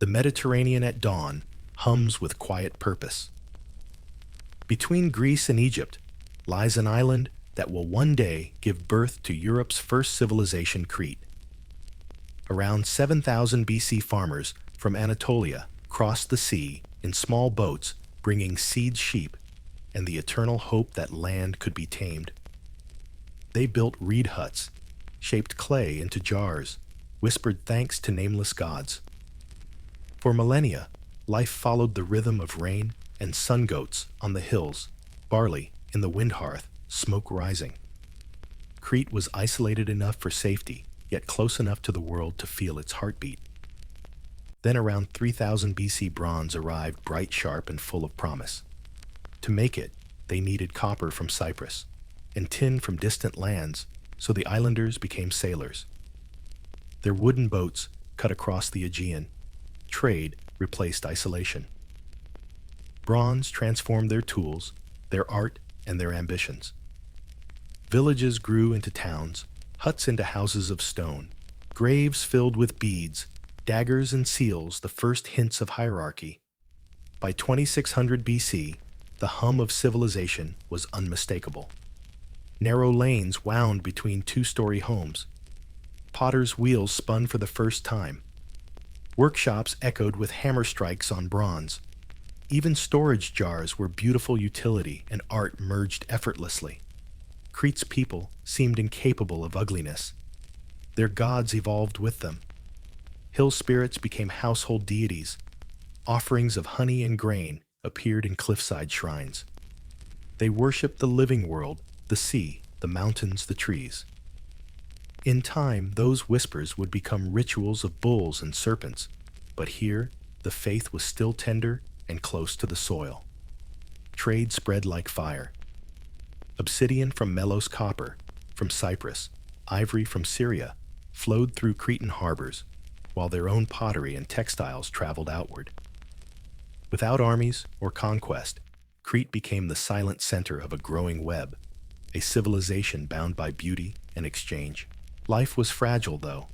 The Mediterranean at dawn hums with quiet purpose. Between Greece and Egypt lies an island that will one day give birth to Europe's first civilization, Crete. Around 7,000 BC, farmers from Anatolia crossed the sea in small boats, bringing seed sheep and the eternal hope that land could be tamed. They built reed huts, shaped clay into jars, whispered thanks to nameless gods. For millennia, life followed the rhythm of rain and sun goats on the hills, barley in the wind hearth, smoke rising. Crete was isolated enough for safety, yet close enough to the world to feel its heartbeat. Then around 3000 BC, bronze arrived, bright, sharp, and full of promise. To make it, they needed copper from Cyprus and tin from distant lands, so the islanders became sailors. Their wooden boats cut across the Aegean. Trade replaced isolation. Bronze transformed their tools, their art, and their ambitions. Villages grew into towns, huts into houses of stone, graves filled with beads, daggers and seals, the first hints of hierarchy. By 2600 BC, the hum of civilization was unmistakable. Narrow lanes wound between two-story homes. Potters' wheels spun for the first time. Workshops echoed with hammer strikes on bronze. Even storage jars were beautiful utility, and art merged effortlessly. Crete's people seemed incapable of ugliness. Their gods evolved with them. Hill spirits became household deities. Offerings of honey and grain appeared in cliffside shrines. They worshipped the living world, the sea, the mountains, the trees. In time, those whispers would become rituals of bulls and serpents, but here, the faith was still tender and close to the soil. Trade spread like fire. Obsidian from Melos, copper from Cyprus, ivory from Syria flowed through Cretan harbors, while their own pottery and textiles traveled outward. Without armies or conquest, Crete became the silent center of a growing web, a civilization bound by beauty and exchange. Life was fragile, though.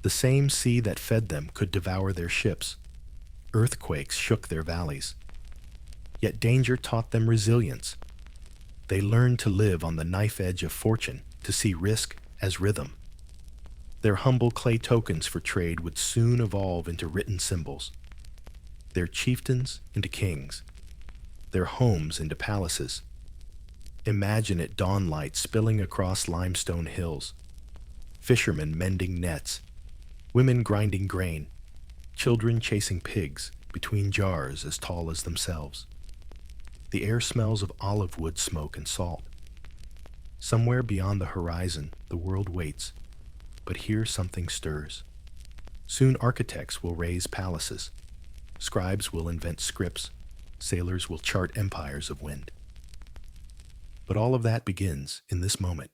The same sea that fed them could devour their ships. Earthquakes shook their valleys. Yet danger taught them resilience. They learned to live on the knife edge of fortune, to see risk as rhythm. Their humble clay tokens for trade would soon evolve into written symbols. Their chieftains into kings. Their homes into palaces. Imagine at dawn light spilling across limestone hills. Fishermen mending nets. Women grinding grain. Children chasing pigs between jars as tall as themselves. The air smells of olive wood smoke and salt. Somewhere beyond the horizon, the world waits, but here something stirs. Soon architects will raise palaces. Scribes will invent scripts. Sailors will chart empires of wind. But all of that begins in this moment,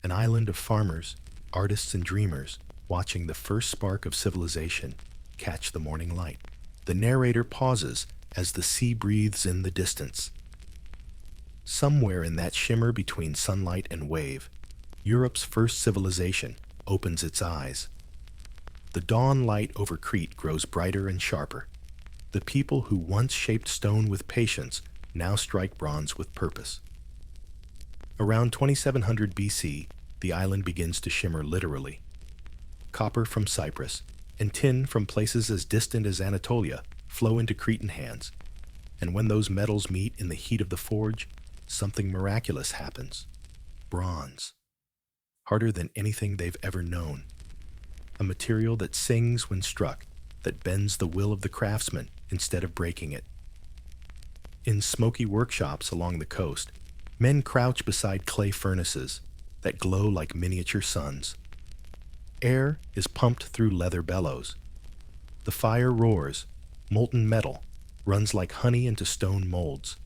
an island of farmers, artists, and dreamers watching the first spark of civilization catch the morning light. The narrator pauses as the sea breathes in the distance. Somewhere in that shimmer between sunlight and wave, Europe's first civilization opens its eyes. The dawn light over Crete grows brighter and sharper. The people who once shaped stone with patience now strike bronze with purpose. Around 2700 BC, the island begins to shimmer literally. Copper from Cyprus and tin from places as distant as Anatolia flow into Cretan hands, and when those metals meet in the heat of the forge, something miraculous happens. Bronze. Harder than anything they've ever known. A material that sings when struck, that bends the will of the craftsman instead of breaking it. In smoky workshops along the coast, men crouch beside clay furnaces that glow like miniature suns. Air is pumped through leather bellows. The fire roars, molten metal runs like honey into stone molds.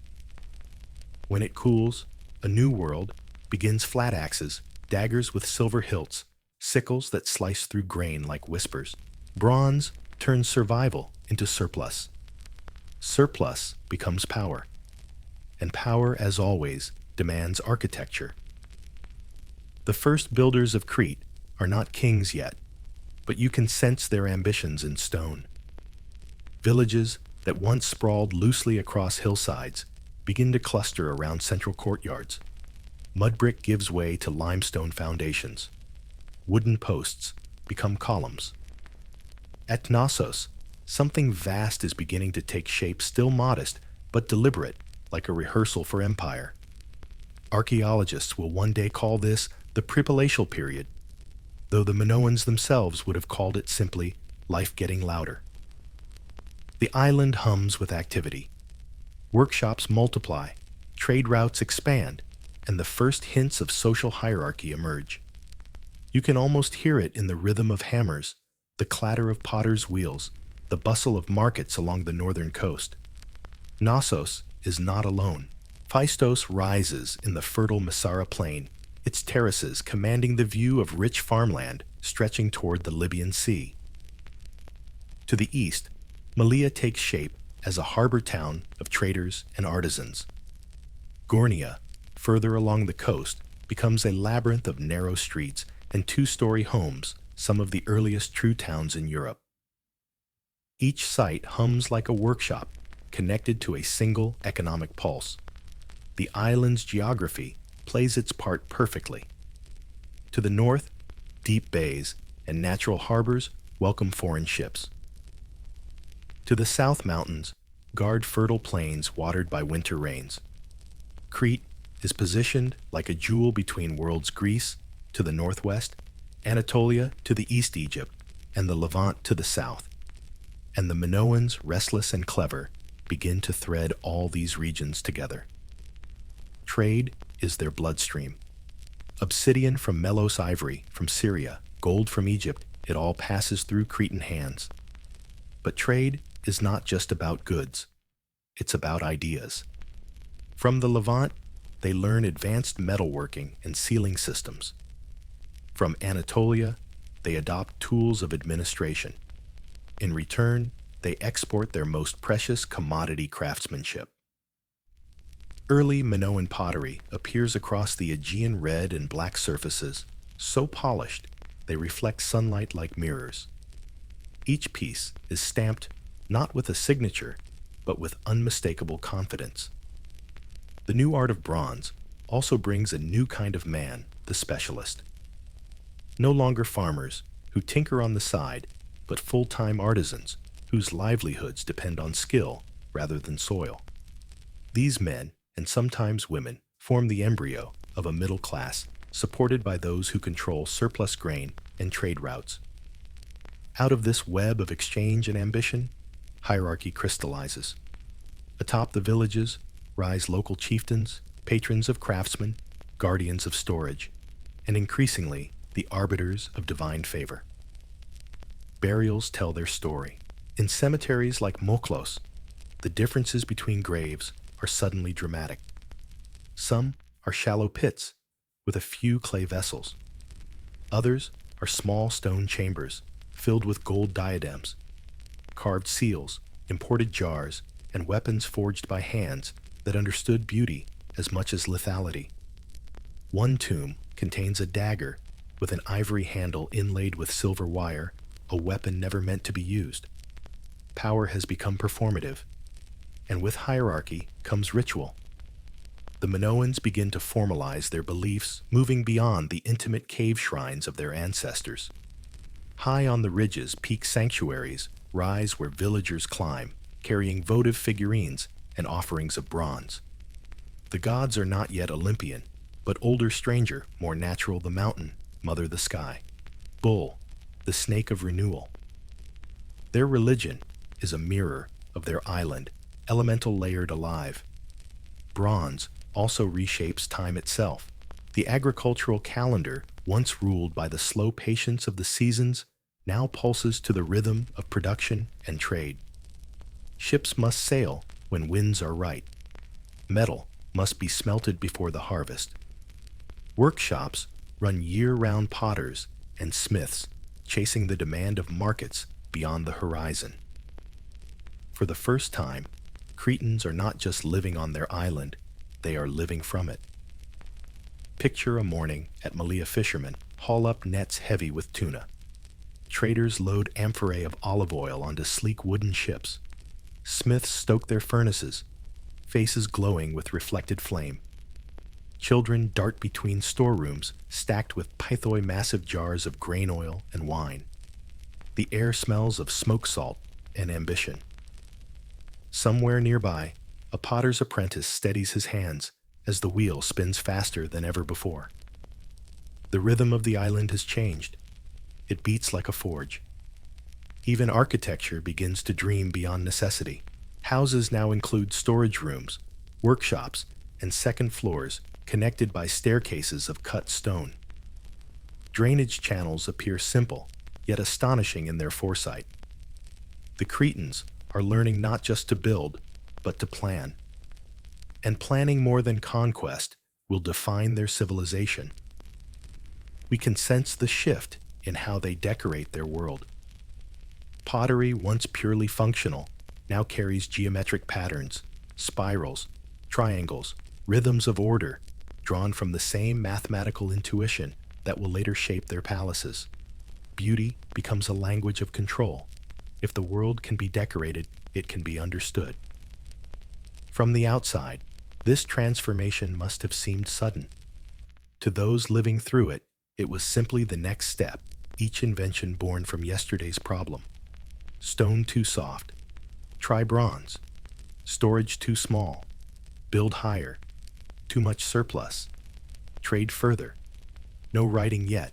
When it cools, a new world begins: flat axes, daggers with silver hilts, sickles that slice through grain like whispers. Bronze turns survival into surplus. Surplus becomes power. And power, as always, demands architecture. The first builders of Crete are not kings yet, but you can sense their ambitions in stone. Villages that once sprawled loosely across hillsides begin to cluster around central courtyards. Mud brick gives way to limestone foundations. Wooden posts become columns. At Knossos, something vast is beginning to take shape, still modest, but deliberate, like a rehearsal for empire. Archaeologists will one day call this the prepalatial period, though the Minoans themselves would have called it simply life getting louder. The island hums with activity. Workshops multiply, trade routes expand, and the first hints of social hierarchy emerge. You can almost hear it in the rhythm of hammers, the clatter of potters' wheels, the bustle of markets along the northern coast. Knossos is not alone. Phaistos rises in the fertile Masara plain, its terraces commanding the view of rich farmland stretching toward the Libyan Sea. To the east, Malea takes shape as a harbor town of traders and artisans. Gornia, further along the coast, becomes a labyrinth of narrow streets and two-story homes, some of the earliest true towns in Europe. Each site hums like a workshop, connected to a single economic pulse. The island's geography plays its part perfectly. To the north, deep bays and natural harbors welcome foreign ships. To the south, mountains guard fertile plains watered by winter rains. Crete is positioned like a jewel between worlds: Greece to the northwest, Anatolia to the east, Egypt, and the Levant to the south. And the Minoans, restless and clever, begin to thread all these regions together. Trade is their bloodstream. Obsidian from Melos, ivory from Syria, gold from Egypt, it all passes through Cretan hands. But trade is not just about goods. It's about ideas. From the Levant, they learn advanced metalworking and sealing systems. From Anatolia, they adopt tools of administration. In return, they export their most precious commodity: craftsmanship. Early Minoan pottery appears across the Aegean red and black surfaces, so polished they reflect sunlight like mirrors. Each piece is stamped not with a signature, but with unmistakable confidence. The new art of bronze also brings a new kind of man, the specialist. No longer farmers who tinker on the side, but full-time artisans whose livelihoods depend on skill rather than soil. These men, and sometimes women, form the embryo of a middle class supported by those who control surplus grain and trade routes. Out of this web of exchange and ambition, hierarchy crystallizes. Atop the villages rise local chieftains, patrons of craftsmen, guardians of storage, and increasingly the arbiters of divine favor. Burials tell their story. In cemeteries like Moklos, the differences between graves are suddenly dramatic. Some are shallow pits with a few clay vessels. Others are small stone chambers filled with gold diadems, carved seals, imported jars, and weapons forged by hands that understood beauty as much as lethality. One tomb contains a dagger with an ivory handle inlaid with silver wire, a weapon never meant to be used. Power has become performative, and with hierarchy comes ritual. The Minoans begin to formalize their beliefs, moving beyond the intimate cave shrines of their ancestors. High on the ridges, peak sanctuaries rise where villagers climb, carrying votive figurines and offerings of bronze. The gods are not yet Olympian, but older stranger, more natural: the mountain, mother the sky, bull, the snake of renewal. Their religion is a mirror of their island, elemental layered alive. Bronze also reshapes time itself. The agricultural calendar, once ruled by the slow patience of the seasons, now pulses to the rhythm of production and trade. Ships must sail when winds are right. Metal must be smelted before the harvest. Workshops run year-round potters and smiths, chasing the demand of markets beyond the horizon. For the first time, Cretans are not just living on their island, they are living from it. Picture a morning at Malea. Fishermen haul up nets heavy with tuna. Traders load amphorae of olive oil onto sleek wooden ships. Smiths stoke their furnaces, faces glowing with reflected flame. Children dart between storerooms stacked with pythoi massive jars of grain oil and wine. The air smells of smoke salt and ambition. Somewhere nearby, a potter's apprentice steadies his hands as the wheel spins faster than ever before. The rhythm of the island has changed. It beats like a forge. Even architecture begins to dream beyond necessity. Houses now include storage rooms, workshops, and second floors connected by staircases of cut stone. Drainage channels appear simple, yet astonishing in their foresight. The Cretans are learning not just to build, but to plan. And planning more than conquest will define their civilization. We can sense the shift in how they decorate their world. Pottery, once purely functional, now carries geometric patterns, spirals, triangles, rhythms of order, drawn from the same mathematical intuition that will later shape their palaces. Beauty becomes a language of control. If the world can be decorated, it can be understood. From the outside, this transformation must have seemed sudden. To those living through it, it was simply the next step, each invention born from yesterday's problem. Stone too soft. Try bronze. Storage too small. Build higher. Too much surplus. Trade further. No writing yet,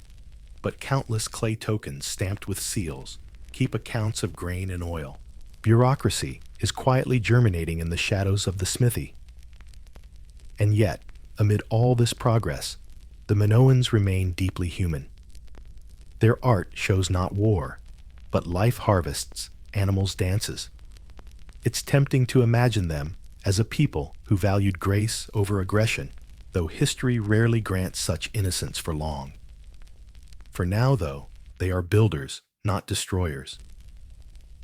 but countless clay tokens stamped with seals keep accounts of grain and oil. Bureaucracy is quietly germinating in the shadows of the smithy. And yet, amid all this progress, the Minoans remain deeply human. Their art shows not war, but life harvests, animals' dances. It's tempting to imagine them as a people who valued grace over aggression, though history rarely grants such innocence for long. For now, though, they are builders, not destroyers.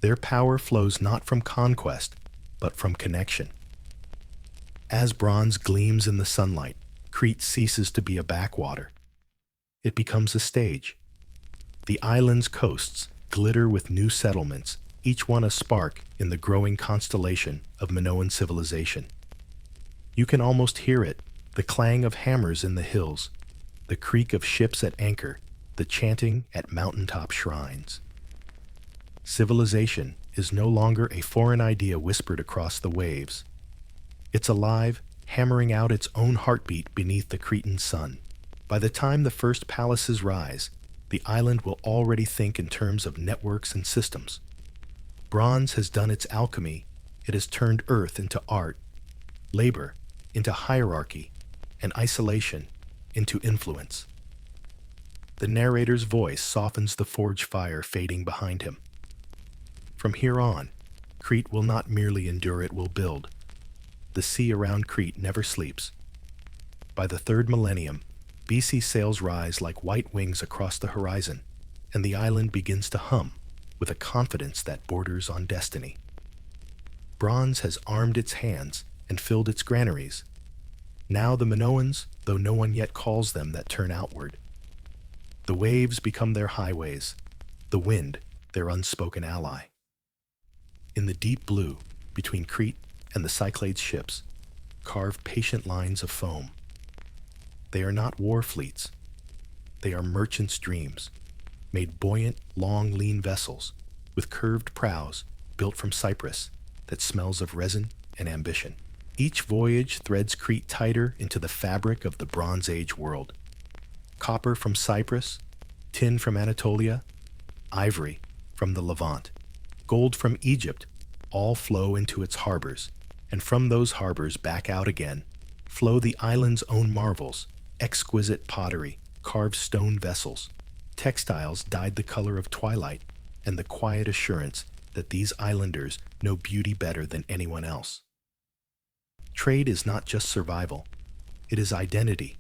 Their power flows not from conquest, but from connection. As bronze gleams in the sunlight, Crete ceases to be a backwater. It becomes a stage. The island's coasts glitter with new settlements, each one a spark in the growing constellation of Minoan civilization. You can almost hear it, the clang of hammers in the hills, the creak of ships at anchor, the chanting at mountaintop shrines. Civilization is no longer a foreign idea whispered across the waves. It's alive, hammering out its own heartbeat beneath the Cretan sun. By the time the first palaces rise, the island will already think in terms of networks and systems. Bronze has done its alchemy. It has turned earth into art, labor into hierarchy, and isolation into influence. The narrator's voice softens the forge fire fading behind him. From here on, Crete will not merely endure, it will build. The sea around Crete never sleeps. By the 3rd millennium, BC sails rise like white wings across the horizon, and the island begins to hum with a confidence that borders on destiny. Bronze has armed its hands and filled its granaries. Now the Minoans, though no one yet calls them that, turn outward. The waves become their highways, the wind their unspoken ally. In the deep blue, between Crete and the Cyclades ships, carve patient lines of foam. They are not war fleets. They are merchants' dreams, made buoyant, long, lean vessels with curved prows built from cypress that smells of resin and ambition. Each voyage threads Crete tighter into the fabric of the Bronze Age world. Copper from Cyprus, tin from Anatolia, ivory from the Levant, gold from Egypt, all flow into its harbors, and from those harbors back out again flow the island's own marvels, exquisite pottery, carved stone vessels, textiles dyed the color of twilight, and the quiet assurance that these islanders know beauty better than anyone else. Trade is not just survival, it is identity.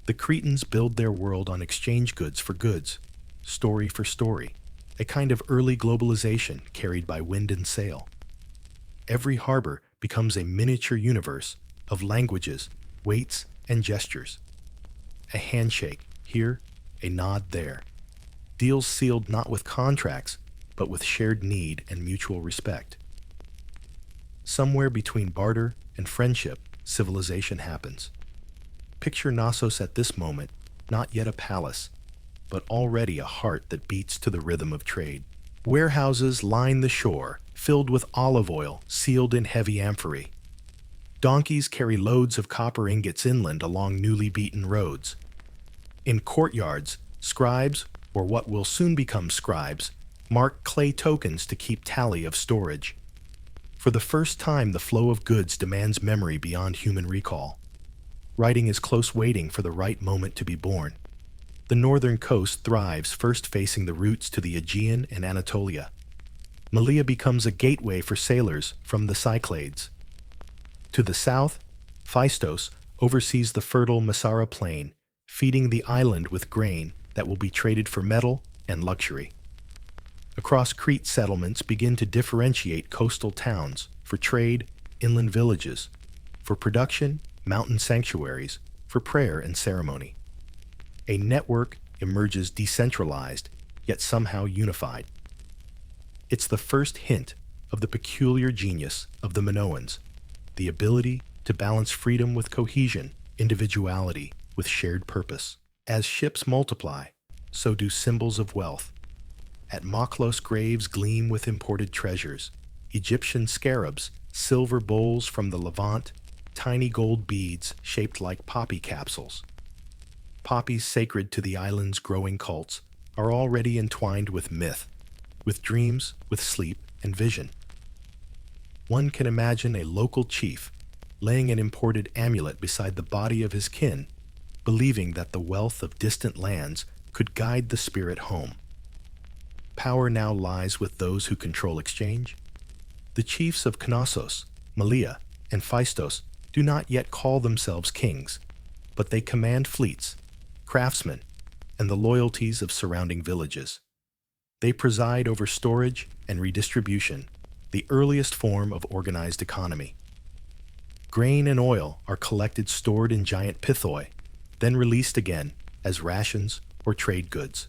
The Cretans build their world on exchange goods for goods, story for story, a kind of early globalization carried by wind and sail. Every harbor becomes a miniature universe of languages, weights, and gestures. A handshake here, a nod there. Deals sealed not with contracts, but with shared need and mutual respect. Somewhere between barter and friendship, civilization happens. Picture Knossos at this moment, not yet a palace, but already a heart that beats to the rhythm of trade. Warehouses line the shore, filled with olive oil sealed in heavy amphorae. Donkeys carry loads of copper ingots inland along newly beaten roads. In courtyards, scribes, or what will soon become scribes, mark clay tokens to keep tally of storage. For the first time, the flow of goods demands memory beyond human recall. Writing is close waiting for the right moment to be born. The northern coast thrives, first facing the routes to the Aegean and Anatolia. Malea becomes a gateway for sailors from the Cyclades. To the south, Phaistos oversees the fertile Masara plain, feeding the island with grain that will be traded for metal and luxury. Across Crete, settlements begin to differentiate coastal towns for trade, inland villages, for production, mountain sanctuaries, for prayer and ceremony. A network emerges decentralized, yet somehow unified. It's the first hint of the peculiar genius of the Minoans, the ability to balance freedom with cohesion, individuality with shared purpose. As ships multiply, so do symbols of wealth. At Moklos, graves gleam with imported treasures, Egyptian scarabs, silver bowls from the Levant, tiny gold beads shaped like poppy capsules. Poppies sacred to the island's growing cults are already entwined with myth, with dreams, with sleep and vision. One can imagine a local chief laying an imported amulet beside the body of his kin, believing that the wealth of distant lands could guide the spirit home. Power now lies with those who control exchange. The chiefs of Knossos, Malea, and Phaistos do not yet call themselves kings, but they command fleets, craftsmen, and the loyalties of surrounding villages. They preside over storage and redistribution, the earliest form of organized economy. Grain and oil are collected, stored in giant pithoi, then released again as rations or trade goods.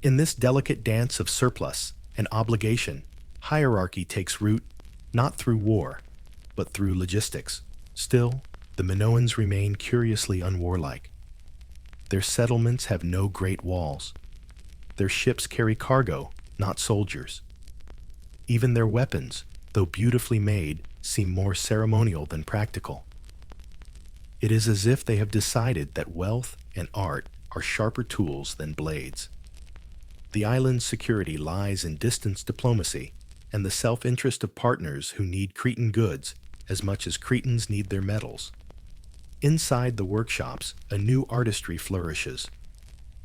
In this delicate dance of surplus and obligation, hierarchy takes root not through war, but through logistics. Still, the Minoans remain curiously unwarlike. Their settlements have no great walls. Their ships carry cargo, not soldiers. Even their weapons, though beautifully made, seem more ceremonial than practical. It is as if they have decided that wealth and art are sharper tools than blades. The island's security lies in distance diplomacy and the self-interest of partners who need Cretan goods as much as Cretans need their metals. Inside the workshops, a new artistry flourishes.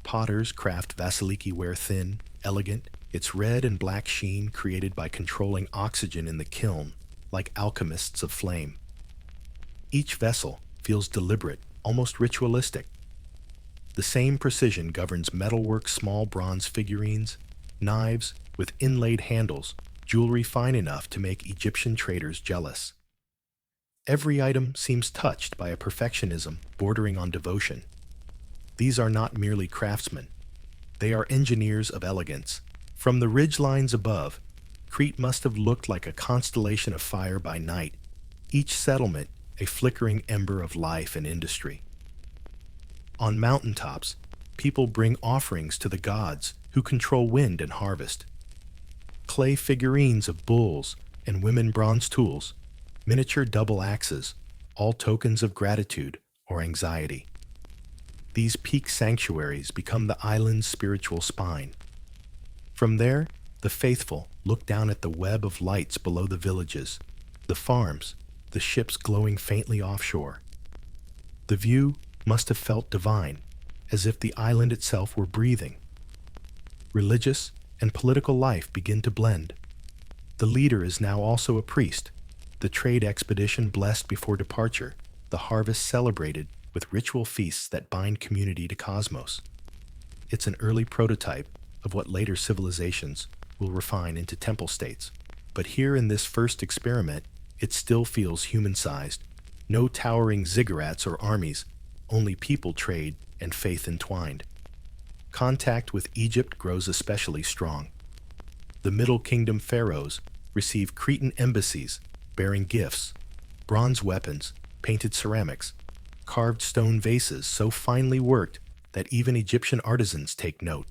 Potters craft vasiliki ware thin, elegant, its red and black sheen created by controlling oxygen in the kiln, like alchemists of flame. Each vessel feels deliberate, almost ritualistic. The same precision governs metalwork, small bronze figurines, knives with inlaid handles, jewelry fine enough to make Egyptian traders jealous. Every item seems touched by a perfectionism bordering on devotion. These are not merely craftsmen. They are engineers of elegance. From the ridgelines above, Crete must have looked like a constellation of fire by night, each settlement a flickering ember of life and industry. On mountaintops, people bring offerings to the gods who control wind and harvest. Clay figurines of bulls and women bronze tools, miniature double axes, all tokens of gratitude or anxiety. These peak sanctuaries become the island's spiritual spine. From there, the faithful look down at the web of lights below the villages, the farms, the ships glowing faintly offshore. The view must have felt divine, as if the island itself were breathing. Religious and political life begin to blend. The leader is now also a priest, the trade expedition blessed before departure, the harvest celebrated with ritual feasts that bind community to cosmos. It's an early prototype of what later civilizations will refine into temple states. But here in this first experiment, it still feels human-sized. No towering ziggurats or armies, only people trade and faith entwined. Contact with Egypt grows especially strong. The Middle Kingdom pharaohs receive Cretan embassies bearing gifts, bronze weapons, painted ceramics, carved stone vases so finely worked that even Egyptian artisans take note.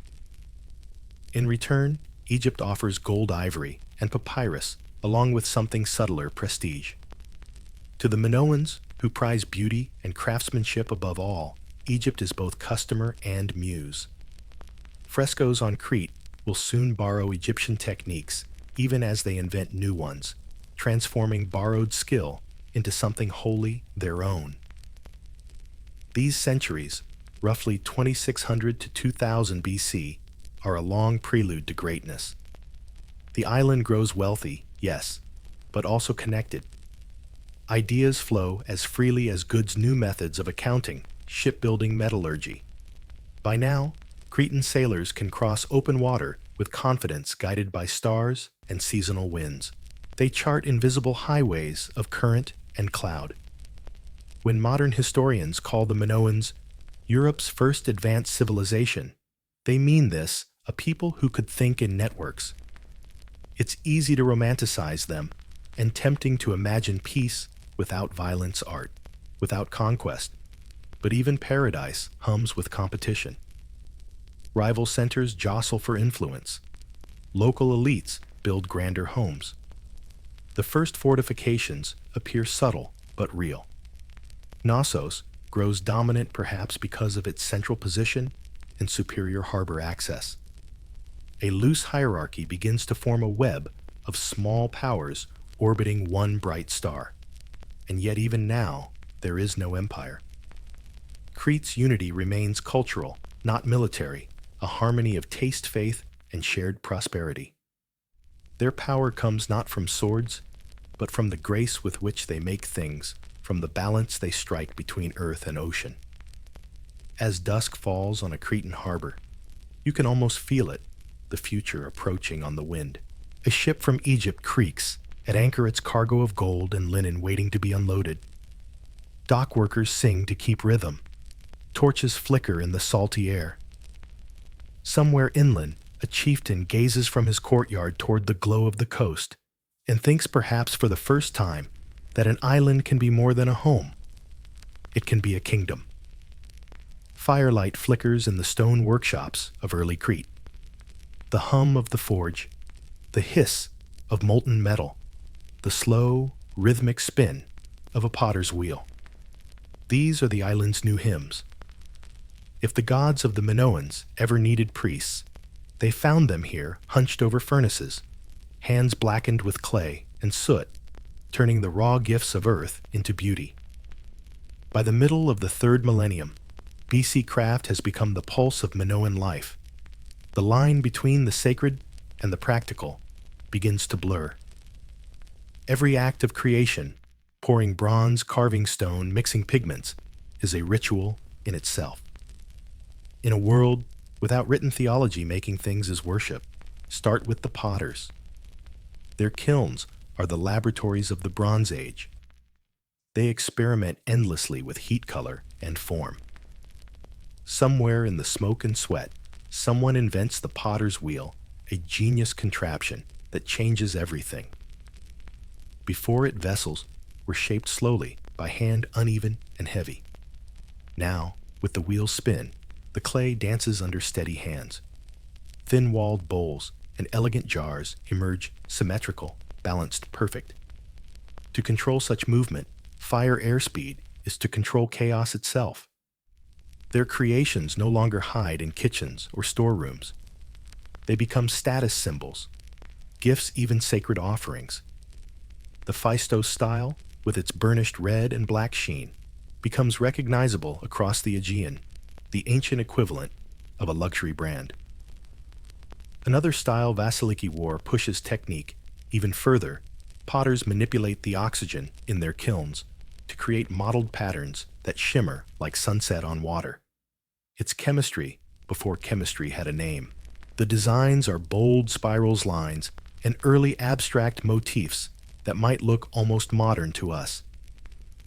In return, Egypt offers gold ivory and papyrus, along with something subtler prestige. To the Minoans, who prize beauty and craftsmanship above all, Egypt is both customer and muse. Frescoes on Crete will soon borrow Egyptian techniques, even as they invent new ones, transforming borrowed skill into something wholly their own. These centuries, roughly 2600 to 2000 BC, are a long prelude to greatness. The island grows wealthy, yes, but also connected. Ideas flow as freely as Good's new methods of accounting, shipbuilding, metallurgy. By now, Cretan sailors can cross open water with confidence, guided by stars and seasonal winds. They chart invisible highways of current and cloud. When modern historians call the Minoans Europe's first advanced civilization, they mean this, a people who could think in networks. It's easy to romanticize them, and tempting to imagine peace without violence, art without conquest. But even paradise hums with competition. Rival centers jostle for influence. Local elites build grander homes. The first fortifications appear subtle but real. Knossos grows dominant perhaps because of its central position and superior harbor access. A loose hierarchy begins to form a web of small powers orbiting one bright star. And yet even now, there is no empire. Crete's unity remains cultural, not military, a harmony of taste, faith, and shared prosperity. Their power comes not from swords, but from the grace with which they make things, from the balance they strike between earth and ocean. As dusk falls on a Cretan harbor, you can almost feel it, the future approaching on the wind. A ship from Egypt creaks, at anchor its cargo of gold and linen waiting to be unloaded. Dock workers sing to keep rhythm. Torches flicker in the salty air. Somewhere inland, a chieftain gazes from his courtyard toward the glow of the coast and thinks perhaps for the first time that an island can be more than a home. It can be a kingdom. Firelight flickers in the stone workshops of early Crete. The hum of the forge, the hiss of molten metal, the slow, rhythmic spin of a potter's wheel. These are the island's new hymns. If the gods of the Minoans ever needed priests, they found them here hunched over furnaces, hands blackened with clay and soot, turning the raw gifts of earth into beauty. By the middle of the 3rd millennium, BC craft has become the pulse of Minoan life. The line between the sacred and the practical begins to blur. Every act of creation, pouring bronze, carving stone, mixing pigments, is a ritual in itself. In a world without written theology, making things is worship. Start with the potters. Their kilns are the laboratories of the Bronze Age. They experiment endlessly with heat, color, and form. Somewhere in the smoke and sweat, someone invents the potter's wheel, a genius contraption that changes everything. Before it, vessels were shaped slowly by hand, uneven and heavy. Now, with the wheel's spin, the clay dances under steady hands. Thin-walled bowls and elegant jars emerge symmetrical, balanced, perfect. To control such movement, fire airspeed is to control chaos itself. Their creations no longer hide in kitchens or storerooms. They become status symbols, gifts, even sacred offerings. The Phaistos style, with its burnished red and black sheen, becomes recognizable across the Aegean, the ancient equivalent of a luxury brand. Another style Vasiliki wore pushes technique even further. Potters manipulate the oxygen in their kilns to create mottled patterns that shimmer like sunset on water. It's chemistry before chemistry had a name. The designs are bold spirals, lines, and early abstract motifs that might look almost modern to us.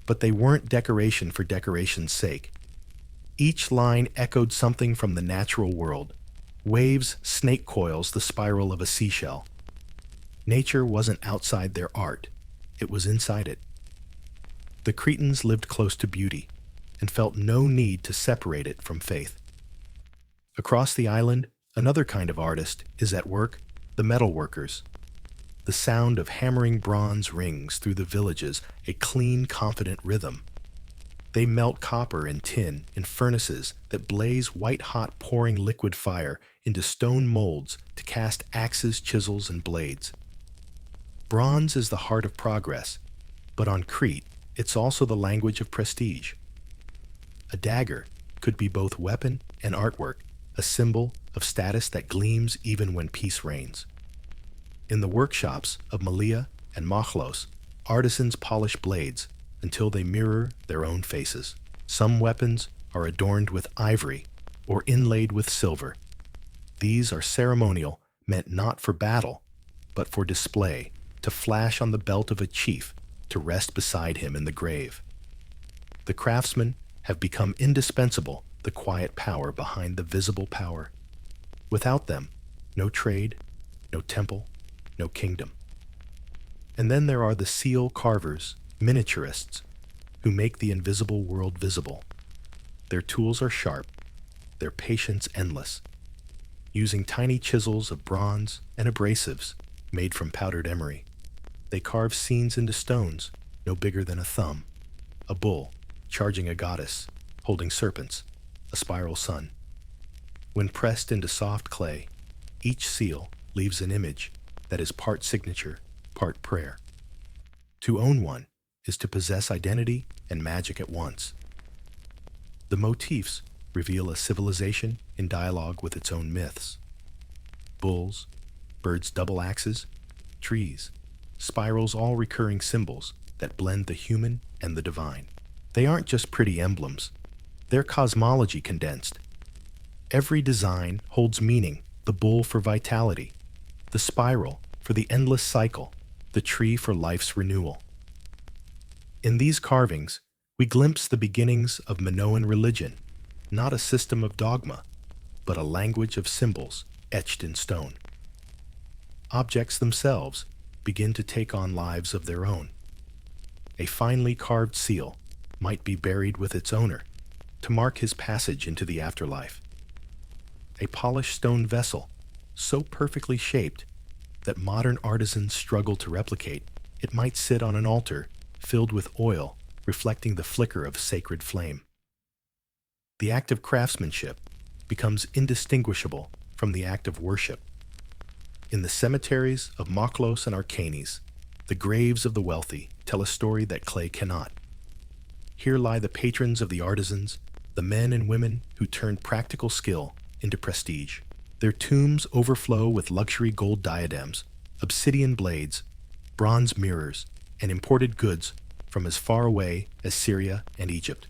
But they weren't decoration for decoration's sake. Each line echoed something from the natural world. Waves, snake coils, the spiral of a seashell. Nature wasn't outside their art. it was inside it. The Cretans lived close to beauty and felt no need to separate it from faith. Across the island, another kind of artist is at work, the metalworkers. The sound of hammering bronze rings through the villages a clean, confident rhythm. They melt copper and tin in furnaces that blaze white-hot pouring liquid fire into stone molds to cast axes, chisels, and blades. Bronze is the heart of progress, but on Crete, it's also the language of prestige. A dagger could be both weapon and artwork, a symbol of status that gleams even when peace reigns. In the workshops of Malea and Machlos, artisans polish blades until they mirror their own faces. Some weapons are adorned with ivory or inlaid with silver. These are ceremonial, meant not for battle, but for display, to flash on the belt of a chief, to rest beside him in the grave. The craftsmen have become indispensable, the quiet power behind the visible power. Without them, no trade, no temple, no kingdom. And then there are the seal carvers, miniaturists, who make the invisible world visible. Their tools are sharp, their patience endless. Using tiny chisels of bronze and abrasives made from powdered emery, they carve scenes into stones no bigger than a thumb. A bull charging a goddess, holding serpents, a spiral sun. When pressed into soft clay, each seal leaves an image that is part signature, part prayer. To own one is to possess identity and magic at once. The motifs reveal a civilization in dialogue with its own myths. Bulls, birds' double axes, trees, spirals, all recurring symbols that blend the human and the divine. They aren't just pretty emblems, they're cosmology condensed. Every design holds meaning, the bull for vitality, the spiral for the endless cycle, the tree for life's renewal. In these carvings, we glimpse the beginnings of Minoan religion, not a system of dogma, but a language of symbols etched in stone. Objects themselves begin to take on lives of their own. A finely carved seal might be buried with its owner to mark his passage into the afterlife. A polished stone vessel, so perfectly shaped that modern artisans struggle to replicate, it might sit on an altar filled with oil, reflecting the flicker of sacred flame. The act of craftsmanship becomes indistinguishable from the act of worship. In the cemeteries of Machlos and Archanes, the graves of the wealthy tell a story that clay cannot. Here lie the patrons of the artisans, the men and women who turned practical skill into prestige. Their tombs overflow with luxury gold diadems, obsidian blades, bronze mirrors, and imported goods from as far away as Syria and Egypt.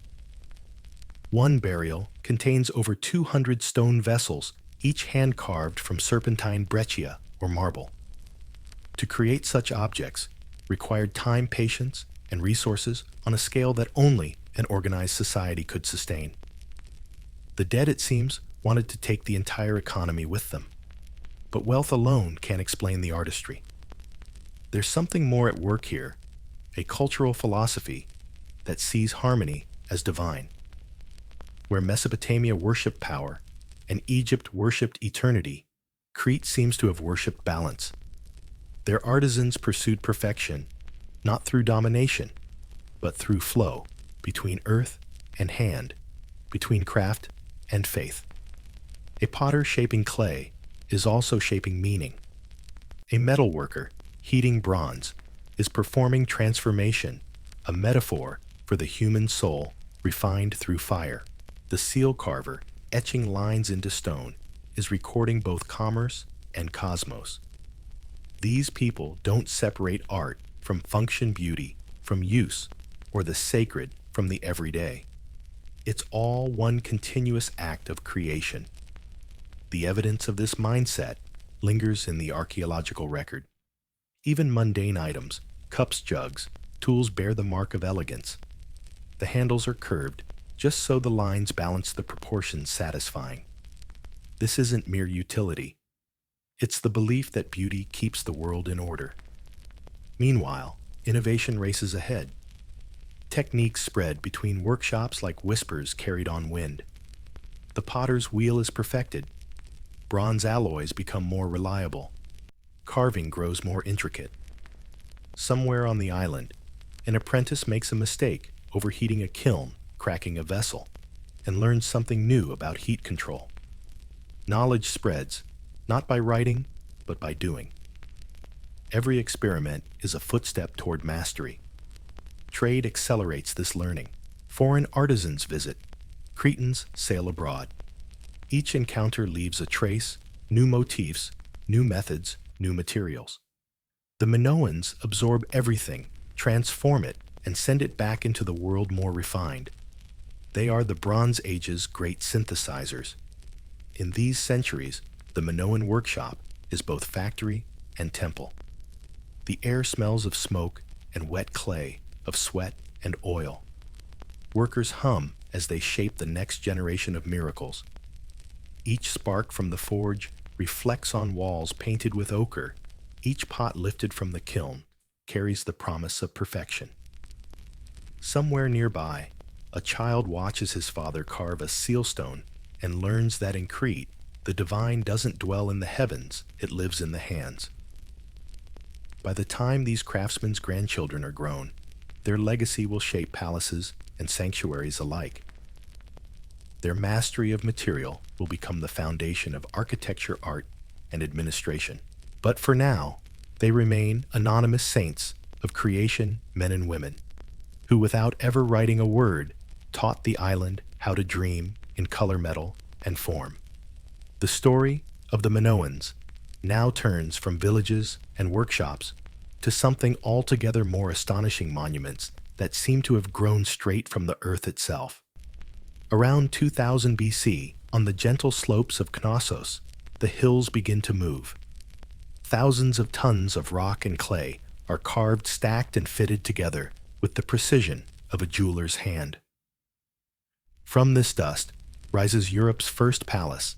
One burial contains over 200 stone vessels, each hand-carved from serpentine breccia or marble. To create such objects required time, patience, and resources on a scale that only an organized society could sustain. The dead, it seems, wanted to take the entire economy with them. But wealth alone can't explain the artistry. There's something more at work here, a cultural philosophy that sees harmony as divine. Where Mesopotamia worshipped power and Egypt worshipped eternity, Crete seems to have worshipped balance. Their artisans pursued perfection, not through domination, but through flow between earth and hand, between craft and faith. A potter shaping clay is also shaping meaning. A metalworker heating bronze is performing transformation, a metaphor for the human soul refined through fire. The seal carver etching lines into stone is recording both commerce and cosmos. These people don't separate art from function, beauty from use, or the sacred from the everyday. It's all one continuous act of creation. The evidence of this mindset lingers in the archaeological record. Even mundane items, cups, jugs, tools bear the mark of elegance. The handles are curved, just so the lines balance the proportions satisfying. This isn't mere utility. It's the belief that beauty keeps the world in order. Meanwhile, innovation races ahead. Techniques spread between workshops like whispers carried on wind. The potter's wheel is perfected. Bronze alloys become more reliable. Carving grows more intricate. Somewhere on the island, an apprentice makes a mistake, overheating a kiln, cracking a vessel, and learns something new about heat control. Knowledge spreads, not by writing, but by doing. Every experiment is a footstep toward mastery. Trade accelerates this learning. Foreign artisans visit. Cretans sail abroad. Each encounter leaves a trace, new motifs, new methods, new materials. The Minoans absorb everything, transform it, and send it back into the world more refined. They are the Bronze Age's great synthesizers. In these centuries, the Minoan workshop is both factory and temple. The air smells of smoke and wet clay, of sweat and oil. Workers hum as they shape the next generation of miracles. Each spark from the forge reflects on walls painted with ochre. Each pot lifted from the kiln carries the promise of perfection. Somewhere nearby, a child watches his father carve a sealstone and learns that in Crete, the divine doesn't dwell in the heavens, it lives in the hands. By the time these craftsmen's grandchildren are grown, their legacy will shape palaces and sanctuaries alike. Their mastery of material will become the foundation of architecture, art, and administration. But for now, they remain anonymous saints of creation, men and women, who without ever writing a word, taught the island how to dream in color, metal, and form. The story of the Minoans now turns from villages and workshops to something altogether more astonishing: monuments that seem to have grown straight from the earth itself. Around 2000 BC, on the gentle slopes of Knossos, the hills begin to move. Thousands of tons of rock and clay are carved, stacked, and fitted together with the precision of a jeweler's hand. From this dust rises Europe's first palace,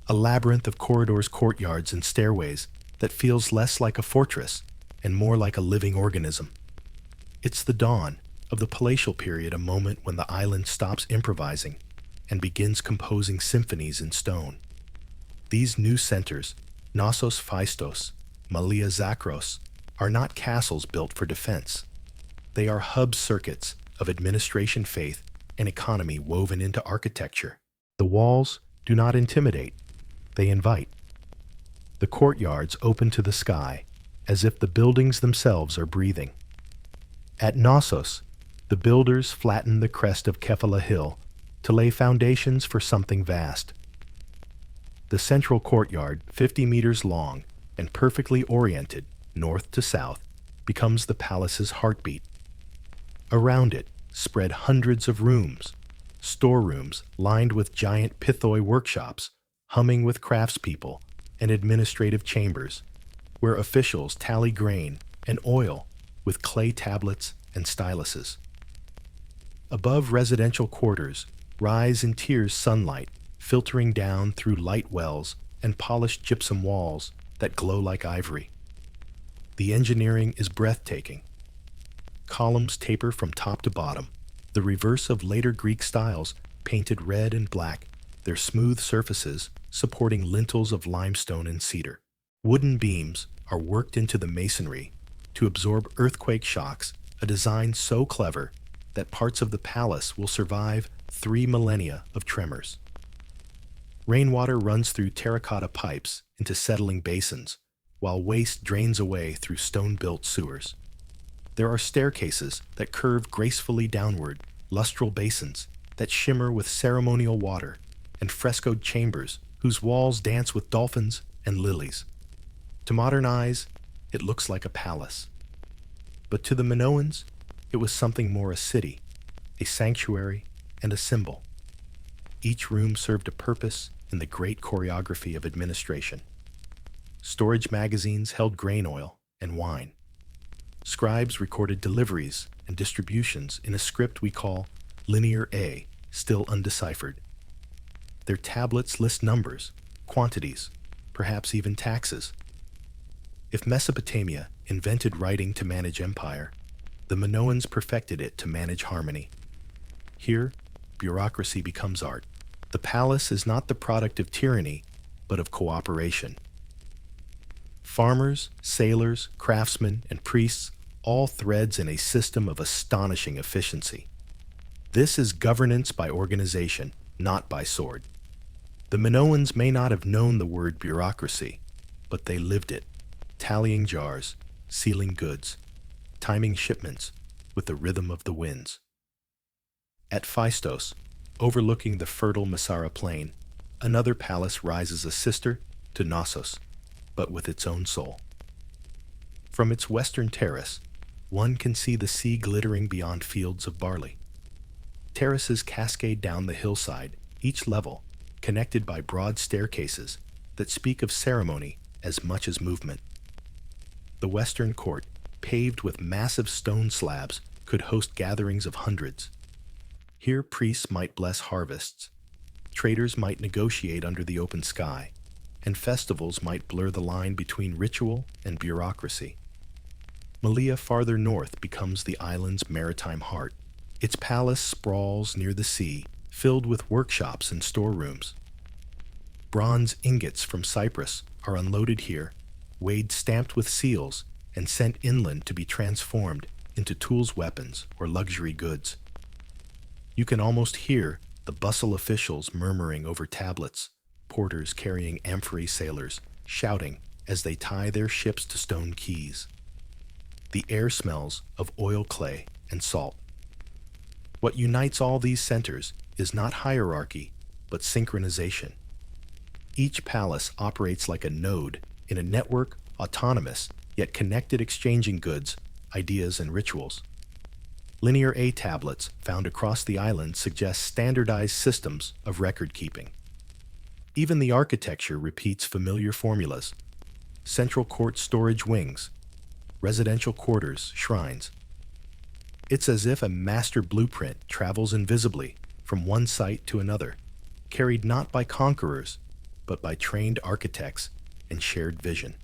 a labyrinth of corridors, courtyards, and stairways that feels less like a fortress and more like a living organism. It's the dawn of the palatial period, a moment when the island stops improvising and begins composing symphonies in stone. These new centers, Knossos, Phaistos, Malia, Zakros, are not castles built for defense. They are hub circuits of administration, faith, and economy woven into architecture. The walls do not intimidate, they invite. The courtyards open to the sky, as if the buildings themselves are breathing. At Knossos, the builders flatten the crest of Kefala Hill to lay foundations for something vast. The central courtyard, 50 meters long and perfectly oriented north to south, becomes the palace's heartbeat. Around it spread hundreds of rooms, storerooms lined with giant pithoi workshops, humming with craftspeople, and administrative chambers, where officials tally grain and oil with clay tablets and styluses. Above residential quarters rise in tiers sunlight, filtering down through light wells and polished gypsum walls that glow like ivory. The engineering is breathtaking. Columns taper from top to bottom, the reverse of later Greek styles, painted red and black, their smooth surfaces supporting lintels of limestone and cedar. Wooden beams are worked into the masonry to absorb earthquake shocks, a design so clever that parts of the palace will survive 3 millennia of tremors. Rainwater runs through terracotta pipes into settling basins, while waste drains away through stone-built sewers. There are staircases that curve gracefully downward, lustral basins that shimmer with ceremonial water, and frescoed chambers whose walls dance with dolphins and lilies. To modern eyes, it looks like a palace. But to the Minoans, it was something more: a city, a sanctuary, and a symbol. Each room served a purpose in the great choreography of administration. Storage magazines held grain oil and wine. Scribes recorded deliveries and distributions in a script we call Linear A, still undeciphered. Their tablets list numbers, quantities, perhaps even taxes. If Mesopotamia invented writing to manage empire, The Minoans perfected it to manage harmony. Here, bureaucracy becomes art. The palace is not the product of tyranny, but of cooperation. Farmers, sailors, craftsmen, and priests, all threads in a system of astonishing efficiency. This is governance by organization, not by sword. The Minoans may not have known the word bureaucracy, but they lived it, tallying jars, sealing goods, timing shipments with the rhythm of the winds. At Phaistos, overlooking the fertile Masara plain, another palace rises a sister to Knossos, but with its own soul. From its western terrace, one can see the sea glittering beyond fields of barley. Terraces cascade down the hillside, each level connected by broad staircases that speak of ceremony as much as movement. The western court, paved with massive stone slabs, could host gatherings of hundreds. Here priests might bless harvests, traders might negotiate under the open sky, and festivals might blur the line between ritual and bureaucracy. Malea farther north becomes the island's maritime heart. Its palace sprawls near the sea, filled with workshops and storerooms. Bronze ingots from Cyprus are unloaded here, weighed stamped with seals, and sent inland to be transformed into tools, weapons, or luxury goods. You can almost hear the bustle officials murmuring over tablets, porters carrying amphory sailors, shouting as they tie their ships to stone quays. The air smells of oil, clay, and salt. What unites all these centers is not hierarchy, but synchronization. Each palace operates like a node in a network, autonomous, yet connected, exchanging goods, ideas, and rituals. Linear A tablets found across the island suggest standardized systems of record-keeping. Even the architecture repeats familiar formulas: central court storage wings, residential quarters, shrines. It's as if a master blueprint travels invisibly from one site to another, carried not by conquerors, but by trained architects and shared vision.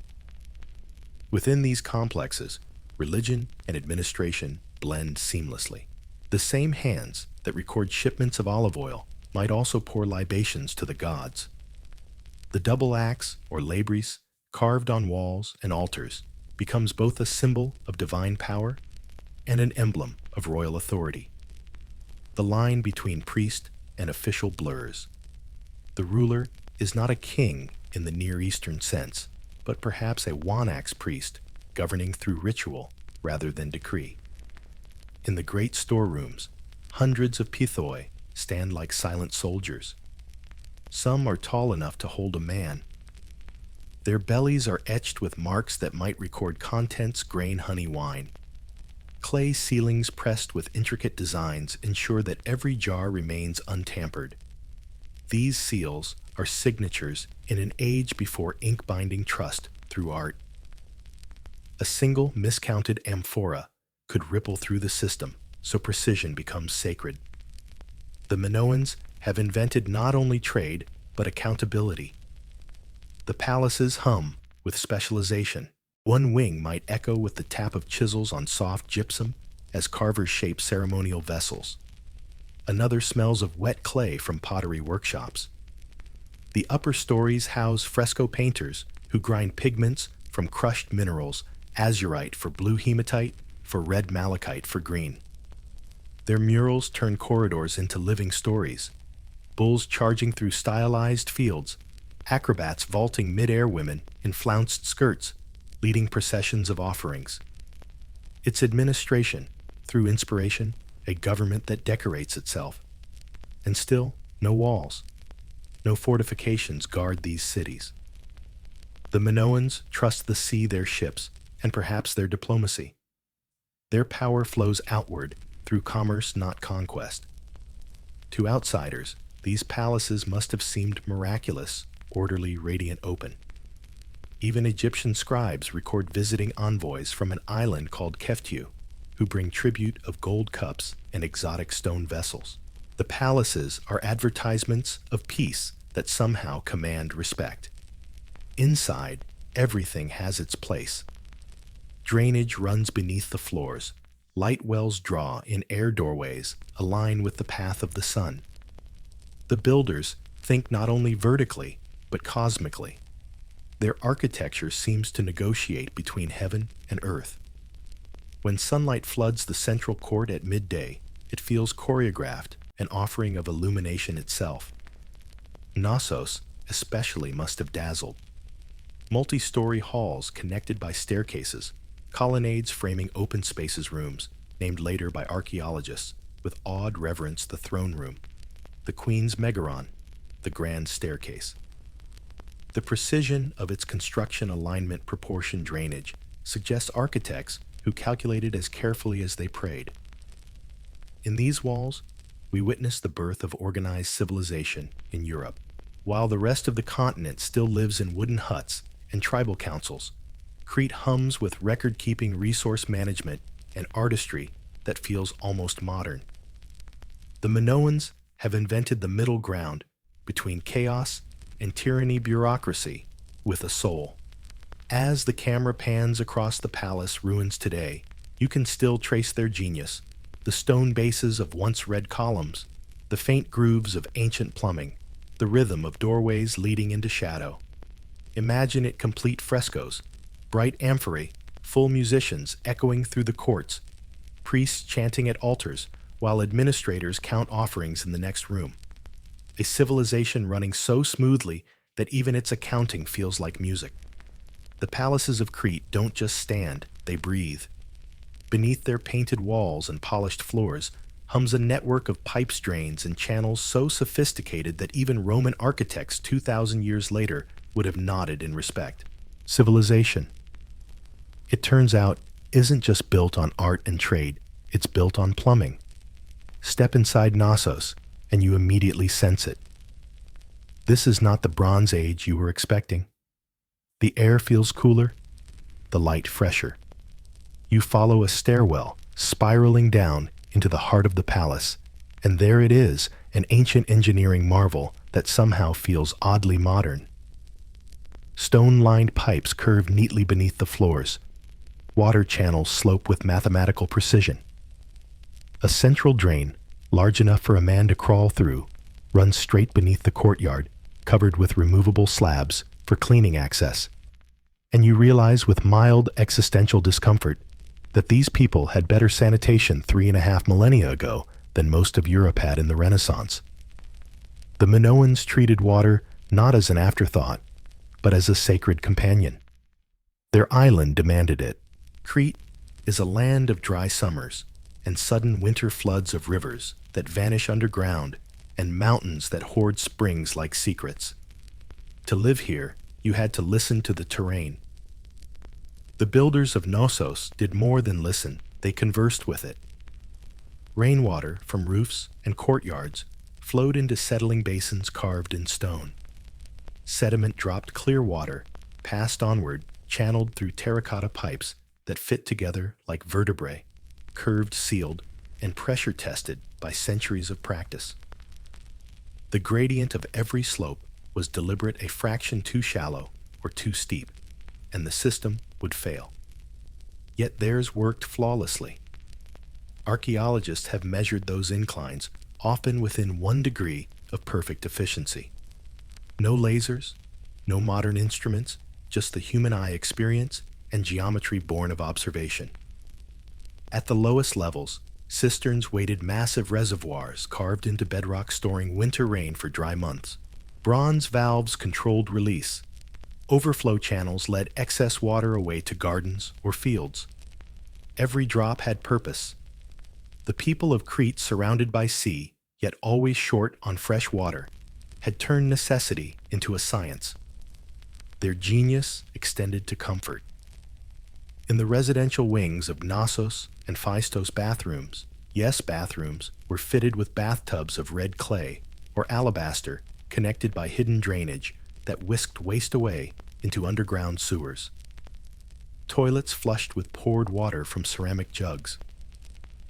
Within these complexes, religion and administration blend seamlessly. The same hands that record shipments of olive oil might also pour libations to the gods. The double axe, or labris, carved on walls and altars, becomes both a symbol of divine power and an emblem of royal authority. The line between priest and official blurs. The ruler is not a king in the Near Eastern sense, but perhaps a Wanax priest governing through ritual rather than decree. In the great storerooms, hundreds of pithoi stand like silent soldiers. Some are tall enough to hold a man. Their bellies are etched with marks that might record contents: grain, honey, wine. Clay ceilings pressed with intricate designs ensure that every jar remains untampered. These seals are signatures in an age before ink binding trust through art. A single miscounted amphora could ripple through the system, so precision becomes sacred. The Minoans have invented not only trade, but accountability. The palaces hum with specialization. One wing might echo with the tap of chisels on soft gypsum as carvers shape ceremonial vessels. Another smells of wet clay from pottery workshops. The upper stories house fresco painters who grind pigments from crushed minerals: azurite for blue hematite, for red malachite for green. Their murals turn corridors into living stories. Bulls charging through stylized fields, acrobats vaulting mid-air, women in flounced skirts, leading processions of offerings. It's administration, through inspiration, a government that decorates itself. And still, no walls, no fortifications guard these cities. The Minoans trust the sea, their ships, and perhaps their diplomacy. Their power flows outward through commerce, not conquest. To outsiders, these palaces must have seemed miraculous, orderly, radiant, open. Even Egyptian scribes record visiting envoys from an island called Keftiu, who bring tribute of gold cups and exotic stone vessels. The palaces are advertisements of peace that somehow command respect. Inside, everything has its place. Drainage runs beneath the floors. Light wells draw in air doorways align with the path of the sun. The builders think not only vertically, but cosmically. Their architecture seems to negotiate between heaven and earth. When sunlight floods the central court at midday, it feels choreographed, an offering of illumination itself. Knossos especially must have dazzled. Multi-story halls connected by staircases, colonnades framing open spaces rooms, named later by archaeologists, with awed reverence the throne room, the Queen's Megaron, the Grand Staircase. The precision of its construction alignment proportion drainage suggests architects who calculated as carefully as they prayed. In these walls, we witness the birth of organized civilization in Europe, while the rest of the continent still lives in wooden huts and tribal councils. Crete hums with record-keeping resource management and artistry that feels almost modern. The Minoans have invented the middle ground between chaos and tyranny bureaucracy with a soul. As the camera pans across the palace ruins today, you can still trace their genius, the stone bases of once red columns, the faint grooves of ancient plumbing, the rhythm of doorways leading into shadow. Imagine it complete frescoes, bright amphorae, full musicians echoing through the courts, priests chanting at altars, while administrators count offerings in the next room. A civilization running so smoothly that even its accounting feels like music. The palaces of Crete don't just stand, they breathe. Beneath their painted walls and polished floors hums a network of pipes, drains, and channels so sophisticated that even Roman architects 2,000 years later would have nodded in respect. Civilization, it turns out, isn't just built on art and trade, it's built on plumbing. Step inside Knossos, and you immediately sense it. This is not the Bronze Age you were expecting. The air feels cooler, the light fresher. You follow a stairwell, spiraling down into the heart of the palace, and there it is, an ancient engineering marvel that somehow feels oddly modern. Stone-lined pipes curve neatly beneath the floors. Water channels slope with mathematical precision. A central drain, large enough for a man to crawl through, runs straight beneath the courtyard, covered with removable slabs for cleaning access. And you realize with mild existential discomfort that these people had better sanitation 3.5 millennia ago than most of Europe had in the Renaissance. The Minoans treated water not as an afterthought, but as a sacred companion. Their island demanded it. Crete is a land of dry summers and sudden winter floods of rivers that vanish underground and mountains that hoard springs like secrets. To live here, you had to listen to the terrain. The builders of Knossos did more than listen, they conversed with it. Rainwater from roofs and courtyards flowed into settling basins carved in stone. Sediment dropped clear water, passed onward, channeled through terracotta pipes that fit together like vertebrae, curved, sealed, and pressure tested by centuries of practice. The gradient of every slope was deliberate, a fraction too shallow or too steep, and the system would fail. Yet theirs worked flawlessly. Archaeologists have measured those inclines, often within 1 degree of perfect efficiency. No lasers, no modern instruments, just the human eye experience and geometry born of observation. At the lowest levels, cisterns weighted massive reservoirs carved into bedrock storing winter rain for dry months. Bronze valves controlled release. Overflow channels led excess water away to gardens or fields. Every drop had purpose. The people of Crete, surrounded by sea, yet always short on fresh water, had turned necessity into a science. Their genius extended to comfort. In the residential wings of Knossos and Phaistos bathrooms, bathrooms were fitted with bathtubs of red clay or alabaster connected by hidden drainage that whisked waste away into underground sewers. Toilets flushed with poured water from ceramic jugs.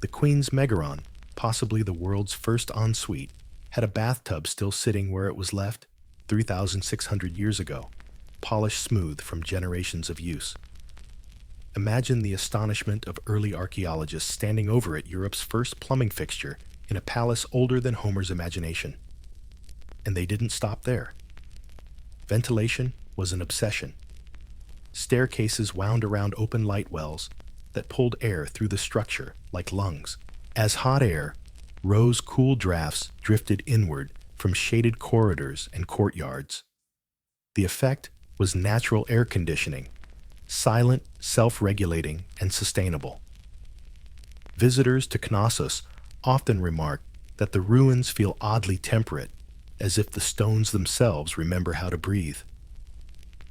The Queen's Megaron, possibly the world's first ensuite, had a bathtub still sitting where it was left 3,600 years ago, polished smooth from generations of use. Imagine the astonishment of early archaeologists standing over at Europe's first plumbing fixture in a palace older than Homer's imagination. And they didn't stop there. Ventilation was an obsession. Staircases wound around open light wells that pulled air through the structure like lungs. As hot air rose, cool drafts drifted inward from shaded corridors and courtyards. The effect was natural air conditioning, silent, self-regulating, and sustainable. Visitors to Knossos often remark that the ruins feel oddly temperate, as if the stones themselves remember how to breathe.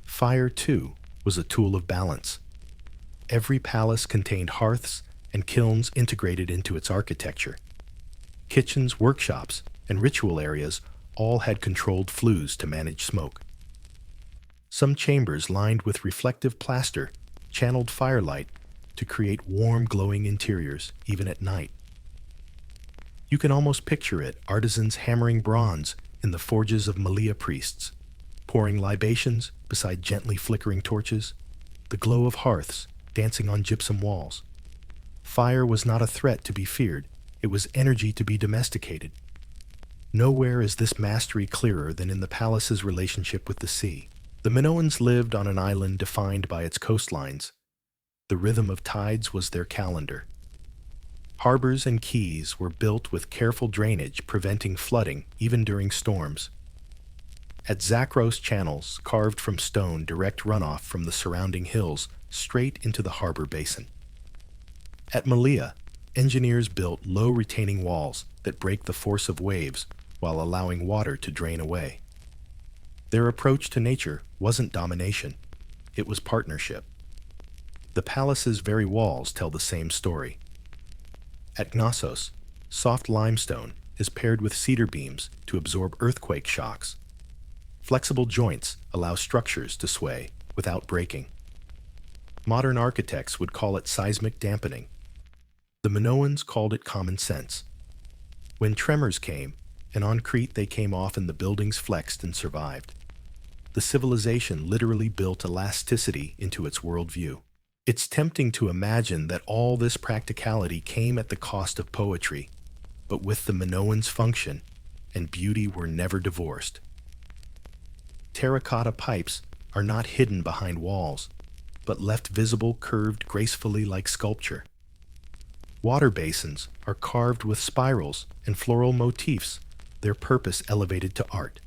Fire, too, was a tool of balance. Every palace contained hearths and kilns integrated into its architecture. Kitchens, workshops, and ritual areas all had controlled flues to manage smoke. Some chambers lined with reflective plaster channeled firelight to create warm, glowing interiors, even at night. You can almost picture it, artisans hammering bronze in the forges of Malea priests, pouring libations beside gently flickering torches, the glow of hearths dancing on gypsum walls. Fire was not a threat to be feared, it was energy to be domesticated. Nowhere is this mastery clearer than in the palace's relationship with the sea. The Minoans lived on an island defined by its coastlines. The rhythm of tides was their calendar. Harbors and quays were built with careful drainage, preventing flooding even during storms. At Zakros, channels carved from stone direct runoff from the surrounding hills straight into the harbor basin. At Malea, engineers built low retaining walls that break the force of waves while allowing water to drain away. Their approach to nature wasn't domination, it was partnership. The palace's very walls tell the same story. At Knossos, soft limestone is paired with cedar beams to absorb earthquake shocks. Flexible joints allow structures to sway without breaking. Modern architects would call it seismic dampening. The Minoans called it common sense. When tremors came, and on Crete they came off and the buildings flexed and survived. The civilization literally built elasticity into its worldview. It's tempting to imagine that all this practicality came at the cost of poetry, but with the Minoans, function and beauty were never divorced. Terracotta pipes are not hidden behind walls, but left visible, curved gracefully like sculpture. Water basins are carved with spirals and floral motifs, their purpose elevated to art.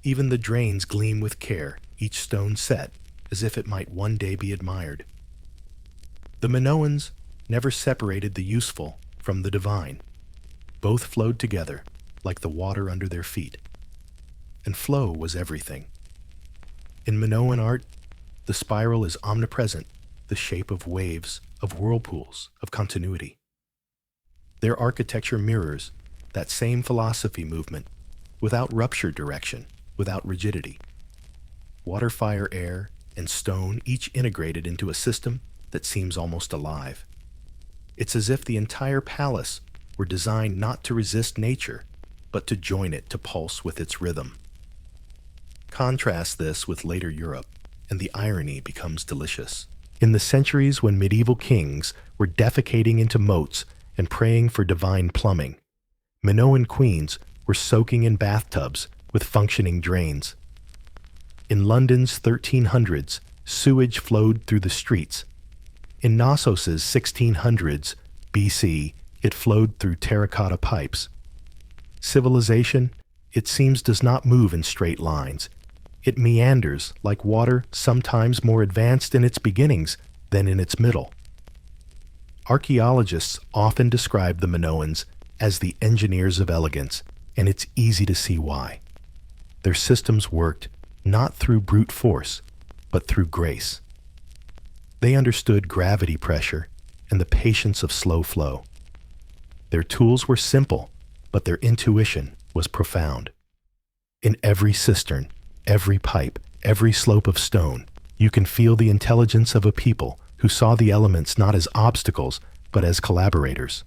Even the drains gleam with care, each stone set as if it might one day be admired. The Minoans never separated the useful from the divine. Both flowed together, like the water under their feet. And flow was everything. In Minoan art, the spiral is omnipresent, the shape of waves, of whirlpools, of continuity. Their architecture mirrors that same philosophy movement, without ruptured direction, without rigidity. Water, fire, air, and stone each integrated into a system that seems almost alive. It's as if the entire palace were designed not to resist nature, but to join it, to pulse with its rhythm. Contrast this with later Europe, and the irony becomes delicious. In the centuries when medieval kings were defecating into moats and praying for divine plumbing, Minoan queens were soaking in bathtubs with functioning drains. In London's 1300s, sewage flowed through the streets. In Knossos' 1600s BC, it flowed through terracotta pipes. Civilization, it seems, does not move in straight lines. It meanders like water, sometimes more advanced in its beginnings than in its middle. Archaeologists often describe the Minoans as the engineers of elegance, and it's easy to see why. Their systems worked not through brute force, but through grace. They understood gravity pressure and the patience of slow flow. Their tools were simple, but their intuition was profound. In every cistern, every pipe, every slope of stone, you can feel the intelligence of a people who saw the elements not as obstacles, but as collaborators.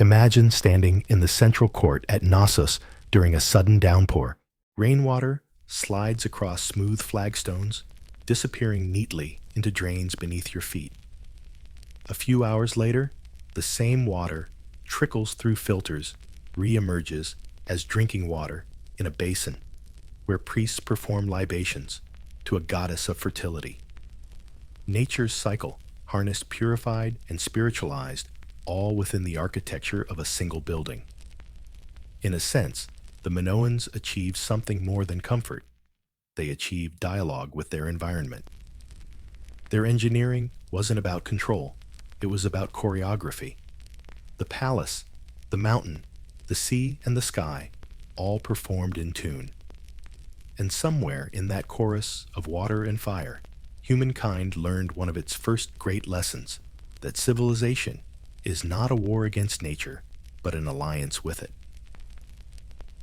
Imagine standing in the central court at Knossos during a sudden downpour. Rainwater slides across smooth flagstones, disappearing neatly into drains beneath your feet. A few hours later, the same water trickles through filters, re-emerges as drinking water in a basin where priests perform libations to a goddess of fertility. Nature's cycle, harnessed, purified, and spiritualized, all within the architecture of a single building. In a sense, the Minoans achieved something more than comfort. They achieved dialogue with their environment. Their engineering wasn't about control, it was about choreography. The palace, the mountain, the sea, and the sky all performed in tune. And somewhere in that chorus of water and fire, humankind learned one of its first great lessons, that civilization is not a war against nature, but an alliance with it.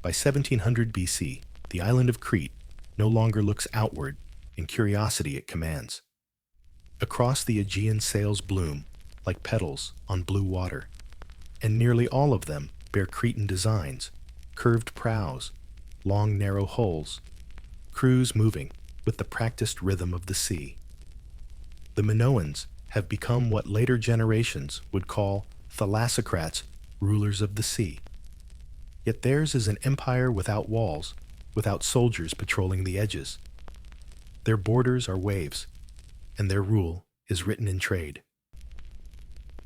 By 1700 BC, the island of Crete no longer looks outward in curiosity it commands. Across the Aegean sails bloom like petals on blue water, and nearly all of them bear Cretan designs, curved prows, long narrow hulls, crews moving with the practiced rhythm of the sea. The Minoans have become what later generations would call thalassocrats, rulers of the sea. Yet theirs is an empire without walls, without soldiers patrolling the edges. Their borders are waves, and their rule is written in trade.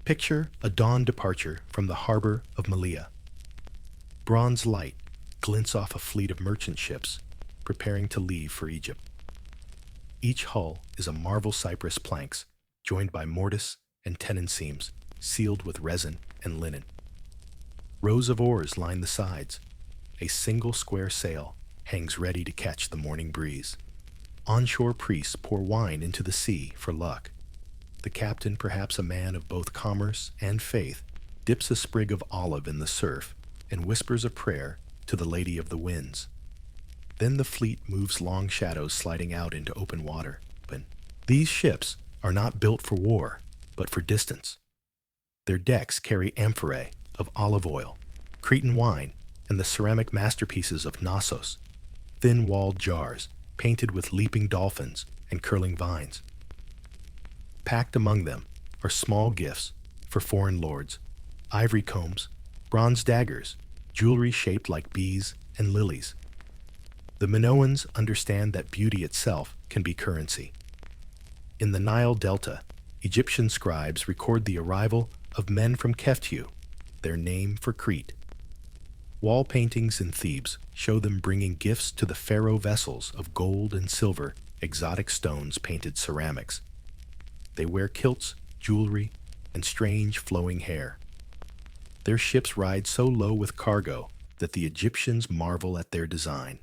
Picture a dawn departure from the harbor of Malea. Bronze light glints off a fleet of merchant ships preparing to leave for Egypt. Each hull is a marble cypress planks joined by mortise and tenon seams sealed with resin and linen. Rows of oars line the sides. A single square sail hangs ready to catch the morning breeze. Onshore priests pour wine into the sea for luck. The captain, perhaps a man of both commerce and faith, dips a sprig of olive in the surf and whispers a prayer to the Lady of the Winds. Then the fleet moves long shadows sliding out into open water. These ships are not built for war, but for distance. Their decks carry amphorae of olive oil, Cretan wine, and the ceramic masterpieces of Knossos, thin-walled jars painted with leaping dolphins and curling vines. Packed among them are small gifts for foreign lords, ivory combs, bronze daggers, jewelry shaped like bees and lilies. The Minoans understand that beauty itself can be currency. In the Nile Delta, Egyptian scribes record the arrival of men from Keftiu, their name for Crete. Wall paintings in Thebes show them bringing gifts to the pharaoh vessels of gold and silver, exotic stones painted ceramics. They wear kilts, jewelry, and strange flowing hair. Their ships ride so low with cargo that the Egyptians marvel at their design.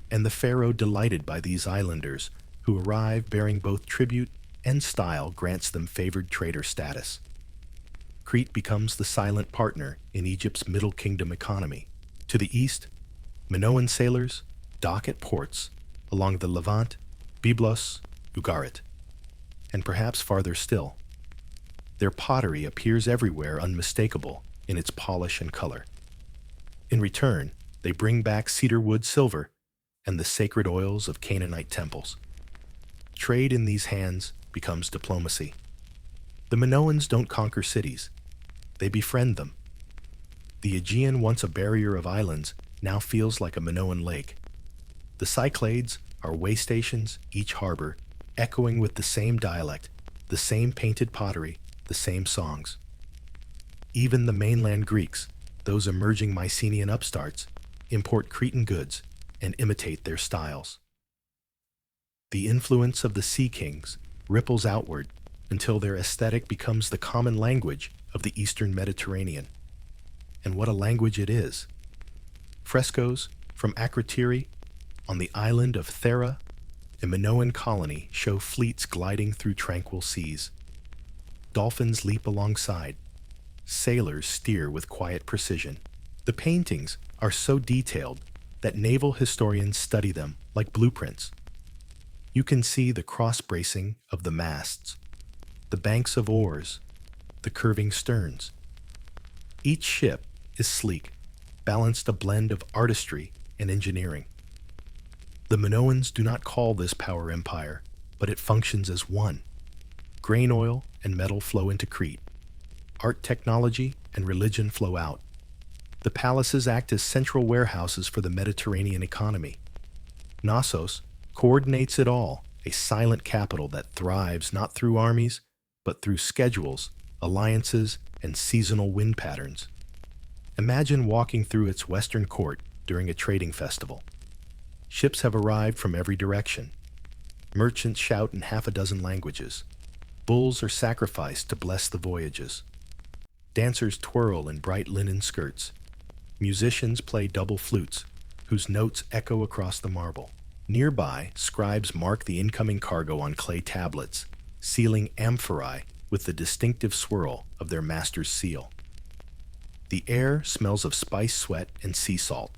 And the pharaoh, delighted by these islanders who arrive bearing both tribute and style, grants them favored trader status. Crete becomes the silent partner in Egypt's Middle Kingdom economy. To the east, Minoan sailors dock at ports along the Levant, Byblos, Ugarit, and perhaps farther still. Their pottery appears everywhere unmistakable in its polish and color. In return, they bring back cedarwood silver and the sacred oils of Canaanite temples. Trade in these hands becomes diplomacy. The Minoans don't conquer cities, they befriend them. The Aegean, once a barrier of islands, now feels like a Minoan lake. The Cyclades are way stations, each harbor, echoing with the same dialect, the same painted pottery, the same songs. Even the mainland Greeks, those emerging Mycenaean upstarts, import Cretan goods and imitate their styles. The influence of the Sea Kings ripples outward until their aesthetic becomes the common language of the Eastern Mediterranean. And what a language it is! Frescoes from Akrotiri on the island of Thera, a Minoan colony, show fleets gliding through tranquil seas. Dolphins leap alongside. Sailors steer with quiet precision. The paintings are so detailed that naval historians study them like blueprints. You can see the cross-bracing of the masts, the banks of oars, the curving sterns. Each ship is sleek, balanced, a blend of artistry and engineering. The Minoans do not call this power empire, but it functions as one. Grain oil and metal flow into Crete. Art, technology, and religion flow out. The palaces act as central warehouses for the Mediterranean economy. Knossos coordinates it all, a silent capital that thrives not through armies, but through schedules, alliances, and seasonal wind patterns. Imagine walking through its western court during a trading festival. Ships have arrived from every direction. Merchants shout in half a dozen languages. Bulls are sacrificed to bless the voyages. Dancers twirl in bright linen skirts. Musicians play double flutes, whose notes echo across the marble. Nearby, scribes mark the incoming cargo on clay tablets, sealing amphorae with the distinctive swirl of their master's seal. The air smells of spice, sweat, and sea salt.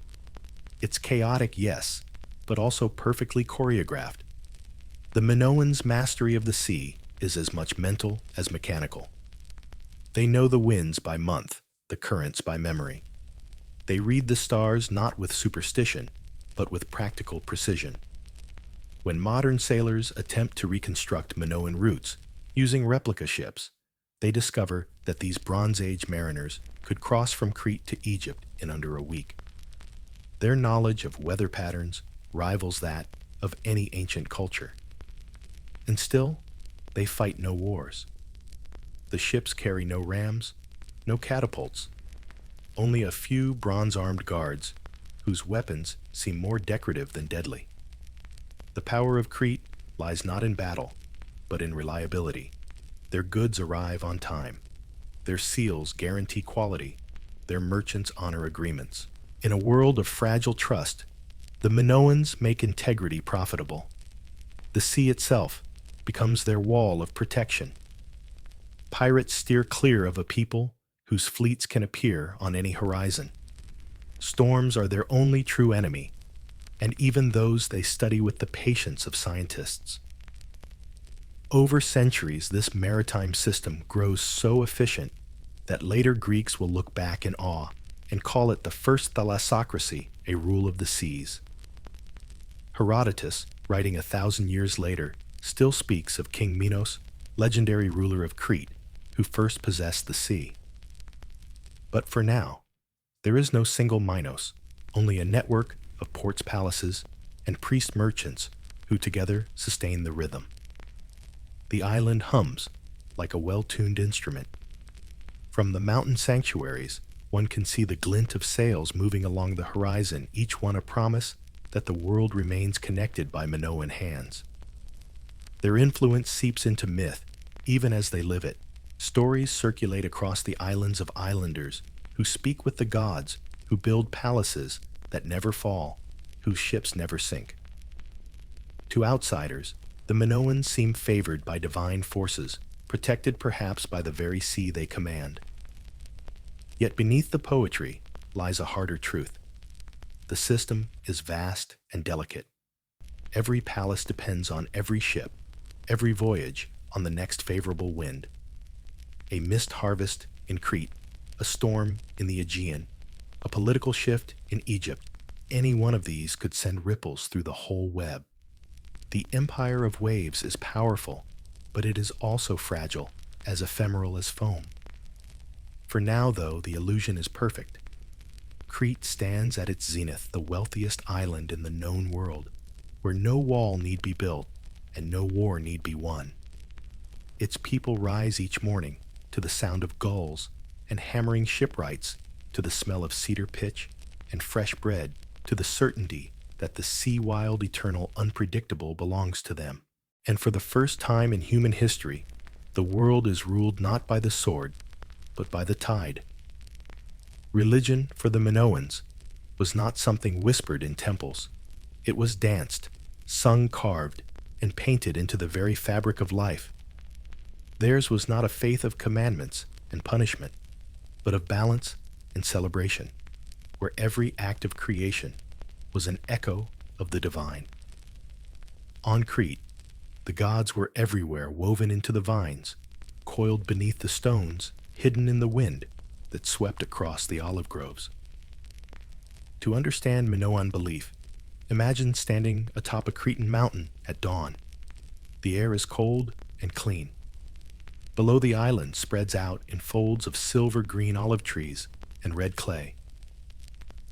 It's chaotic, yes, but also perfectly choreographed. The Minoans' mastery of the sea is as much mental as mechanical. They know the winds by month, the currents by memory. They read the stars not with superstition, but with practical precision. When modern sailors attempt to reconstruct Minoan routes using replica ships, they discover that these Bronze Age mariners could cross from Crete to Egypt in under a week. Their knowledge of weather patterns rivals that of any ancient culture. And still, they fight no wars. The ships carry no rams, no catapults, only a few bronze-armed guards whose weapons seem more decorative than deadly. The power of Crete lies not in battle, but in reliability. Their goods arrive on time. Their seals guarantee quality. Their merchants honor agreements. In a world of fragile trust, the Minoans make integrity profitable. The sea itself becomes their wall of protection. Pirates steer clear of a people whose fleets can appear on any horizon. Storms are their only true enemy, and even those they study with the patience of scientists. Over centuries, this maritime system grows so efficient that later Greeks will look back in awe and call it the first thalassocracy, a rule of the seas. Herodotus, writing 1,000 years later, still speaks of King Minos, legendary ruler of Crete, who first possessed the sea. But for now, there is no single Minos, only a network of ports, palaces, and priest merchants who together sustain the rhythm. The island hums like a well-tuned instrument. From the mountain sanctuaries, one can see the glint of sails moving along the horizon, each one a promise that the world remains connected by Minoan hands. Their influence seeps into myth, even as they live it. Stories circulate across the islands of islanders who speak with the gods, who build palaces that never fall, whose ships never sink. To outsiders, the Minoans seem favored by divine forces, protected perhaps by the very sea they command. Yet beneath the poetry lies a harder truth. The system is vast and delicate. Every palace depends on every ship, every voyage on the next favorable wind. A mist harvest in Crete, a storm in the Aegean, a political shift in Egypt. Any one of these could send ripples through the whole web. The empire of waves is powerful, but it is also fragile, as ephemeral as foam. For now, though, the illusion is perfect. Crete stands at its zenith, the wealthiest island in the known world, where no wall need be built and no war need be won. Its people rise each morning to the sound of gulls and hammering shipwrights, to the smell of cedar pitch and fresh bread, to the certainty that the sea-wild, eternal, unpredictable belongs to them. And for the first time in human history, the world is ruled not by the sword, but by the tide. Religion for the Minoans was not something whispered in temples. It was danced, sung, carved, and painted into the very fabric of life. Theirs was not a faith of commandments and punishment, but of balance and celebration, where every act of creation was an echo of the divine. On Crete, the gods were everywhere, woven into the vines, coiled beneath the stones, hidden in the wind that swept across the olive groves. To understand Minoan belief, imagine standing atop a Cretan mountain at dawn. The air is cold and clean. Below the island spreads out in folds of silver-green olive trees and red clay.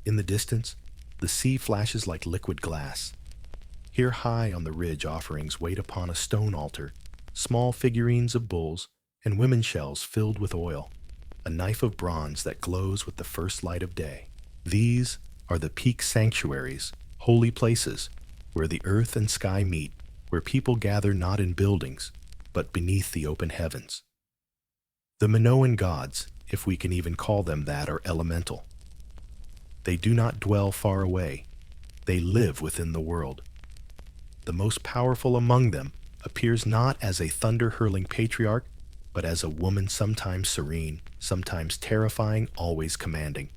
In the distance, the sea flashes like liquid glass. Here high on the ridge offerings wait upon a stone altar, small figurines of bulls and women shells filled with oil, a knife of bronze that glows with the first light of day. These are the peak sanctuaries, holy places, where the earth and sky meet, where people gather not in buildings, but beneath the open heavens. The Minoan gods, if we can even call them that, are elemental. They do not dwell far away. They live within the world. The most powerful among them appears not as a thunder-hurling patriarch, but as a woman sometimes serene, sometimes terrifying, always commanding.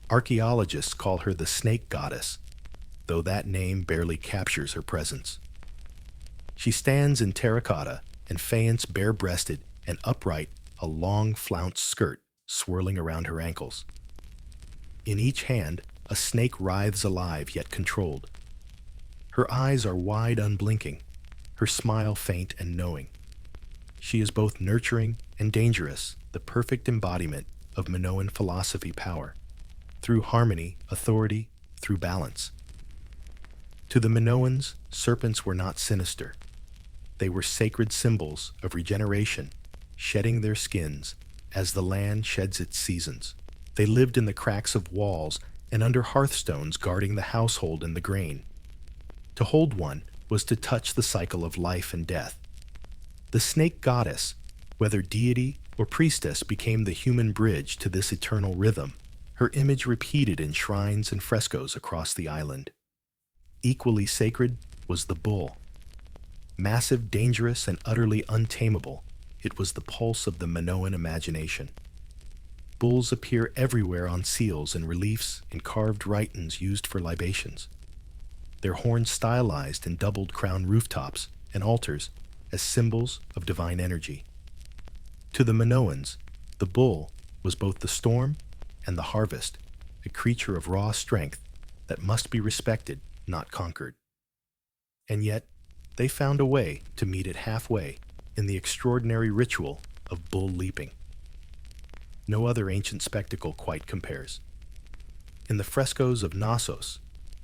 Archaeologists call her the snake goddess, though that name barely captures her presence. She stands in terracotta and faience bare-breasted and upright, a long flounced skirt swirling around her ankles. In each hand, a snake writhes alive yet controlled. Her eyes are wide, unblinking, her smile faint and knowing. She is both nurturing and dangerous, the perfect embodiment of Minoan philosophy power, through harmony, authority, through balance. To the Minoans, serpents were not sinister. They were sacred symbols of regeneration, shedding their skins as the land sheds its seasons. They lived in the cracks of walls and under hearthstones guarding the household and the grain. To hold one was to touch the cycle of life and death. The snake goddess, whether deity or priestess, became the human bridge to this eternal rhythm, her image repeated in shrines and frescoes across the island. Equally sacred was the bull. Massive, dangerous, and utterly untamable, it was the pulse of the Minoan imagination. Bulls appear everywhere on seals and reliefs in carved rhytons used for libations, their horns stylized in doubled crown rooftops and altars as symbols of divine energy. To the Minoans, the bull was both the storm and the harvest, a creature of raw strength that must be respected, not conquered. And yet, they found a way to meet it halfway in the extraordinary ritual of bull leaping. No other ancient spectacle quite compares. In the frescoes of Knossos,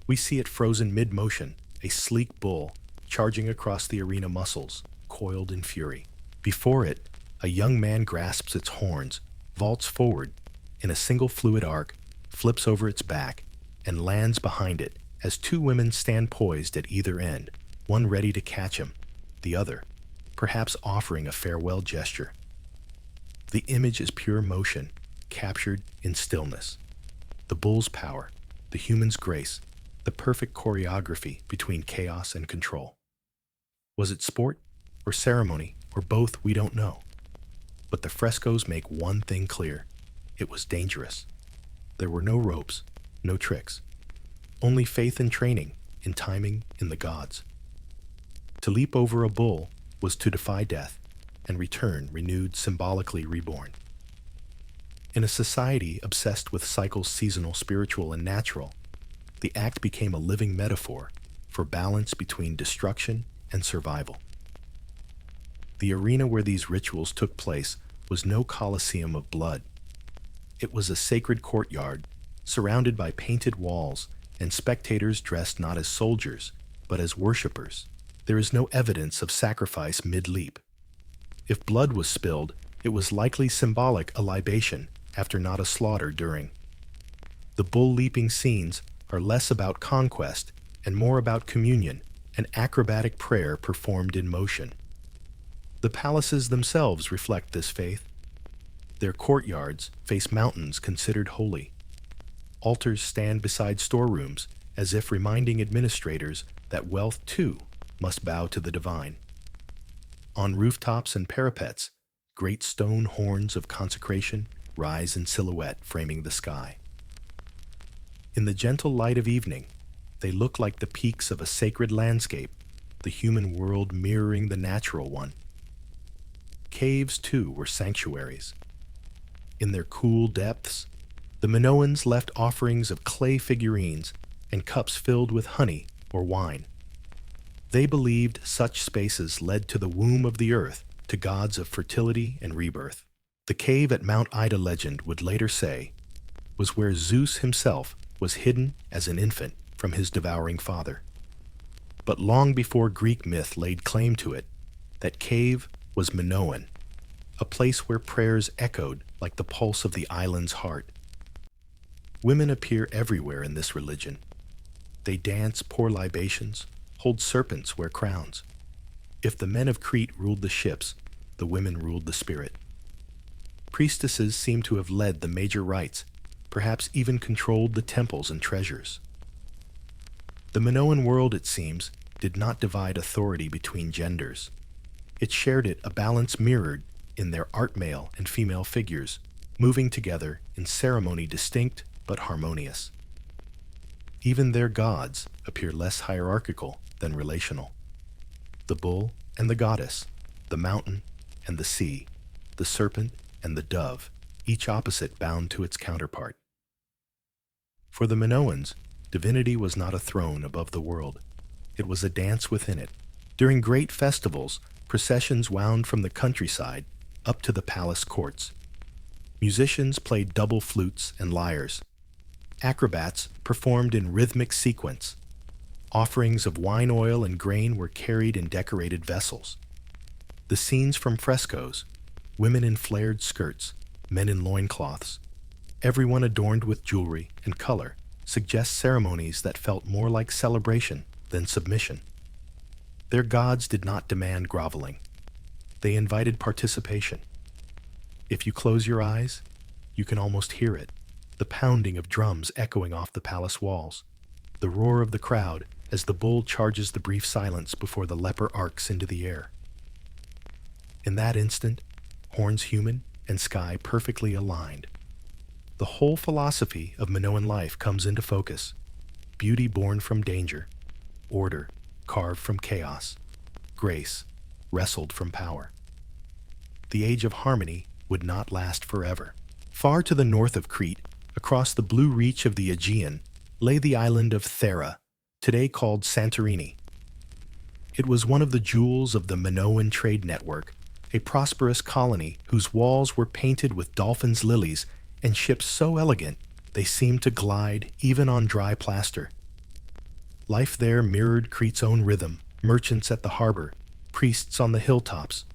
we see it frozen mid-motion, a sleek bull charging across the arena muscles, coiled in fury. Before it, a young man grasps its horns, vaults forward in a single fluid arc, flips over its back, and lands behind it as two women stand poised at either end, one ready to catch him, the other, perhaps offering a farewell gesture. The image is pure motion, captured in stillness. The bull's power, the human's grace, the perfect choreography between chaos and control. Was it sport or ceremony or both? We don't know. But the frescoes make one thing clear. It was dangerous. There were no ropes, no tricks. Only faith and training, in timing, in the gods. To leap over a bull was to defy death and return renewed, symbolically reborn. In a society obsessed with cycles seasonal, spiritual, and natural, the act became a living metaphor for balance between destruction and survival. The arena where these rituals took place was no coliseum of blood. It was a sacred courtyard, surrounded by painted walls and spectators dressed not as soldiers, but as worshippers. There is no evidence of sacrifice mid-leap. If blood was spilled, it was likely symbolic, a libation, after not a slaughter during. The bull-leaping scenes are less about conquest and more about communion, an acrobatic prayer performed in motion. The palaces themselves reflect this faith. Their courtyards face mountains considered holy. Altars stand beside storerooms, as if reminding administrators that wealth, too, must bow to the divine. On rooftops and parapets, great stone horns of consecration rise in silhouette, framing the sky. In the gentle light of evening, they look like the peaks of a sacred landscape, the human world mirroring the natural one. Caves, too, were sanctuaries. In their cool depths, the Minoans left offerings of clay figurines and cups filled with honey or wine. They believed such spaces led to the womb of the earth, to gods of fertility and rebirth. The cave at Mount Ida, legend would later say, was where Zeus himself was hidden as an infant from his devouring father. But long before Greek myth laid claim to it, that cave was Minoan, a place where prayers echoed like the pulse of the island's heart. Women appear everywhere in this religion. They dance, pour libations, hold serpents, wear crowns. If the men of Crete ruled the ships, the women ruled the spirit. Priestesses seem to have led the major rites, perhaps even controlled the temples and treasures. The Minoan world, it seems, did not divide authority between genders. It shared it, a balance mirrored in their art, male and female figures, moving together in ceremony distinct but harmonious. Even their gods appear less hierarchical than relational. The bull and the goddess, the mountain and the sea, the serpent and the dove, each opposite bound to its counterpart. For the Minoans, divinity was not a throne above the world. It was a dance within it. During great festivals, processions wound from the countryside up to the palace courts. Musicians played double flutes and lyres. Acrobats performed in rhythmic sequence. Offerings of wine, oil, and grain were carried in decorated vessels. The scenes from frescoes, women in flared skirts, men in loincloths, everyone adorned with jewelry and color, suggest ceremonies that felt more like celebration than submission. Their gods did not demand groveling. They invited participation. If you close your eyes, you can almost hear it, the pounding of drums echoing off the palace walls, the roar of the crowd as the bull charges the brief silence before the leper arcs into the air. In that instant, horns human and sky perfectly aligned. The whole philosophy of Minoan life comes into focus. Beauty born from danger, order carved from chaos, grace wrestled from power. The age of harmony would not last forever. Far to the north of Crete, across the blue reach of the Aegean, lay the island of Thera, today called Santorini. It was one of the jewels of the Minoan trade network, a prosperous colony whose walls were painted with dolphins' lilies and ships so elegant they seemed to glide even on dry plaster. Life there mirrored Crete's own rhythm, merchants at the harbor, priests on the hilltops,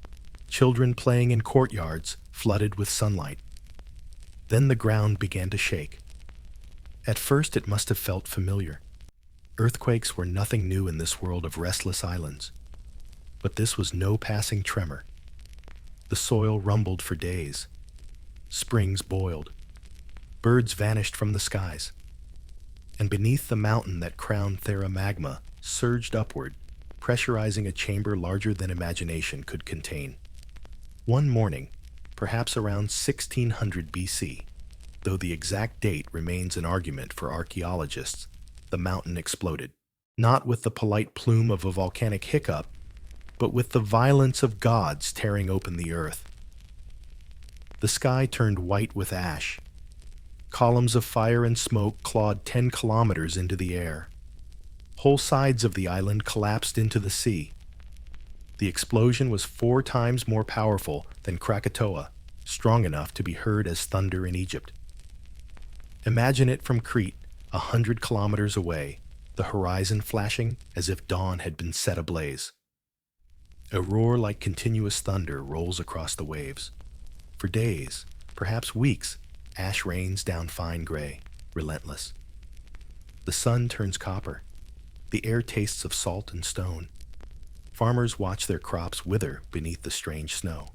children playing in courtyards flooded with sunlight. Then the ground began to shake. At first it must have felt familiar. Earthquakes were nothing new in this world of restless islands. But this was no passing tremor. The soil rumbled for days. Springs boiled. Birds vanished from the skies. And beneath the mountain that crowned Thera, magma surged upward, pressurizing a chamber larger than imagination could contain. One morning, perhaps around 1600 BC, though the exact date remains an argument for archaeologists, the mountain exploded, not with the polite plume of a volcanic hiccup, but with the violence of gods tearing open the earth. The sky turned white with ash. Columns of fire and smoke clawed 10 kilometers into the air. Whole sides of the island collapsed into the sea. The explosion was 4 times more powerful than Krakatoa, strong enough to be heard as thunder in Egypt. Imagine it from Crete, 100 kilometers away, the horizon flashing as if dawn had been set ablaze. A roar like continuous thunder rolls across the waves. For days, perhaps weeks, ash rains down fine gray, relentless. The sun turns copper. The air tastes of salt and stone. Farmers watch their crops wither beneath the strange snow.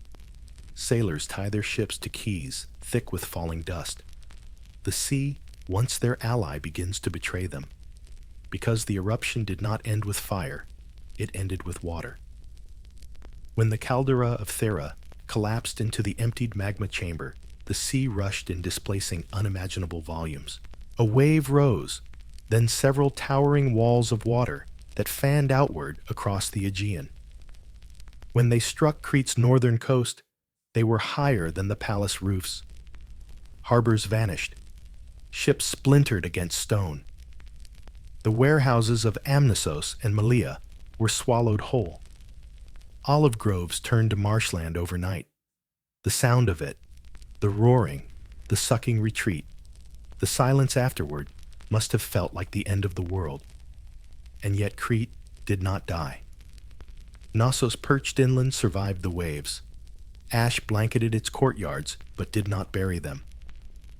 Sailors tie their ships to quays thick with falling dust. The sea, once their ally, begins to betray them. Because the eruption did not end with fire, it ended with water. When the caldera of Thera collapsed into the emptied magma chamber, the sea rushed in, displacing unimaginable volumes. A wave rose, then several towering walls of water that fanned outward across the Aegean. When they struck Crete's northern coast, they were higher than the palace roofs. Harbors vanished. Ships splintered against stone. The warehouses of Knossos and Malea, were swallowed whole. Olive groves turned to marshland overnight. The sound of it, the roaring, the sucking retreat, the silence afterward must have felt like the end of the world. And yet Crete did not die. Knossos perched inland survived the waves. Ash blanketed its courtyards, but did not bury them.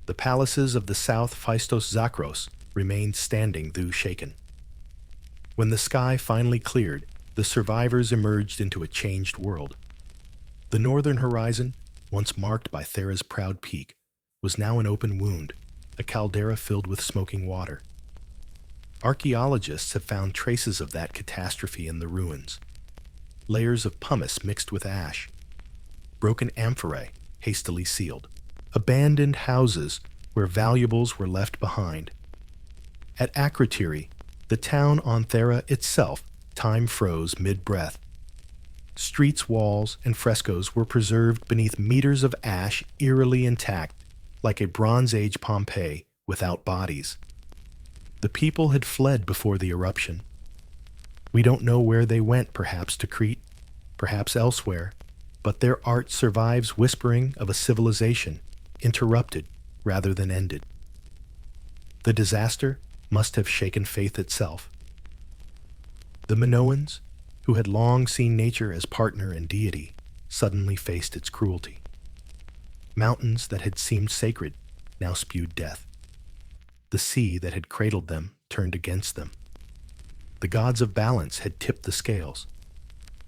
The palaces of the south Phaistos Zakros remained standing though shaken. When the sky finally cleared, the survivors emerged into a changed world. The northern horizon, once marked by Thera's proud peak, was now an open wound, a caldera filled with smoking water. Archaeologists have found traces of that catastrophe in the ruins. Layers of pumice mixed with ash, broken amphorae hastily sealed, abandoned houses where valuables were left behind. At Akrotiri, the town on Thera itself, time froze mid-breath. Streets, walls, and frescoes were preserved beneath meters of ash eerily intact, like a Bronze Age Pompeii without bodies. The people had fled before the eruption. We don't know where they went, perhaps to Crete, perhaps elsewhere, but their art survives whispering of a civilization, interrupted rather than ended. The disaster must have shaken faith itself. The Minoans, who had long seen nature as partner and deity, suddenly faced its cruelty. Mountains that had seemed sacred now spewed death. The sea that had cradled them turned against them. The gods of balance had tipped the scales.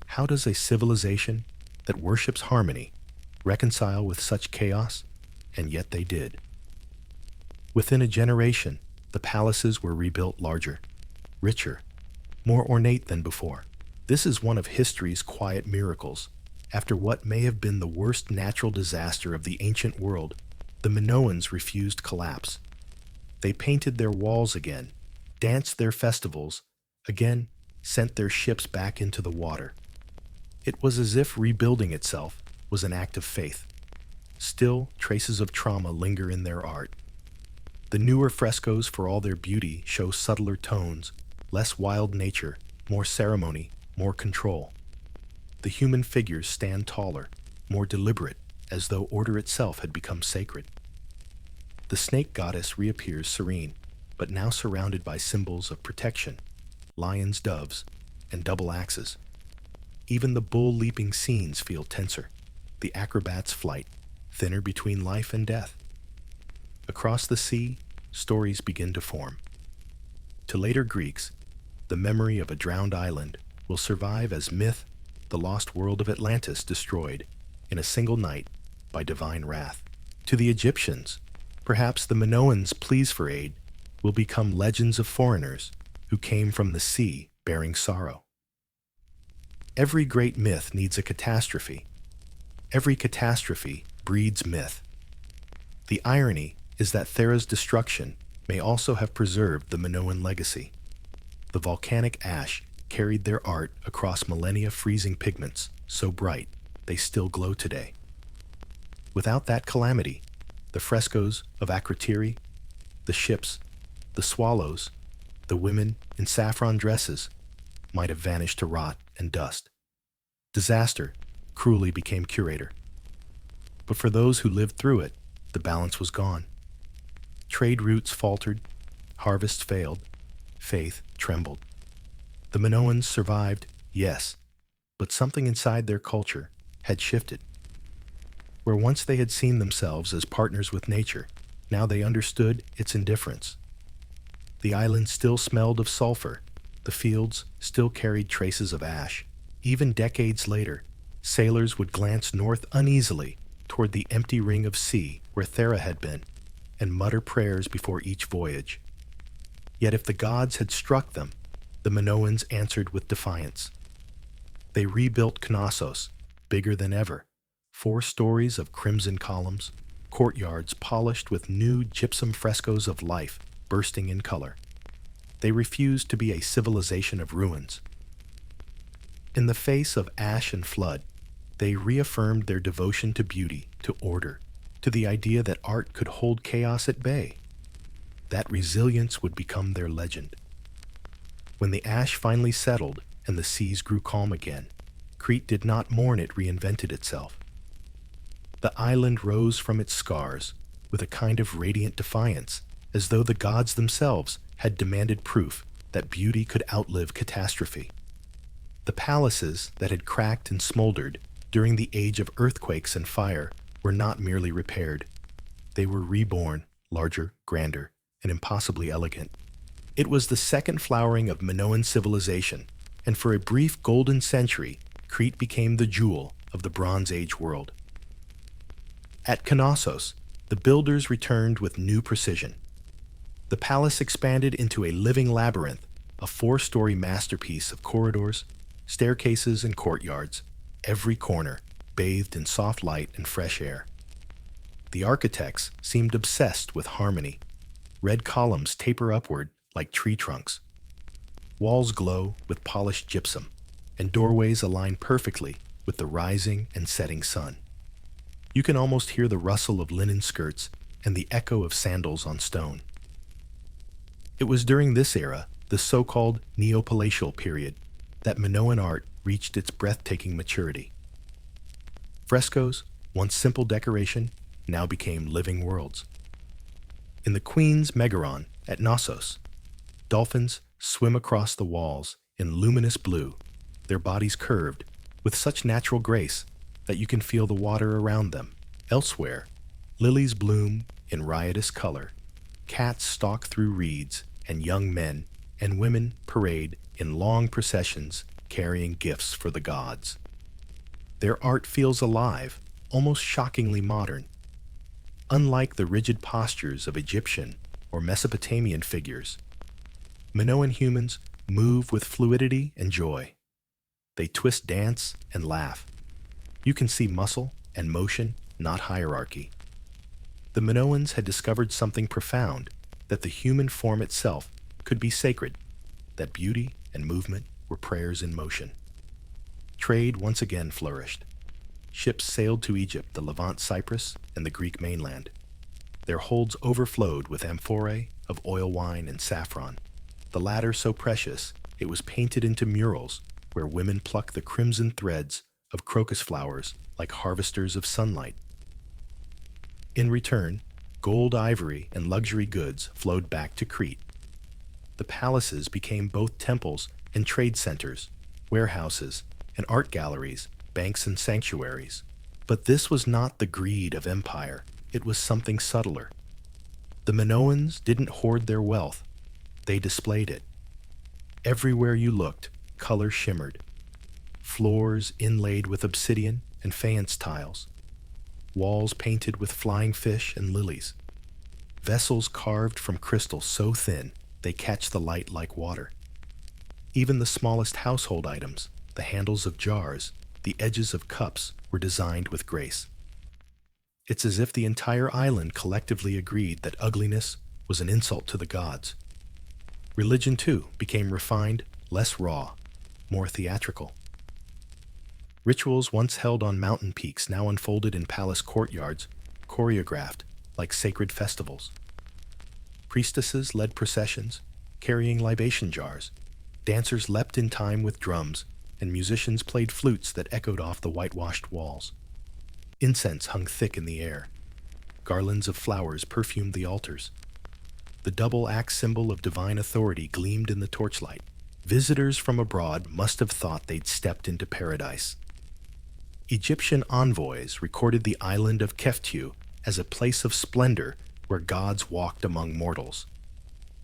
How does a civilization that worships harmony reconcile with such chaos? And yet they did. Within a generation, the palaces were rebuilt larger, richer, more ornate than before. This is one of history's quiet miracles. After what may have been the worst natural disaster of the ancient world, the Minoans refused collapse. They painted their walls again, danced their festivals, again sent their ships back into the water. It was as if rebuilding itself was an act of faith. Still, traces of trauma linger in their art. The newer frescoes, for all their beauty, show subtler tones, less wild nature, more ceremony, more control. The human figures stand taller, more deliberate, as though order itself had become sacred. The snake goddess reappears serene, but now surrounded by symbols of protection, lions, doves, and double axes. Even the bull-leaping scenes feel tenser, the acrobat's flight, thinner between life and death. Across the sea, stories begin to form. To later Greeks, the memory of a drowned island will survive as myth, the lost world of Atlantis destroyed in a single night by divine wrath. To the Egyptians, perhaps the Minoans' pleas for aid will become legends of foreigners who came from the sea bearing sorrow. Every great myth needs a catastrophe. Every catastrophe breeds myth. The irony is that Thera's destruction may also have preserved the Minoan legacy. The volcanic ash carried their art across millennia, freezing pigments so bright they still glow today. Without that calamity, the frescoes of Akrotiri, the ships, the swallows, the women in saffron dresses might have vanished to rot and dust. Disaster cruelly became curator. But for those who lived through it, the balance was gone. Trade routes faltered, harvests failed, faith trembled. The Minoans survived, yes, but something inside their culture had shifted. Where once they had seen themselves as partners with nature, now they understood its indifference. The island still smelled of sulfur, the fields still carried traces of ash. Even decades later, sailors would glance north uneasily toward the empty ring of sea where Thera had been, and mutter prayers before each voyage. Yet if the gods had struck them, the Minoans answered with defiance. They rebuilt Knossos, bigger than ever, 4 stories of crimson columns, courtyards polished with new gypsum frescoes of life bursting in color. They refused to be a civilization of ruins. In the face of ash and flood, they reaffirmed their devotion to beauty, to order, to the idea that art could hold chaos at bay. That resilience would become their legend. When the ash finally settled and the seas grew calm again. Crete did not mourn, it reinvented itself. The island rose from its scars with a kind of radiant defiance, as though the gods themselves had demanded proof that beauty could outlive catastrophe. The palaces that had cracked and smoldered during the age of earthquakes and fire were not merely repaired. They were reborn, larger, grander, and impossibly elegant. It was the second flowering of Minoan civilization, and for a brief golden century, Crete became the jewel of the Bronze Age world. At Knossos, the builders returned with new precision. The palace expanded into a living labyrinth, a 4-story masterpiece of corridors, staircases, and courtyards, every corner bathed in soft light and fresh air. The architects seemed obsessed with harmony. Red columns taper upward like tree trunks. Walls glow with polished gypsum, and doorways align perfectly with the rising and setting sun. You can almost hear the rustle of linen skirts and the echo of sandals on stone. It was during this era, the so-called Neopalatial period, that Minoan art reached its breathtaking maturity. Frescoes, once simple decoration, now became living worlds. In the Queen's Megaron at Knossos, dolphins swim across the walls in luminous blue, their bodies curved with such natural grace that you can feel the water around them. Elsewhere, lilies bloom in riotous color, cats stalk through reeds, and young men and women parade in long processions carrying gifts for the gods. Their art feels alive, almost shockingly modern. Unlike the rigid postures of Egyptian or Mesopotamian figures, Minoan humans move with fluidity and joy. They twist, dance, and laugh. You can see muscle and motion, not hierarchy. The Minoans had discovered something profound, that the human form itself could be sacred, that beauty and movement were prayers in motion. Trade once again flourished. Ships sailed to Egypt, the Levant, Cyprus, and the Greek mainland. Their holds overflowed with amphorae of oil wine and saffron, the latter so precious it was painted into murals where women plucked the crimson threads of crocus flowers like harvesters of sunlight. In return, gold, ivory, and luxury goods flowed back to Crete. The palaces became both temples and trade centers, warehouses and art galleries, banks and sanctuaries. But this was not the greed of empire, it was something subtler. The Minoans didn't hoard their wealth, they displayed it. Everywhere you looked, color shimmered. Floors inlaid with obsidian and faience tiles. Walls painted with flying fish and lilies. Vessels carved from crystal so thin they catch the light like water. Even the smallest household items, the handles of jars, the edges of cups, were designed with grace. It's as if the entire island collectively agreed that ugliness was an insult to the gods. Religion, too, became refined, less raw, more theatrical. Rituals once held on mountain peaks now unfolded in palace courtyards, choreographed like sacred festivals. Priestesses led processions, carrying libation jars. Dancers leapt in time with drums, and musicians played flutes that echoed off the whitewashed walls. Incense hung thick in the air. Garlands of flowers perfumed the altars. The double-axe symbol of divine authority gleamed in the torchlight. Visitors from abroad must have thought they'd stepped into paradise. Egyptian envoys recorded the island of Keftiu as a place of splendor where gods walked among mortals.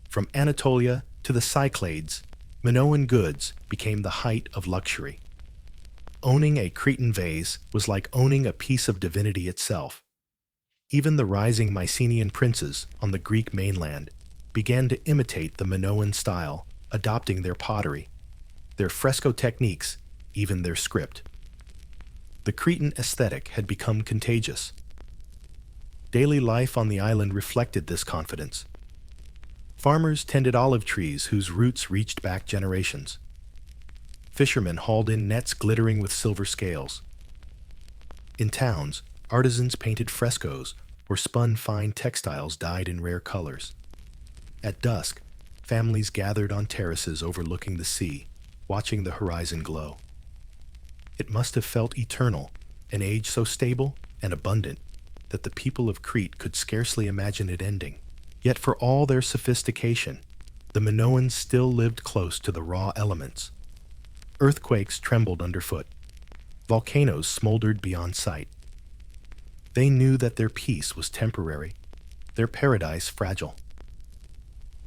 From Anatolia to the Cyclades, Minoan goods became the height of luxury. Owning a Cretan vase was like owning a piece of divinity itself. Even the rising Mycenaean princes on the Greek mainland began to imitate the Minoan style, adopting their pottery, their fresco techniques, even their script. The Cretan aesthetic had become contagious. Daily life on the island reflected this confidence. Farmers tended olive trees whose roots reached back generations. Fishermen hauled in nets glittering with silver scales. In towns, artisans painted frescoes or spun fine textiles dyed in rare colors. At dusk, families gathered on terraces overlooking the sea, watching the horizon glow. It must have felt eternal, an age so stable and abundant that the people of Crete could scarcely imagine it ending. Yet for all their sophistication, the Minoans still lived close to the raw elements. Earthquakes trembled underfoot. Volcanoes smoldered beyond sight. They knew that their peace was temporary, their paradise fragile.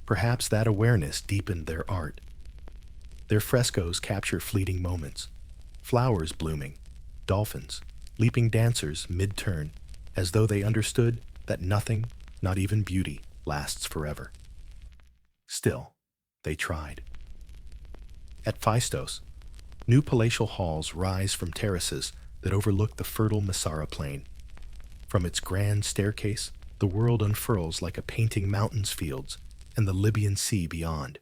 Perhaps that awareness deepened their art. Their frescoes capture fleeting moments, flowers blooming, dolphins, leaping dancers mid-turn, as though they understood that nothing, not even beauty, lasts forever. Still, they tried. At Phaistos, new palatial halls rise from terraces that overlook the fertile Messara plain. From its grand staircase, the world unfurls like a painting mountains fields and the Libyan Sea beyond.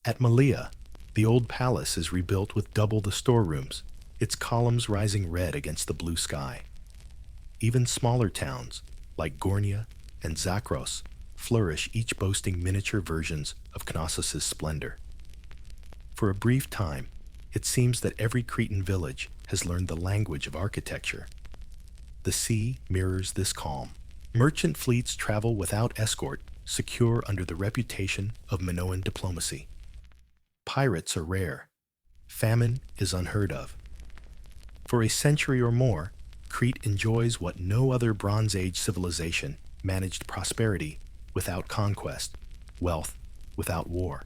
At Malea, the old palace is rebuilt with double the storerooms, its columns rising red against the blue sky. Even smaller towns, like Gornia and Zakros, flourish, each boasting miniature versions of Knossos' splendor. For a brief time, it seems that every Cretan village has learned the language of architecture. The sea mirrors this calm. Merchant fleets travel without escort, secure under the reputation of Minoan diplomacy. Pirates are rare. Famine is unheard of. For a century or more, Crete enjoys what no other Bronze Age civilization managed: prosperity without conquest, wealth without war.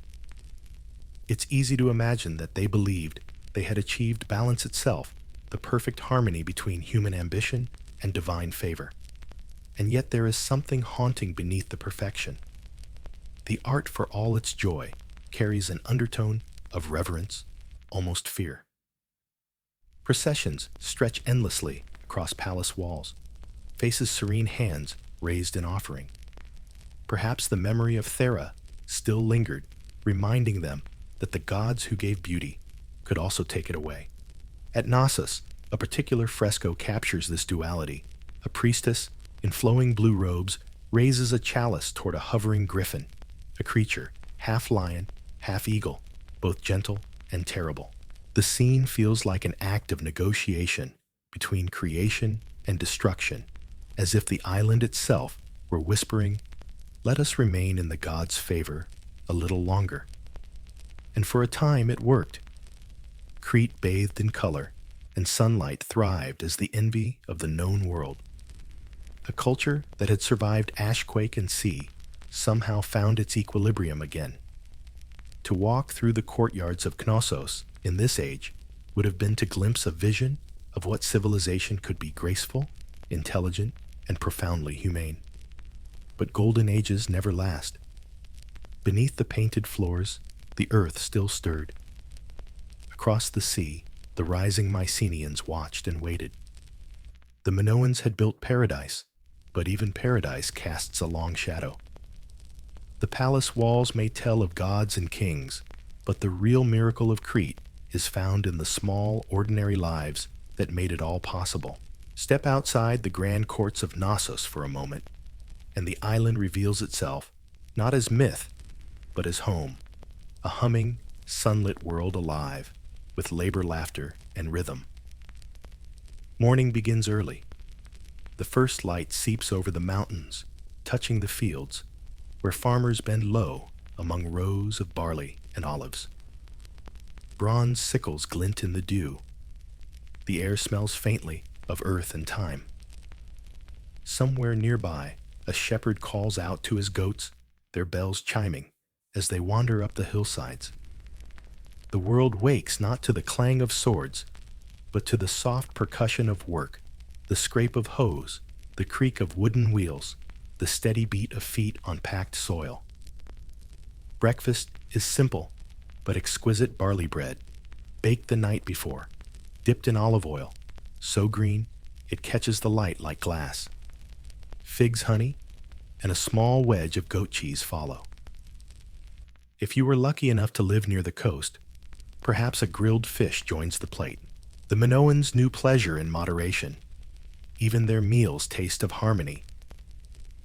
It's easy to imagine that they believed they had achieved balance itself, the perfect harmony between human ambition and divine favor. And yet there is something haunting beneath the perfection. The art, for all its joy, carries an undertone of reverence, almost fear. Processions stretch endlessly across palace walls, faces serene hands raised in offering. Perhaps the memory of Thera still lingered, reminding them that the gods who gave beauty could also take it away. At Knossos, a particular fresco captures this duality. A priestess, in flowing blue robes, raises a chalice toward a hovering griffin, a creature, half lion, half eagle, both gentle and terrible. The scene feels like an act of negotiation between creation and destruction, as if the island itself were whispering, "Let us remain in the gods' favor a little longer." And for a time it worked. Crete bathed in color, and sunlight thrived as the envy of the known world. A culture that had survived ashquake and sea somehow found its equilibrium again. To walk through the courtyards of Knossos in this age would have been to glimpse a vision of what civilization could be: graceful, intelligent, and profoundly humane. But golden ages never last. Beneath the painted floors, the earth still stirred. Across the sea, the rising Mycenaeans watched and waited. The Minoans had built paradise, but even paradise casts a long shadow. The palace walls may tell of gods and kings, but the real miracle of Crete is found in the small, ordinary lives that made it all possible. Step outside the grand courts of Knossos for a moment, and the island reveals itself not as myth, but as home, a humming, sunlit world alive with labor, laughter, and rhythm. Morning begins early. The first light seeps over the mountains, touching the fields, where farmers bend low among rows of barley and olives. Bronze sickles glint in the dew. The air smells faintly of earth and time. Somewhere nearby, a shepherd calls out to his goats, their bells chiming as they wander up the hillsides. The world wakes not to the clang of swords, but to the soft percussion of work, the scrape of hoes, the creak of wooden wheels, the steady beat of feet on packed soil. Breakfast is simple, but exquisite: barley bread, baked the night before, dipped in olive oil, so green it catches the light like glass. Figs, honey, and a small wedge of goat cheese follow. If you were lucky enough to live near the coast, perhaps a grilled fish joins the plate. The Minoans knew pleasure in moderation. Even their meals taste of harmony.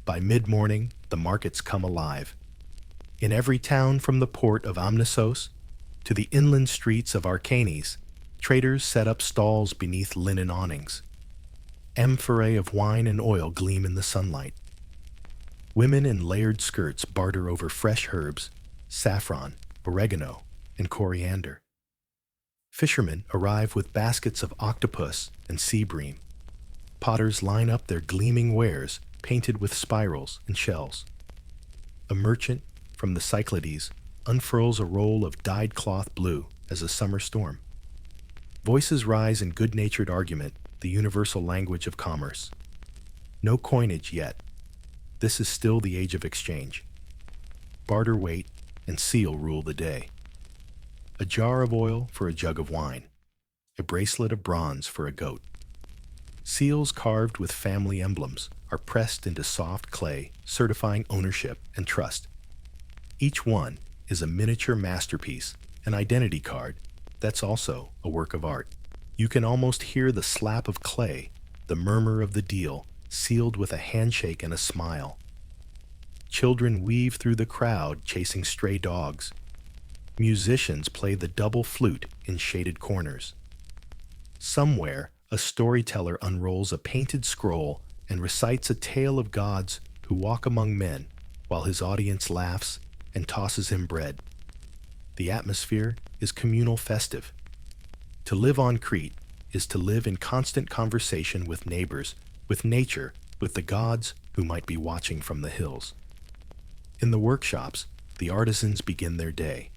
By mid-morning, the markets come alive. In every town from the port of Knossos To the inland streets of Archanes, traders set up stalls beneath linen awnings. Amphorae of wine and oil gleam in the sunlight. Women in layered skirts barter over fresh herbs, saffron, oregano, and coriander. Fishermen arrive with baskets of octopus and sea bream. Potters line up their gleaming wares painted with spirals and shells. A merchant from the Cyclades unfurls a roll of dyed cloth blue as a summer storm. Voices rise in good-natured argument, the universal language of commerce. No coinage yet. This is still the age of exchange. Barter weight and seal rule the day. A jar of oil for a jug of wine. A bracelet of bronze for a goat. Seals carved with family emblems are pressed into soft clay, certifying ownership and trust. Each one is a miniature masterpiece, an identity card that's also a work of art. You can almost hear the slap of clay, the murmur of the deal, sealed with a handshake and a smile. Children weave through the crowd chasing stray dogs. Musicians play the double flute in shaded corners. Somewhere, a storyteller unrolls a painted scroll and recites a tale of gods who walk among men, while his audience laughs and tosses him bread. The atmosphere is communal festive. To live on Crete is to live in constant conversation with neighbors, with nature, with the gods who might be watching from the hills. In the workshops, the artisans begin their day.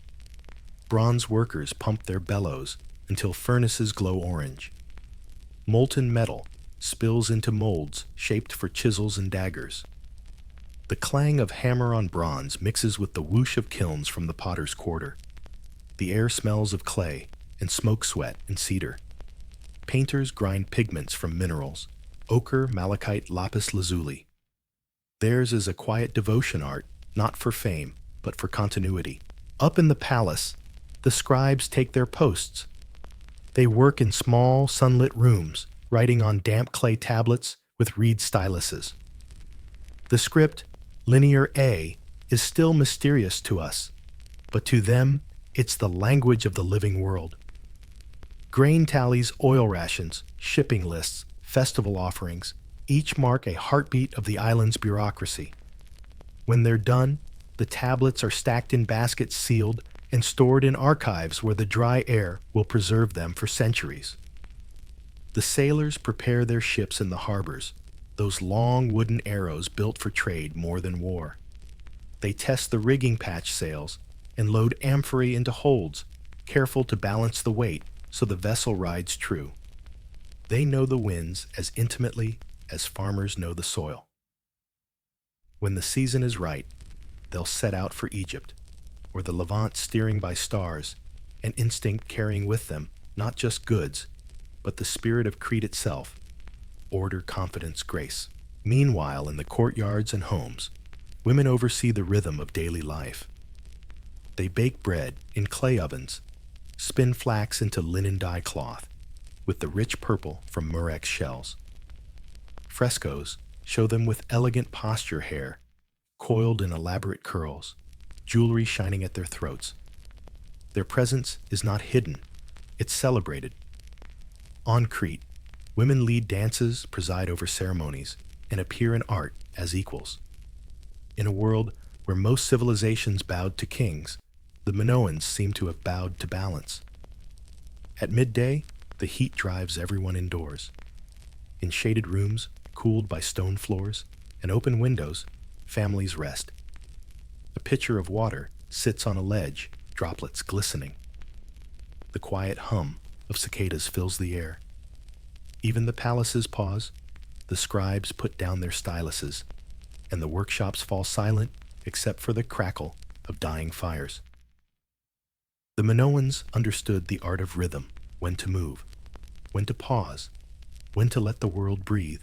Bronze workers pump their bellows until furnaces glow orange. Molten metal spills into molds shaped for chisels and daggers. The clang of hammer on bronze mixes with the whoosh of kilns from the potter's quarter. The air smells of clay and smoke sweat and cedar. Painters grind pigments from minerals, ochre, malachite, lapis lazuli. Theirs is a quiet devotion art, not for fame, but for continuity. Up in the palace, the scribes take their posts. They work in small, sunlit rooms, writing on damp clay tablets with reed styluses. The script, linear A, is still mysterious to us, but to them, it's the language of the living world. Grain tallies, oil rations, shipping lists, festival offerings, each mark a heartbeat of the island's bureaucracy. When they're done, the tablets are stacked in baskets sealed and stored in archives where the dry air will preserve them for centuries. The sailors prepare their ships in the harbors, those long wooden arrows built for trade more than war. They test the rigging patch sails and load amphorae into holds, careful to balance the weight so the vessel rides true. They know the winds as intimately as farmers know the soil. When the season is right, they'll set out for Egypt, or the Levant steering by stars, an instinct carrying with them not just goods, but the spirit of Crete itself, order, confidence, grace. Meanwhile, in the courtyards and homes, women oversee the rhythm of daily life. They bake bread in clay ovens, spin flax into linen dye cloth, with the rich purple from murex shells. Frescoes show them with elegant posture hair, coiled in elaborate curls, jewelry shining at their throats. Their presence is not hidden, it's celebrated. On Crete, women lead dances, preside over ceremonies, and appear in art as equals. In a world where most civilizations bowed to kings, the Minoans seem to have bowed to balance. At midday, the heat drives everyone indoors. In shaded rooms, cooled by stone floors and open windows, families rest. A pitcher of water sits on a ledge, droplets glistening. The quiet hum of cicadas fills the air. Even the palaces pause, the scribes put down their styluses, and the workshops fall silent except for the crackle of dying fires. The Minoans understood the art of rhythm, when to move, when to pause, when to let the world breathe.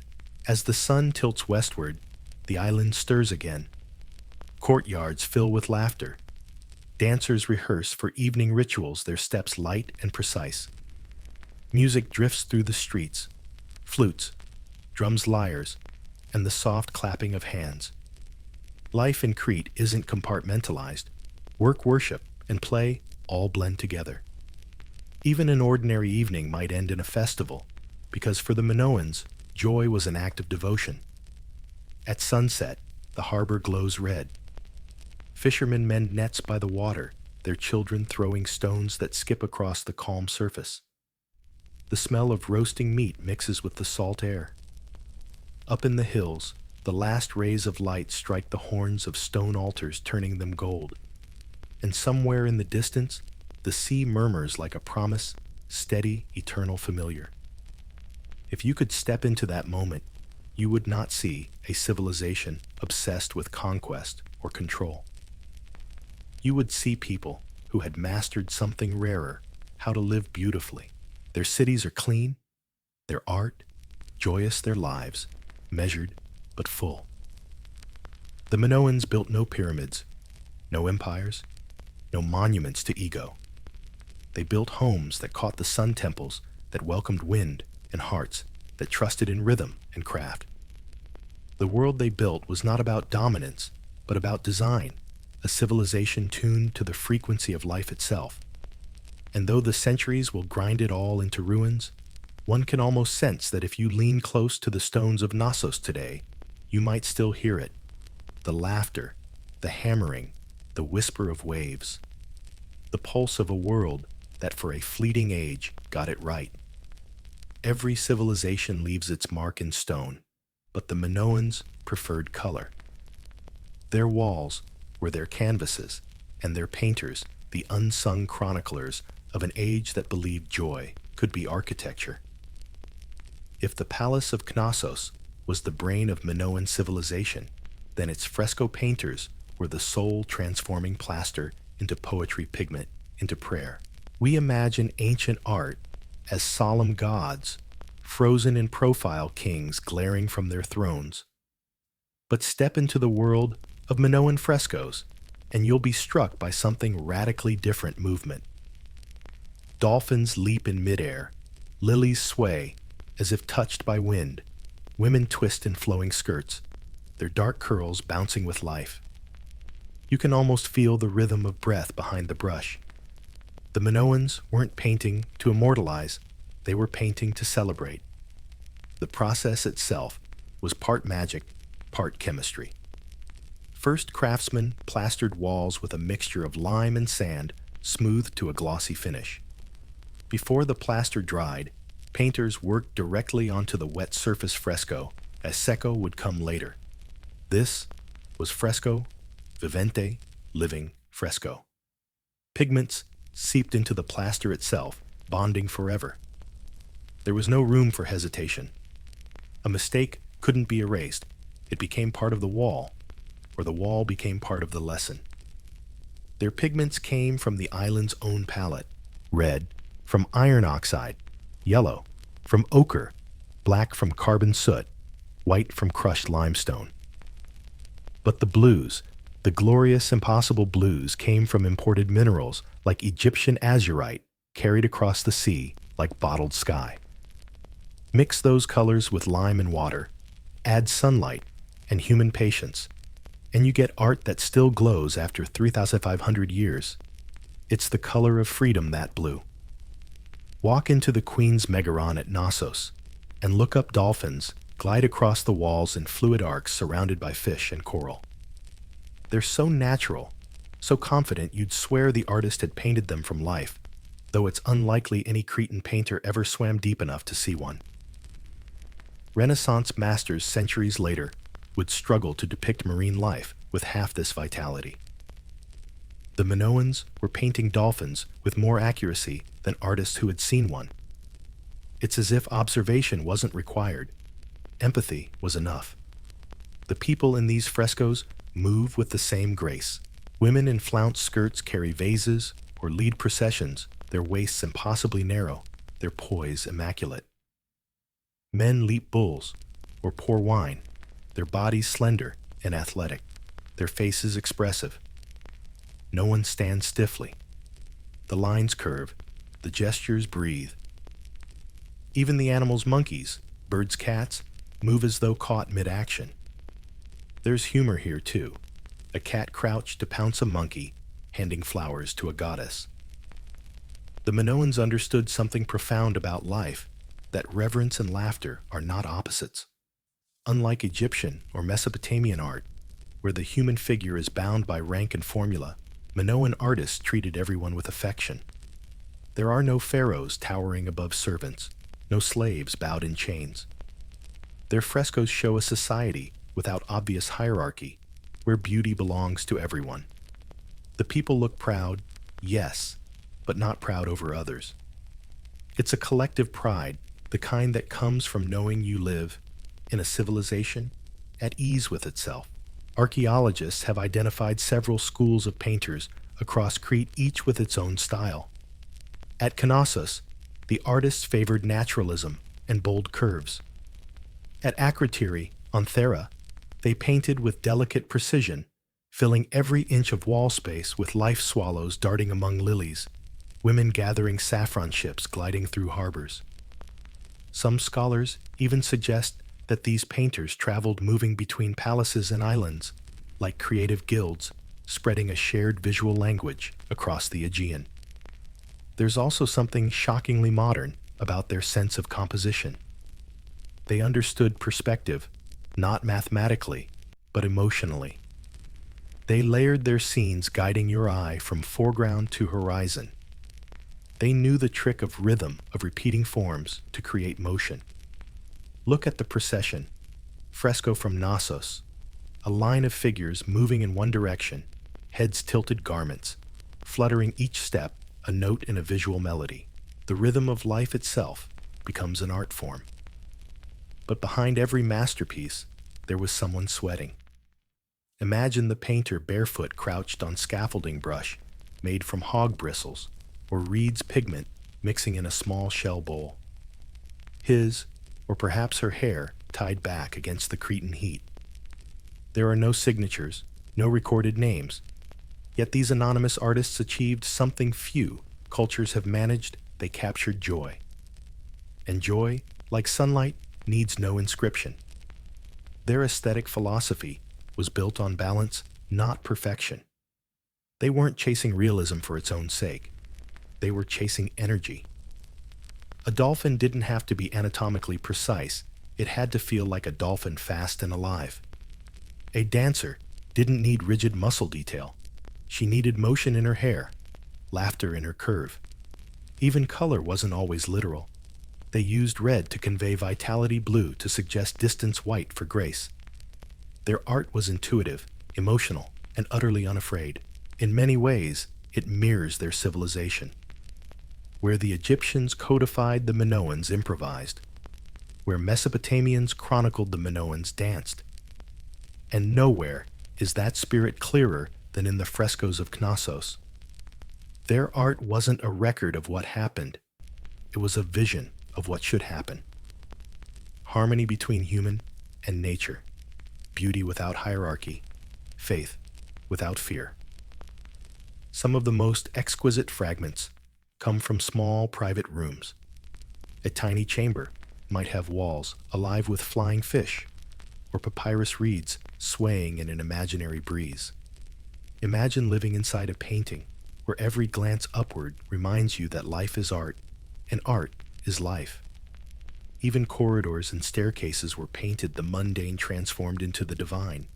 As the sun tilts westward, the island stirs again. Courtyards fill with laughter. Dancers rehearse for evening rituals, their steps light and precise. Music drifts through the streets, flutes, drums, lyres, and the soft clapping of hands. Life in Crete isn't compartmentalized. Work, worship, and play all blend together. Even an ordinary evening might end in a festival, because for the Minoans, joy was an act of devotion. At sunset, the harbor glows red. Fishermen mend nets by the water, their children throwing stones that skip across the calm surface. The smell of roasting meat mixes with the salt air. Up in the hills, the last rays of light strike the horns of stone altars, turning them gold. And somewhere in the distance, the sea murmurs like a promise, steady, eternal, familiar. If you could step into that moment, you would not see a civilization obsessed with conquest or control. You would see people who had mastered something rarer, how to live beautifully. Their cities are clean, their art, joyous, their lives, measured but full. The Minoans built no pyramids, no empires, no monuments to ego. They built homes that caught the sun temples, that welcomed wind and hearts, that trusted in rhythm and craft. The world they built was not about dominance, but about design, a civilization tuned to the frequency of life itself. And though the centuries will grind it all into ruins, one can almost sense that if you lean close to the stones of Knossos today, you might still hear it. The laughter, the hammering, the whisper of waves. The pulse of a world that for a fleeting age got it right. Every civilization leaves its mark in stone, but the Minoans preferred color. Their walls were their canvases, and their painters the unsung chroniclers of an age that believed joy could be architecture. If the palace of Knossos was the brain of Minoan civilization, then its fresco painters were the soul-transforming plaster into poetry, pigment into prayer. We imagine ancient art as solemn gods, frozen in profile kings glaring from their thrones. But step into the world of Minoan frescoes, and you'll be struck by something radically different movement. Dolphins leap in midair, lilies sway as if touched by wind, women twist in flowing skirts, their dark curls bouncing with life. You can almost feel the rhythm of breath behind the brush. The Minoans weren't painting to immortalize, they were painting to celebrate. The process itself was part magic, part chemistry. First, craftsmen plastered walls with a mixture of lime and sand, smoothed to a glossy finish. Before the plaster dried, painters worked directly onto the wet surface fresco, as secco would come later. This was fresco, vivente, living fresco. Pigments seeped into the plaster itself, bonding forever. There was no room for hesitation. A mistake couldn't be erased. It became part of the wall, or the wall became part of the lesson. Their pigments came from the island's own palette: red from iron oxide, yellow from ochre, black from carbon soot, white from crushed limestone. But the blues, the glorious, impossible blues, came from imported minerals like Egyptian azurite, carried across the sea like bottled sky. Mix those colors with lime and water, add sunlight and human patience, and you get art that still glows after 3,500 years. It's the color of freedom, that blue. Walk into the Queen's Megaron at Knossos and look up dolphins glide across the walls in fluid arcs surrounded by fish and coral. They're so natural, so confident you'd swear the artist had painted them from life, though it's unlikely any Cretan painter ever swam deep enough to see one. Renaissance masters centuries later would struggle to depict marine life with half this vitality. The Minoans were painting dolphins with more accuracy than artists who had seen one. It's as if observation wasn't required. Empathy was enough. The people in these frescoes move with the same grace. Women in flounced skirts carry vases or lead processions, their waists impossibly narrow, their poise immaculate. Men leap bulls or pour wine, their bodies slender and athletic, their faces expressive. No one stands stiffly. The lines curve, the gestures breathe. Even the animals' monkeys, birds' cats, move as though caught mid-action. There's humor here, too. A cat crouched to pounce a monkey, handing flowers to a goddess. The Minoans understood something profound about life, that reverence and laughter are not opposites. Unlike Egyptian or Mesopotamian art, where the human figure is bound by rank and formula, Minoan artists treated everyone with affection. There are no pharaohs towering above servants, no slaves bowed in chains. Their frescoes show a society without obvious hierarchy, where beauty belongs to everyone. The people look proud, yes, but not proud over others. It's a collective pride, the kind that comes from knowing you live in a civilization at ease with itself. Archaeologists have identified several schools of painters across Crete, each with its own style. At Knossos, the artists favored naturalism and bold curves. At Akrotiri, on Thera, they painted with delicate precision, filling every inch of wall space with life swallows darting among lilies, women gathering saffron ships gliding through harbors. Some scholars even suggest that these painters traveled moving between palaces and islands, like creative guilds, spreading a shared visual language across the Aegean. There's also something shockingly modern about their sense of composition. They understood perspective, not mathematically, but emotionally. They layered their scenes, guiding your eye from foreground to horizon. They knew the trick of rhythm, of repeating forms to create motion. Look at the procession, fresco from Knossos, a line of figures moving in one direction, heads tilted, garments, fluttering each step, a note in a visual melody. The rhythm of life itself becomes an art form. But behind every masterpiece, there was someone sweating. Imagine the painter barefoot crouched on scaffolding brush made from hog bristles or reed's pigment mixing in a small shell bowl. His, or perhaps her hair, tied back against the Cretan heat. There are no signatures, no recorded names, yet these anonymous artists achieved something few cultures have managed. They captured joy. And joy, like sunlight, needs no inscription. Their aesthetic philosophy was built on balance, not perfection. They weren't chasing realism for its own sake. They were chasing energy. A dolphin didn't have to be anatomically precise. It had to feel like a dolphin, fast and alive. A dancer didn't need rigid muscle detail. She needed motion in her hair, laughter in her curve. Even color wasn't always literal. They used red to convey vitality, blue to suggest distance, white for grace. Their art was intuitive, emotional, and utterly unafraid. In many ways, it mirrors their civilization. Where the Egyptians codified, the Minoans improvised. Where Mesopotamians chronicled, the Minoans danced. And nowhere is that spirit clearer than in the frescoes of Knossos. Their art wasn't a record of what happened. It was a vision of what should happen. Harmony between human and nature. Beauty without hierarchy. Faith without fear. Some of the most exquisite fragments come from small private rooms. A tiny chamber might have walls alive with flying fish, or papyrus reeds swaying in an imaginary breeze. Imagine living inside a painting where every glance upward reminds you that life is art, and art is life. Even corridors and staircases were painted, the mundane transformed into the divine.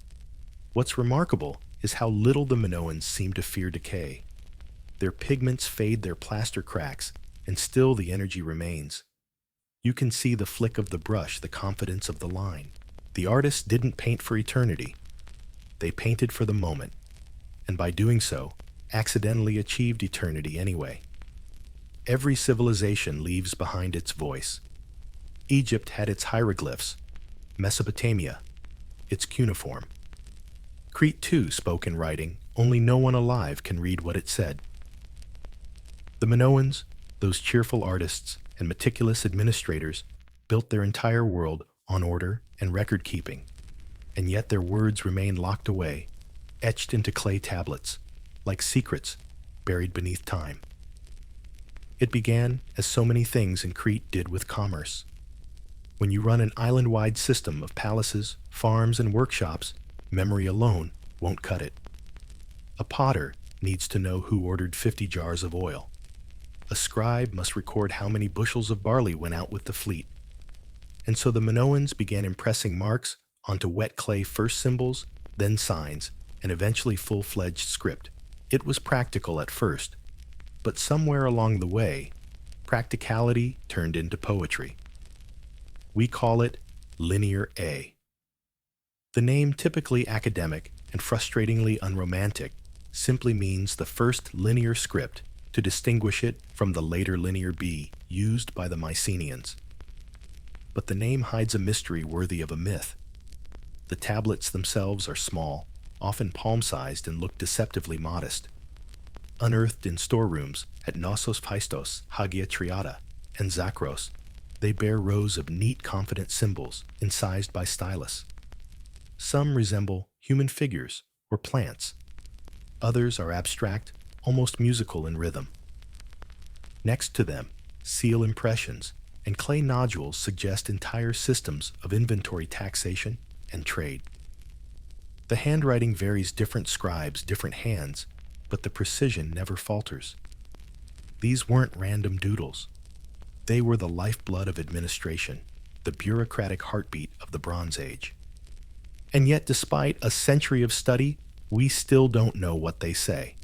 What's remarkable is how little the Minoans seem to fear decay. Their pigments fade, their plaster cracks, and still the energy remains. You can see the flick of the brush, the confidence of the line. The artists didn't paint for eternity. They painted for the moment, and by doing so, accidentally achieved eternity anyway. Every civilization leaves behind its voice. Egypt had its hieroglyphs, Mesopotamia, its cuneiform. Crete too spoke in writing, only no one alive can read what it said. The Minoans, those cheerful artists and meticulous administrators, built their entire world on order and record-keeping, and yet their words remain locked away, etched into clay tablets, like secrets buried beneath time. It began as so many things in Crete did with commerce. When you run an island-wide system of palaces, farms, and workshops, memory alone won't cut it. A potter needs to know who ordered 50 jars of oil. A scribe must record how many bushels of barley went out with the fleet. And so the Minoans began impressing marks onto wet clay, first symbols, then signs, and eventually full-fledged script. It was practical at first, but somewhere along the way, practicality turned into poetry. We call it Linear A. The name, typically academic and frustratingly unromantic, simply means the first linear script to distinguish it from the later Linear B used by the Mycenaeans. But the name hides a mystery worthy of a myth. The tablets themselves are small, often palm-sized, and look deceptively modest. Unearthed in storerooms at Knossos, Hagia Triada, and Zakros, they bear rows of neat, confident symbols incised by stylus. Some resemble human figures or plants. Others are abstract, almost musical in rhythm. Next to them, seal impressions and clay nodules suggest entire systems of inventory, taxation, and trade. The handwriting varies, different scribes, different hands, but the precision never falters. These weren't random doodles. They were the lifeblood of administration, the bureaucratic heartbeat of the Bronze Age. And yet, despite a century of study, we still don't know what they say.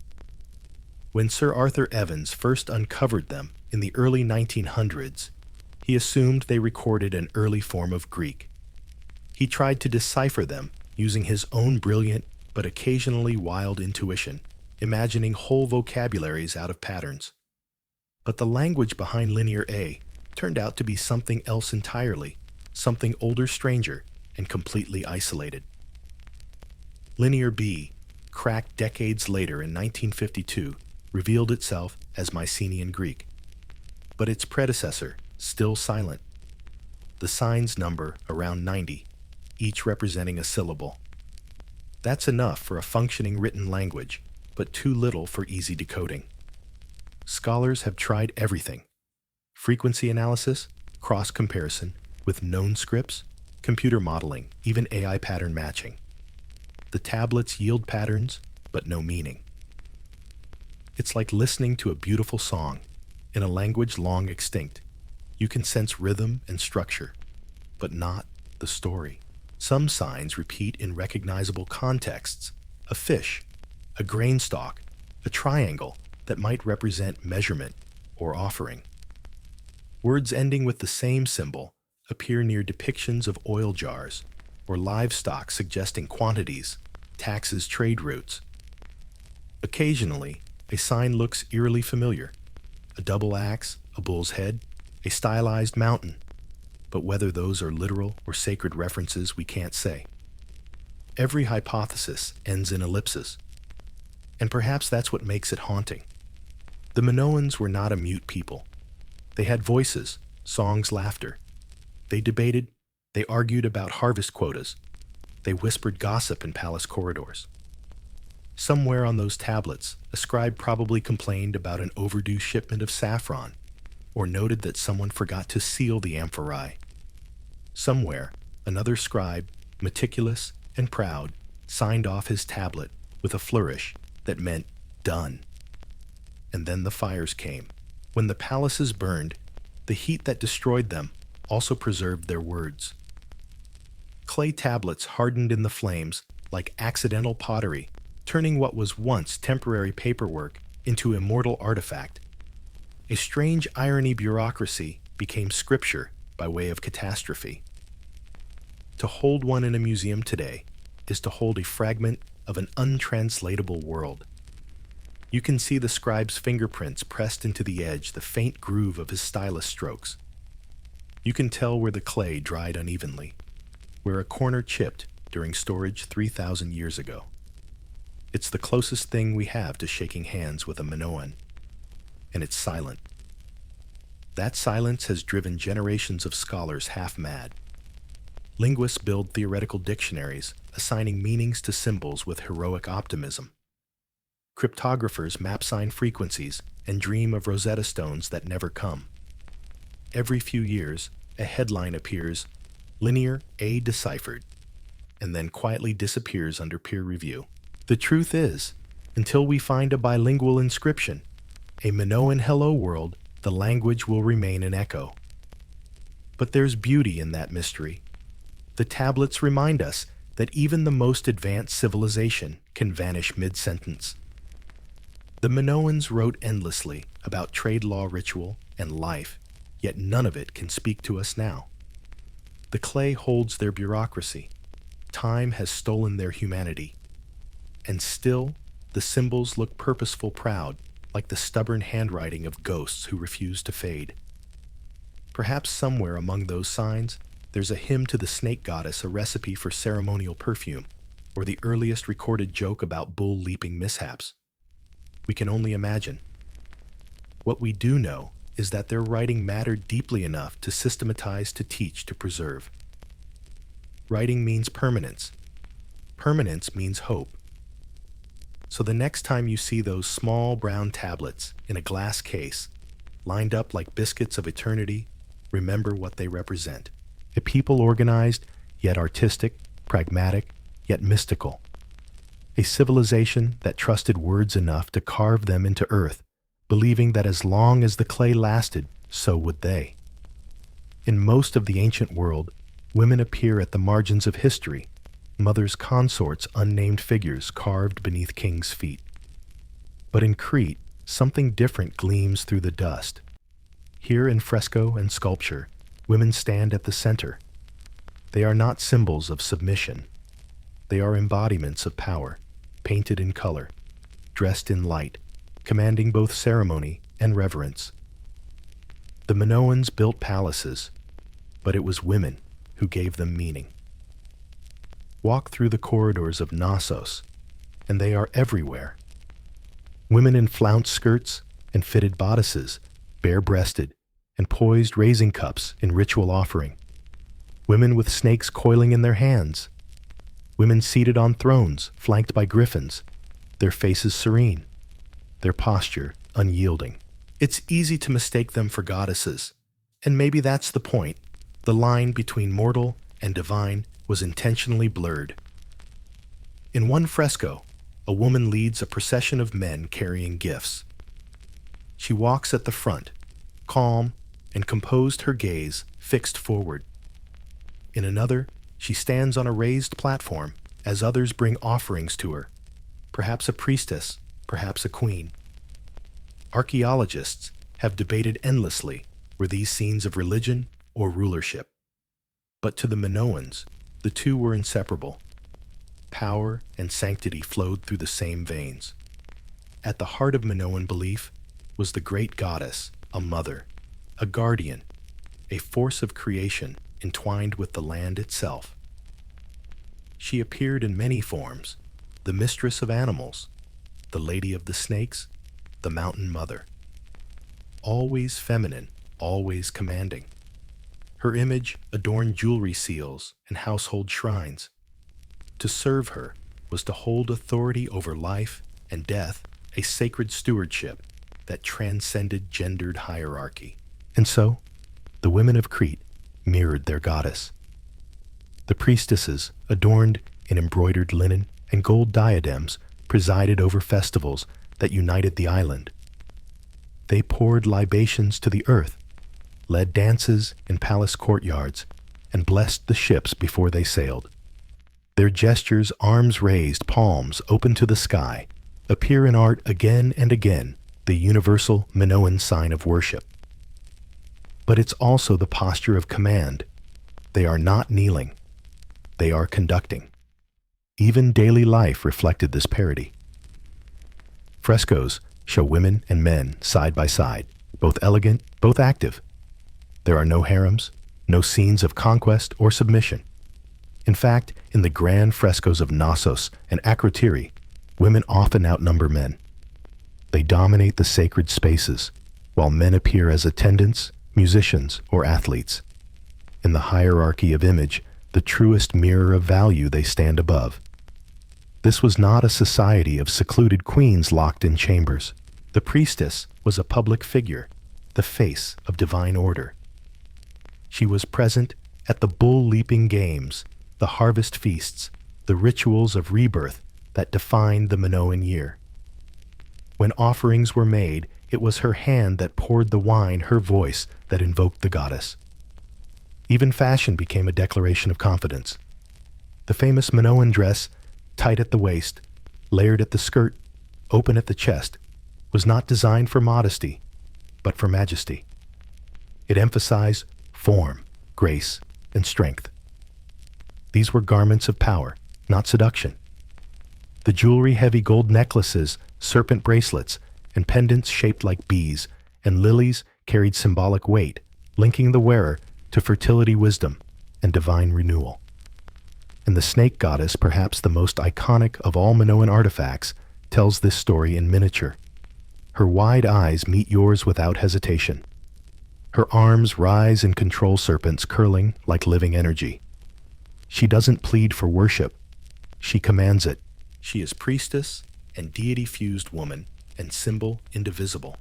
When Sir Arthur Evans first uncovered them in the early 1900s, he assumed they recorded an early form of Greek. He tried to decipher them using his own brilliant but occasionally wild intuition, imagining whole vocabularies out of patterns. But the language behind Linear A turned out to be something else entirely, something older, stranger, and completely isolated. Linear B, cracked decades later in 1952, revealed itself as Mycenaean Greek. But its predecessor, still silent. The signs number around 90, each representing a syllable. That's enough for a functioning written language, but too little for easy decoding. Scholars have tried everything: frequency analysis, cross-comparison with known scripts, computer modeling, even AI pattern matching. The tablets yield patterns, but no meaning. It's like listening to a beautiful song in a language long extinct. You can sense rhythm and structure, but not the story. Some signs repeat in recognizable contexts: a fish, a grain stalk, a triangle that might represent measurement or offering. Words ending with the same symbol appear near depictions of oil jars or livestock, suggesting quantities, taxes, trade routes. Occasionally, a sign looks eerily familiar: a double axe, a bull's head, a stylized mountain. But whether those are literal or sacred references, we can't say. Every hypothesis ends in ellipses. And perhaps that's what makes it haunting. The Minoans were not a mute people. They had voices, songs, laughter. They debated, they argued about harvest quotas. They whispered gossip in palace corridors. Somewhere on those tablets, a scribe probably complained about an overdue shipment of saffron, or noted that someone forgot to seal the amphorae. Somewhere, another scribe, meticulous and proud, signed off his tablet with a flourish that meant done. And then the fires came. When the palaces burned, the heat that destroyed them also preserved their words. Clay tablets hardened in the flames like accidental pottery, turning what was once temporary paperwork into immortal artifact. A strange irony: bureaucracy became scripture by way of catastrophe. To hold one in a museum today is to hold a fragment of an untranslatable world. You can see the scribe's fingerprints pressed into the edge, the faint groove of his stylus strokes. You can tell where the clay dried unevenly, where a corner chipped during storage 3,000 years ago. It's the closest thing we have to shaking hands with a Minoan, and it's silent. That silence has driven generations of scholars half mad. Linguists build theoretical dictionaries, assigning meanings to symbols with heroic optimism. Cryptographers map sign frequencies and dream of Rosetta Stones that never come. Every few years, a headline appears, "Linear A deciphered," and then quietly disappears under peer review. The truth is, until we find a bilingual inscription, A Minoan hello world, the language will remain an echo. But there's beauty in that mystery. The tablets remind us that even the most advanced civilization can vanish mid-sentence. The Minoans wrote endlessly about trade law ritual and life, yet none of it can speak to us now. The clay holds their bureaucracy. Time has stolen their humanity. And still, the symbols look purposeful proud, like the stubborn handwriting of ghosts who refuse to fade. Perhaps somewhere among those signs, there's a hymn to the snake goddess, a recipe for ceremonial perfume, or the earliest recorded joke about bull-leaping mishaps. We can only imagine. What we do know is that their writing mattered deeply enough to systematize, to teach, to preserve. Writing means permanence. Permanence means hope. So the next time you see those small brown tablets in a glass case, lined up like biscuits of eternity, remember what they represent. A people organized, yet artistic, pragmatic, yet mystical. A civilization that trusted words enough to carve them into earth, believing that as long as the clay lasted, so would they. In most of the ancient world, women appear at the margins of history, mothers consorts, unnamed figures carved beneath kings' feet. But in Crete, something different gleams through the dust. Here in fresco and sculpture, women stand at the center. They are not symbols of submission. They are embodiments of power, painted in color, dressed in light, commanding both ceremony and reverence. The Minoans built palaces, but it was women who gave them meaning. Walk through the corridors of Knossos, and they are everywhere. Women in flounced skirts and fitted bodices, bare-breasted, and poised raising cups in ritual offering. Women with snakes coiling in their hands. Women seated on thrones, flanked by griffins, their faces serene, their posture unyielding. It's easy to mistake them for goddesses, and maybe that's the point. The line between mortal and divine was intentionally blurred. In one fresco, a woman leads a procession of men carrying gifts. She walks at the front, calm and composed, her gaze fixed forward. In another, she stands on a raised platform as others bring offerings to her, perhaps a priestess, perhaps a queen. Archaeologists have debated endlessly, were these scenes of religion or rulership? But to the Minoans, the two were inseparable. Power and sanctity flowed through the same veins. At the heart of Minoan belief was the great goddess, a mother, a guardian, a force of creation entwined with the land itself. She appeared in many forms, the mistress of animals, the lady of the snakes, the mountain mother. Always feminine, always commanding. Her image adorned jewelry seals and household shrines. To serve her was to hold authority over life and death, a sacred stewardship that transcended gendered hierarchy. And so, the women of Crete mirrored their goddess. The priestesses, adorned in embroidered linen and gold diadems, presided over festivals that united the island. They poured libations to the earth, led dances in palace courtyards, and blessed the ships before they sailed. Their gestures, arms raised, palms open to the sky, appear in art again and again, the universal Minoan sign of worship. But it's also the posture of command. They are not kneeling. They are conducting. Even daily life reflected this parody. Frescoes show women and men side by side, both elegant, both active. There are no harems, no scenes of conquest or submission. In fact, in the grand frescoes of Knossos and Akrotiri, women often outnumber men. They dominate the sacred spaces, while men appear as attendants, musicians, or athletes. In the hierarchy of image, the truest mirror of value, they stand above. This was not a society of secluded queens locked in chambers. The priestess was a public figure, the face of divine order. She was present at the bull-leaping games, the harvest feasts, the rituals of rebirth that defined the Minoan year. When offerings were made It was her hand that poured the wine, her voice that invoked the goddess. Even fashion became a declaration of confidence. The famous Minoan dress, tight at the waist, layered at the skirt, open at the chest, was not designed for modesty, but for majesty. It emphasized form, grace, and strength. These were garments of power, not seduction. The jewelry-heavy gold necklaces, serpent bracelets, and pendants shaped like bees and lilies carried symbolic weight, linking the wearer to fertility, wisdom, and divine renewal. And the snake goddess, perhaps the most iconic of all Minoan artifacts, tells this story in miniature. Her wide eyes meet yours without hesitation. Her arms rise and control serpents curling like living energy. She doesn't plead for worship. She commands it. She is priestess and deity-fused woman and symbol indivisible.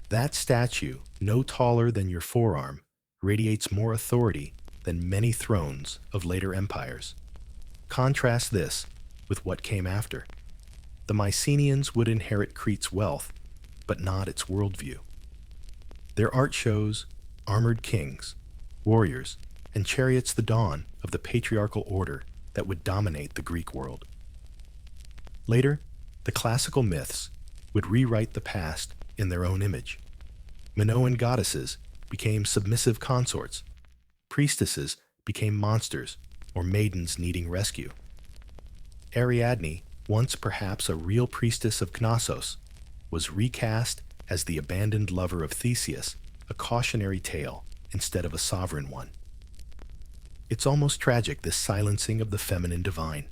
That statue, no taller than your forearm, radiates more authority than many thrones of later empires. Contrast this with what came after. The Mycenaeans would inherit Crete's wealth, but not its worldview. Their art shows armored kings, warriors, and chariots, the dawn of the patriarchal order that would dominate the Greek world. Later, the classical myths would rewrite the past in their own image. Minoan goddesses became submissive consorts. Priestesses became monsters or maidens needing rescue. Ariadne, once perhaps a real priestess of Knossos, was recast as the abandoned lover of Theseus, a cautionary tale instead of a sovereign one. It's almost tragic, this silencing of the feminine divine.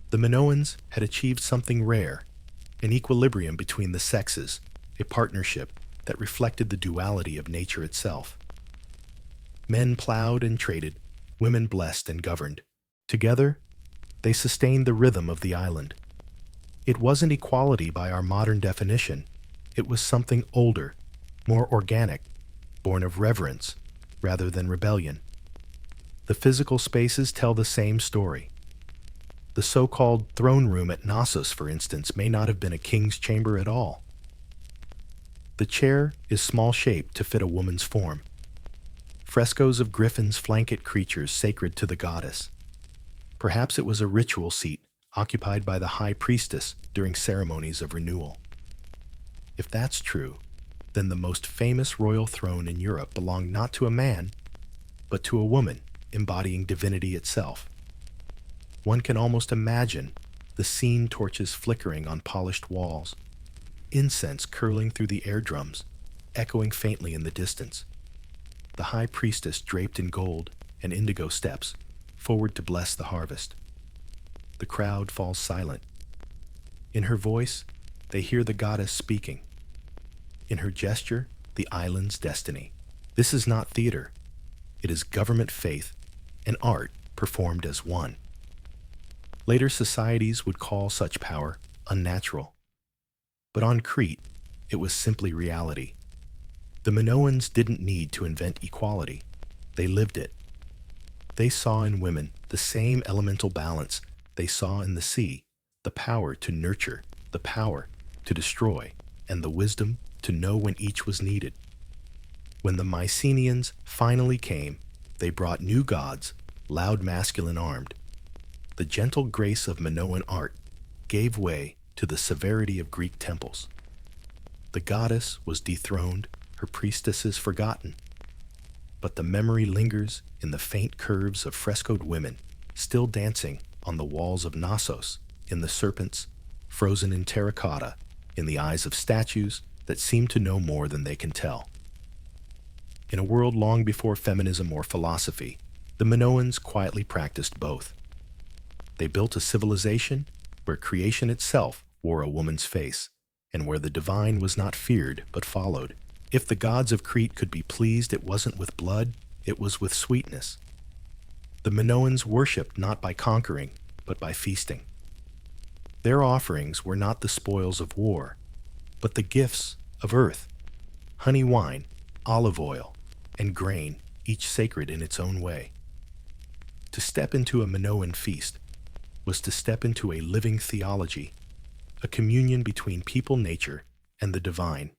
The Minoans had achieved something rare, an equilibrium between the sexes, a partnership that reflected the duality of nature itself. Men plowed and traded, women blessed and governed. Together, they sustained the rhythm of the island. It wasn't equality by our modern definition. It was something older, more organic, born of reverence rather than rebellion. The physical spaces tell the same story. The so-called throne room at Knossos, for instance, may not have been a king's chamber at all. The chair is small-shaped to fit a woman's form. Frescoes of griffins flank it, creatures sacred to the goddess. Perhaps it was a ritual seat occupied by the high priestess during ceremonies of renewal. If that's true, then the most famous royal throne in Europe belonged not to a man, but to a woman embodying divinity itself. One can almost imagine the scene, torches flickering on polished walls, incense curling through the air drums, echoing faintly in the distance. The high priestess draped in gold and indigo steps forward to bless the harvest. The crowd falls silent. In her voice, they hear the goddess speaking. In her gesture, the island's destiny. This is not theater. It is government faith and art performed as one. Later societies would call such power unnatural. But on Crete, it was simply reality. The Minoans didn't need to invent equality. They lived it. They saw in women the same elemental balance they saw in the sea, the power to nurture, the power to destroy, and the wisdom to know when each was needed. When the Mycenaeans finally came, they brought new gods, loud masculine armed. The gentle grace of Minoan art gave way to the severity of Greek temples. The goddess was dethroned, her priestesses forgotten. But the memory lingers in the faint curves of frescoed women, still dancing on the walls of Knossos, in the serpents, frozen in terracotta, in the eyes of statues that seem to know more than they can tell. In a world long before feminism or philosophy, the Minoans quietly practiced both. They built a civilization where creation itself wore a woman's face, and where the divine was not feared but followed. If the gods of Crete could be pleased, it wasn't with blood, it was with sweetness. The Minoans worshipped not by conquering, but by feasting. Their offerings were not the spoils of war, but the gifts of earth, honey wine, olive oil, and grain, each sacred in its own way. To step into a Minoan feast was to step into a living theology, a communion between people, nature, and the divine,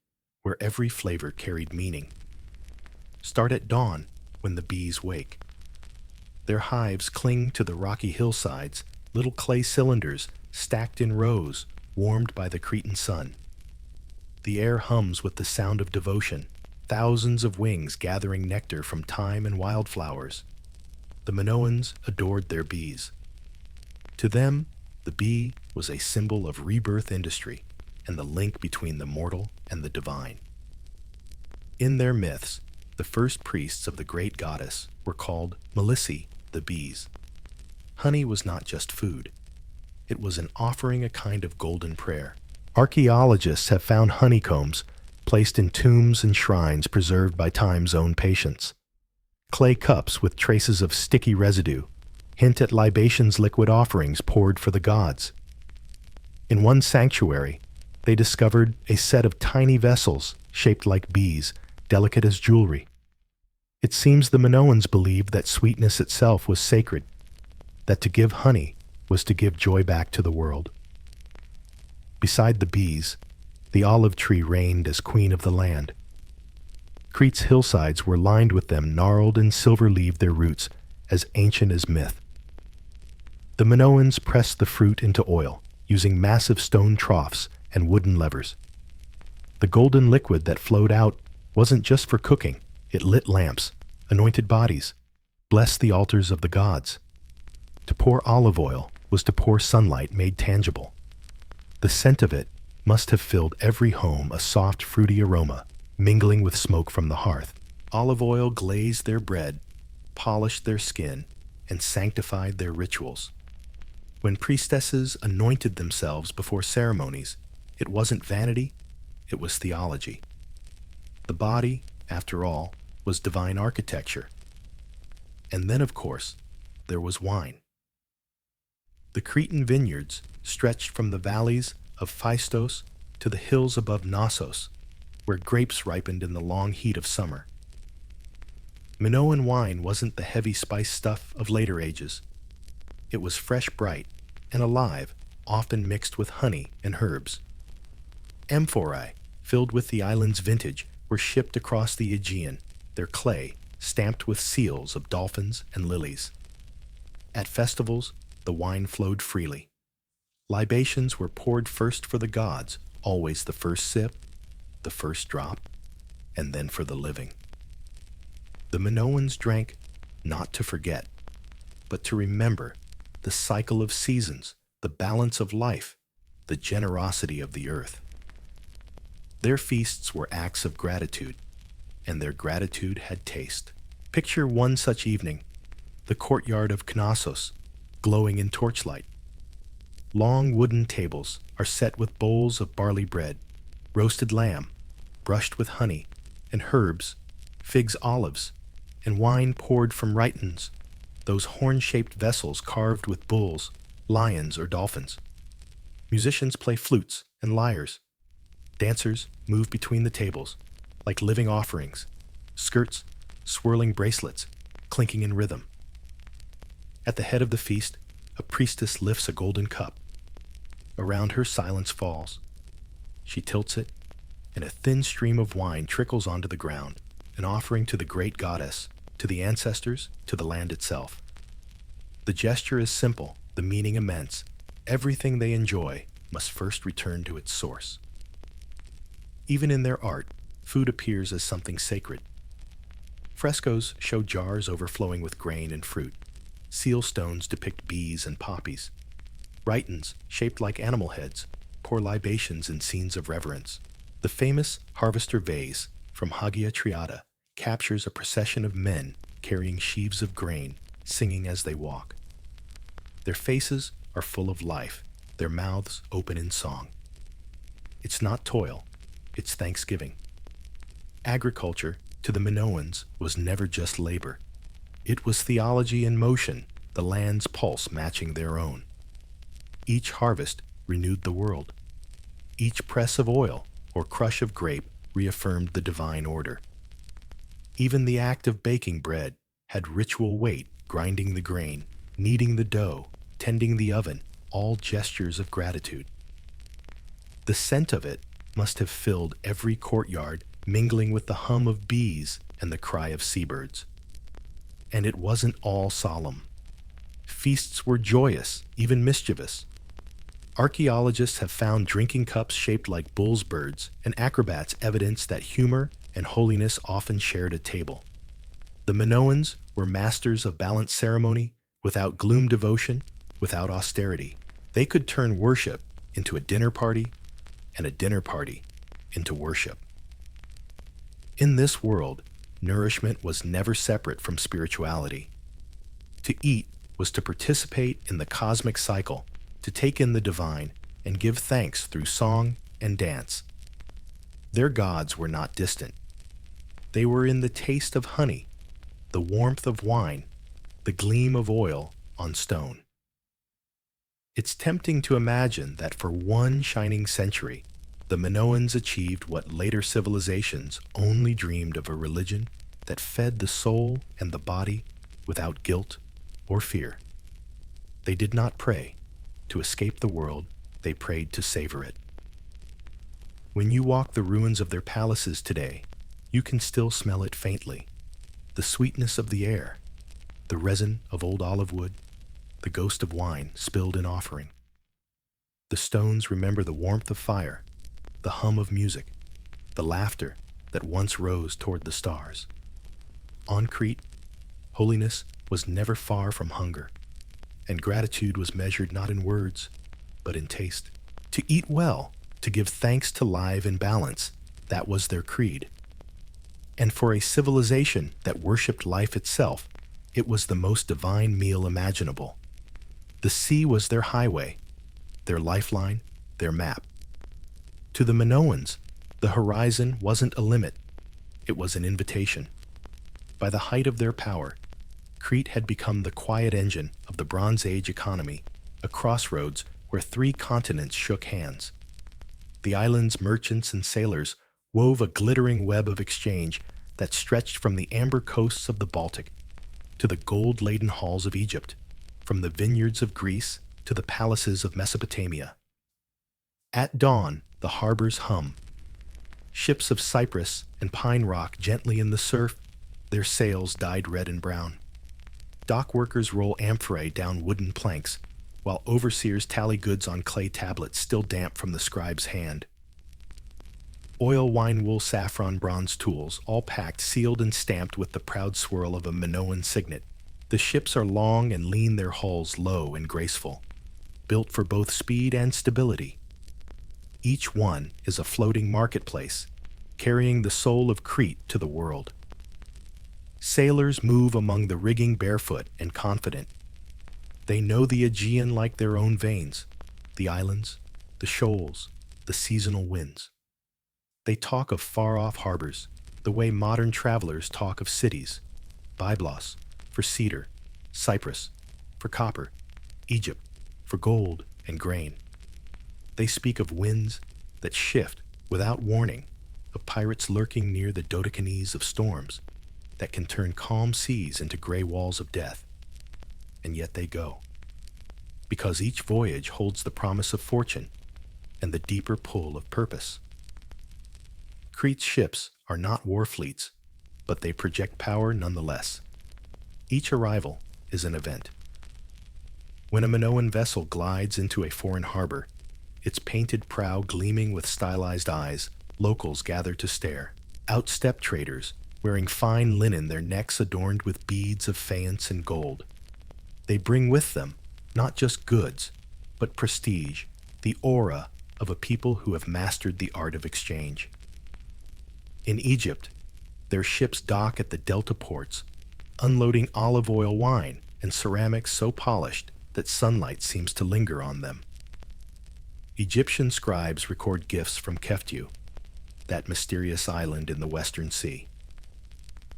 where every flavor carried meaning. Start at dawn, when the bees wake. Their hives cling to the rocky hillsides, little clay cylinders stacked in rows, warmed by the Cretan sun. The air hums with the sound of devotion, thousands of wings gathering nectar from thyme and wildflowers. The Minoans adored their bees. To them, the bee was a symbol of rebirth industry and the link between the mortal and the divine. In their myths, the first priests of the great goddess were called Melici, the bees. Honey was not just food. It was an offering, a kind of golden prayer. Archaeologists have found honeycombs placed in tombs and shrines preserved by time's own patience. Clay cups with traces of sticky residue hint at libations, liquid offerings poured for the gods. In one sanctuary, they discovered a set of tiny vessels shaped like bees, delicate as jewelry. It seems the Minoans believed that sweetness itself was sacred, that to give honey was to give joy back to the world. Beside the bees, the olive tree reigned as queen of the land. Crete's hillsides were lined with them, gnarled and silver-leaved, their roots as ancient as myth. The Minoans pressed the fruit into oil, using massive stone troughs and wooden levers. The golden liquid that flowed out wasn't just for cooking. It lit lamps, anointed bodies, blessed the altars of the gods. To pour olive oil was to pour sunlight made tangible. The scent of it must have filled every home, a soft, fruity aroma, mingling with smoke from the hearth. Olive oil glazed their bread, polished their skin, and sanctified their rituals. When priestesses anointed themselves before ceremonies, it wasn't vanity, it was theology. The body, after all, was divine architecture. And then, of course, there was wine. The Cretan vineyards stretched from the valleys of Phaistos to the hills above Knossos, where grapes ripened in the long heat of summer. Minoan wine wasn't the heavy spiced stuff of later ages. It was fresh, bright, and alive, often mixed with honey and herbs. Amphorae, filled with the island's vintage, were shipped across the Aegean, their clay stamped with seals of dolphins and lilies. At festivals, the wine flowed freely. Libations were poured first for the gods, always the first sip, the first drop, and then for the living. The Minoans drank not to forget, but to remember the cycle of seasons, the balance of life, the generosity of the earth. Their feasts were acts of gratitude, and their gratitude had taste. Picture one such evening, the courtyard of Knossos, glowing in torchlight. Long wooden tables are set with bowls of barley bread, roasted lamb, brushed with honey, and herbs, figs, olives, and wine poured from rhytons, those horn-shaped vessels carved with bulls, lions, or dolphins. Musicians play flutes and lyres. Dancers move between the tables, like living offerings, skirts, swirling bracelets, clinking in rhythm. At the head of the feast, a priestess lifts a golden cup. Around her, silence falls. She tilts it, and a thin stream of wine trickles onto the ground, an offering to the great goddess, to the ancestors, to the land itself. The gesture is simple, the meaning immense. Everything they enjoy must first return to its source. Even in their art, food appears as something sacred. Frescoes show jars overflowing with grain and fruit. Seal stones depict bees and poppies. Rhytons, shaped like animal heads, pour libations in scenes of reverence. The famous harvester vase from Hagia Triada captures a procession of men carrying sheaves of grain, singing as they walk. Their faces are full of life, their mouths open in song. It's not toil, it's thanksgiving. Agriculture, to the Minoans, was never just labor. It was theology in motion, the land's pulse matching their own. Each harvest renewed the world. Each press of oil or crush of grape reaffirmed the divine order. Even the act of baking bread had ritual weight, grinding the grain, kneading the dough, tending the oven, all gestures of gratitude. The scent of it must have filled every courtyard, mingling with the hum of bees and the cry of seabirds. And it wasn't all solemn. Feasts were joyous, even mischievous. Archaeologists have found drinking cups shaped like bull's birds, and acrobats evidence that humor and holiness often shared a table. The Minoans were masters of balanced ceremony, without gloom devotion, without austerity. They could turn worship into a dinner party, and a dinner party into worship. In this world, nourishment was never separate from spirituality. To eat was to participate in the cosmic cycle, to take in the divine, and give thanks through song and dance. Their gods were not distant. They were in the taste of honey, the warmth of wine, the gleam of oil on stone. It's tempting to imagine that for one shining century, the Minoans achieved what later civilizations only dreamed of: a religion that fed the soul and the body without guilt or fear. They did not pray to escape the world, they prayed to savor it. When you walk the ruins of their palaces today, you can still smell it faintly: the sweetness of the air, the resin of old olive wood, the ghost of wine spilled in offering. The stones remember the warmth of fire, the hum of music, the laughter that once rose toward the stars. On Crete, holiness was never far from hunger, and gratitude was measured not in words, but in taste. To eat well, to give thanks to life in balance, that was their creed. And for a civilization that worshipped life itself, it was the most divine meal imaginable. The sea was their highway, their lifeline, their map. To the Minoans, the horizon wasn't a limit, it was an invitation. By the height of their power, Crete had become the quiet engine of the Bronze Age economy, a crossroads where three continents shook hands. The island's merchants and sailors wove a glittering web of exchange that stretched from the amber coasts of the Baltic to the gold-laden halls of Egypt, from the vineyards of Greece to the palaces of Mesopotamia. At dawn, the harbors hum. Ships of cypress and pine rock gently in the surf, their sails dyed red and brown. Dock workers roll amphorae down wooden planks, while overseers tally goods on clay tablets still damp from the scribe's hand. Oil, wine, wool, saffron, bronze tools, all packed, sealed, and stamped with the proud swirl of a Minoan signet. The ships are long and lean, their hulls low and graceful, built for both speed and stability. Each one is a floating marketplace, carrying the soul of Crete to the world. Sailors move among the rigging barefoot and confident. They know the Aegean like their own veins, the islands, the shoals, the seasonal winds. They talk of far-off harbors, the way modern travelers talk of cities: Byblos for cedar, Cyprus for copper, Egypt for gold and grain. They speak of winds that shift without warning, of pirates lurking near the Dodecanese of storms that can turn calm seas into gray walls of death. And yet they go, because each voyage holds the promise of fortune and the deeper pull of purpose. Crete's ships are not war fleets, but they project power nonetheless. Each arrival is an event. When a Minoan vessel glides into a foreign harbor, its painted prow gleaming with stylized eyes, locals gather to stare. Out step traders, wearing fine linen, their necks adorned with beads of faience and gold. They bring with them not just goods, but prestige, the aura of a people who have mastered the art of exchange. In Egypt, their ships dock at the delta ports, unloading olive oil, wine, and ceramics so polished that sunlight seems to linger on them. Egyptian scribes record gifts from Keftiu, that mysterious island in the Western Sea.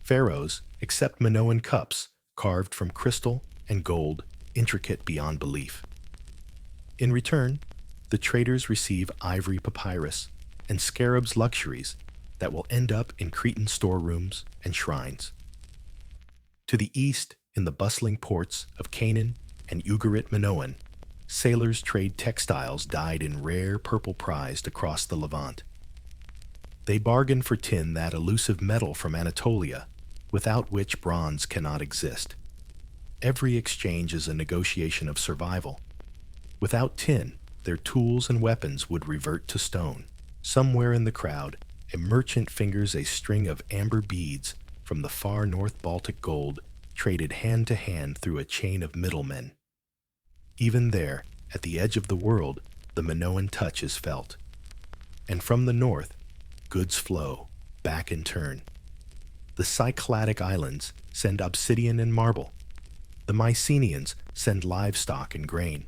Pharaohs accept Minoan cups carved from crystal and gold, intricate beyond belief. In return, the traders receive ivory papyrus and scarabs luxuries that will end up in Cretan storerooms and shrines. To the east, in the bustling ports of Canaan and Ugarit Minoan, sailors trade textiles dyed in rare purple prized across the Levant. They bargain for tin, that elusive metal from Anatolia, without which bronze cannot exist. Every exchange is a negotiation of survival. Without tin, their tools and weapons would revert to stone. Somewhere in the crowd, a merchant fingers a string of amber beads from the far North Baltic gold, traded hand to hand through a chain of middlemen. Even there, at the edge of the world, the Minoan touch is felt. And from the north, goods flow, back in turn. The Cycladic islands send obsidian and marble. The Mycenaeans send livestock and grain.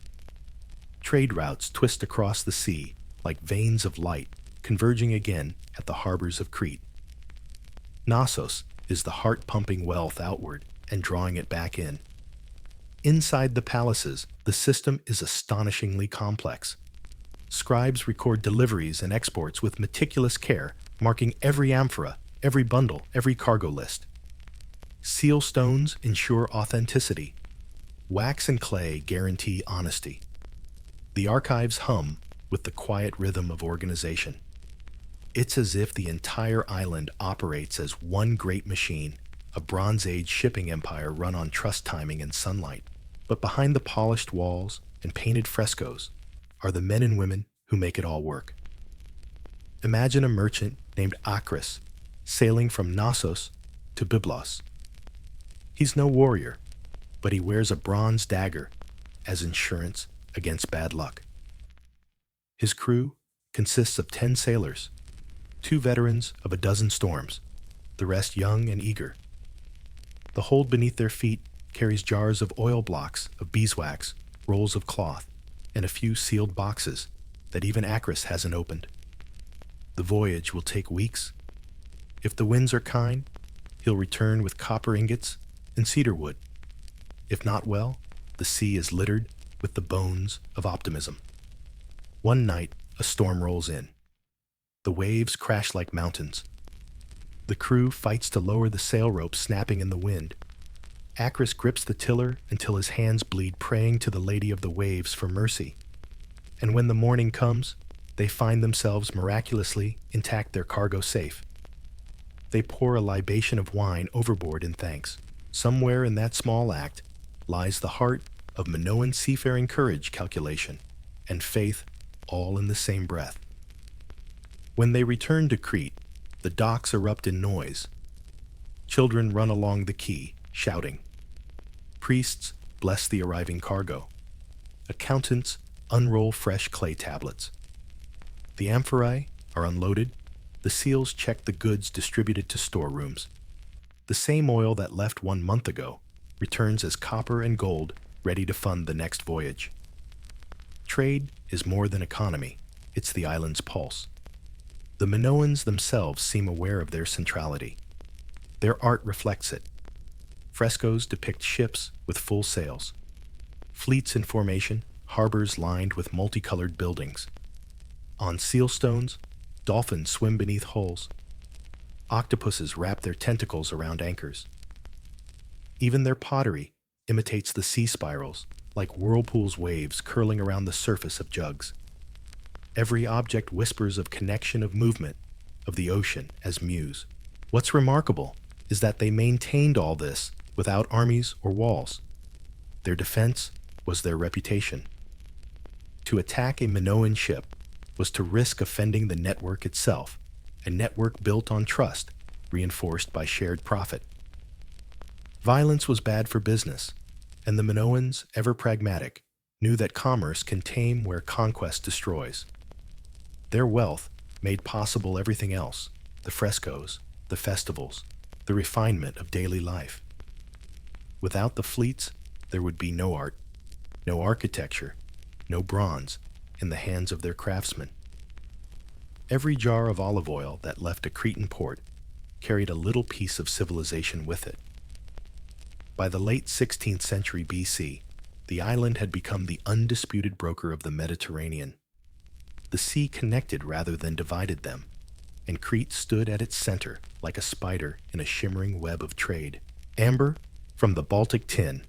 Trade routes twist across the sea like veins of light, converging again at the harbors of Crete. Knossos is the heart pumping wealth outward and drawing it back in. Inside the palaces, the system is astonishingly complex. Scribes record deliveries and exports with meticulous care, marking every amphora, every bundle, every cargo list. Seal stones ensure authenticity. Wax and clay guarantee honesty. The archives hum with the quiet rhythm of organization. It's as if the entire island operates as one great machine, a Bronze Age shipping empire run on trust, timing, and sunlight. But behind the polished walls and painted frescoes are the men and women who make it all work. Imagine a merchant named Akris sailing from Knossos to Byblos. He's no warrior, but he wears a bronze dagger as insurance against bad luck. His crew consists of 10 sailors, 2 veterans of a dozen storms, the rest young and eager. The hold beneath their feet carries jars of oil blocks of beeswax, rolls of cloth, and a few sealed boxes that even Akris hasn't opened. The voyage will take weeks. If the winds are kind, he'll return with copper ingots and cedar wood. If not, well, the sea is littered with the bones of optimism. One night, a storm rolls in. The waves crash like mountains. The crew fights to lower the sail rope snapping in the wind. Akris grips the tiller until his hands bleed, praying to the Lady of the Waves for mercy. And when the morning comes, they find themselves miraculously intact, their cargo safe. They pour a libation of wine overboard in thanks. Somewhere in that small act lies the heart of Minoan seafaring courage, calculation, and faith, all in the same breath. When they return to Crete, the docks erupt in noise. Children run along the quay, shouting. Priests bless the arriving cargo. Accountants unroll fresh clay tablets. The amphorae are unloaded. The seals check the goods distributed to storerooms. The same oil that left 1 month ago returns as copper and gold, ready to fund the next voyage. Trade is more than economy. It's the island's pulse. The Minoans themselves seem aware of their centrality. Their art reflects it. Frescoes depict ships with full sails. Fleets in formation, harbors lined with multicolored buildings. On seal stones, dolphins swim beneath hulls. Octopuses wrap their tentacles around anchors. Even their pottery imitates the sea spirals, like whirlpools, waves curling around the surface of jugs. Every object whispers of connection, of movement, of the ocean as muse. What's remarkable is that they maintained all this without armies or walls. Their defense was their reputation. To attack a Minoan ship was to risk offending the network itself, a network built on trust, reinforced by shared profit. Violence was bad for business, and the Minoans, ever pragmatic, knew that commerce can tame where conquest destroys. Their wealth made possible everything else: the frescoes, the festivals, the refinement of daily life. Without the fleets, there would be no art, no architecture, no bronze in the hands of their craftsmen. Every jar of olive oil that left a Cretan port carried a little piece of civilization with it. By the late 16th century BC, the island had become the undisputed broker of the Mediterranean. The sea connected rather than divided them, and Crete stood at its center like a spider in a shimmering web of trade. Amber from the Baltic, tin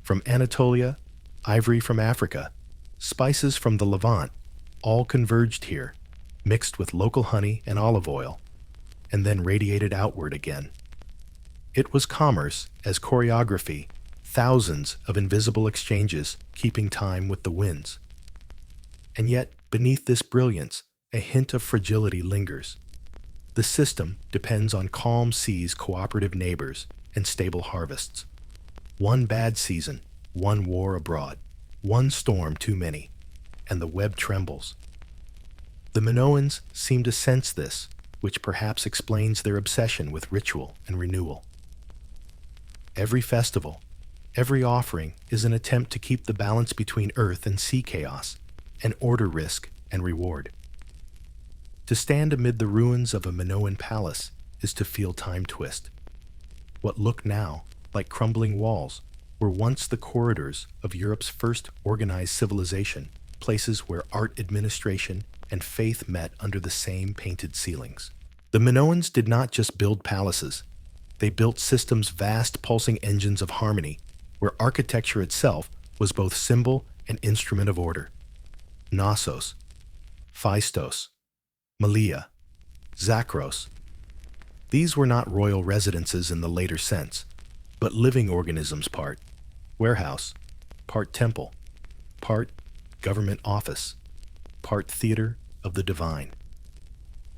from Anatolia, ivory from Africa, spices from the Levant, all converged here, mixed with local honey and olive oil, and then radiated outward again. It was commerce as choreography, thousands of invisible exchanges keeping time with the winds. And yet, beneath this brilliance, a hint of fragility lingers. The system depends on calm seas, cooperative neighbors, and stable harvests. One bad season, one war abroad, one storm too many, and the web trembles. The Minoans seem to sense this, which perhaps explains their obsession with ritual and renewal. Every festival, every offering is an attempt to keep the balance between earth and sea chaos, and order risk and reward. To stand amid the ruins of a Minoan palace is to feel time twist. What look now like crumbling walls were once the corridors of Europe's first organized civilization, places where art, administration, and faith met under the same painted ceilings. The Minoans did not just build palaces. They built systems, vast pulsing engines of harmony, where architecture itself was both symbol and instrument of order. Knossos, Phaistos, Malia, Zakros. These were not royal residences in the later sense, but living organisms, part warehouse, part temple, part government office, part theater of the divine.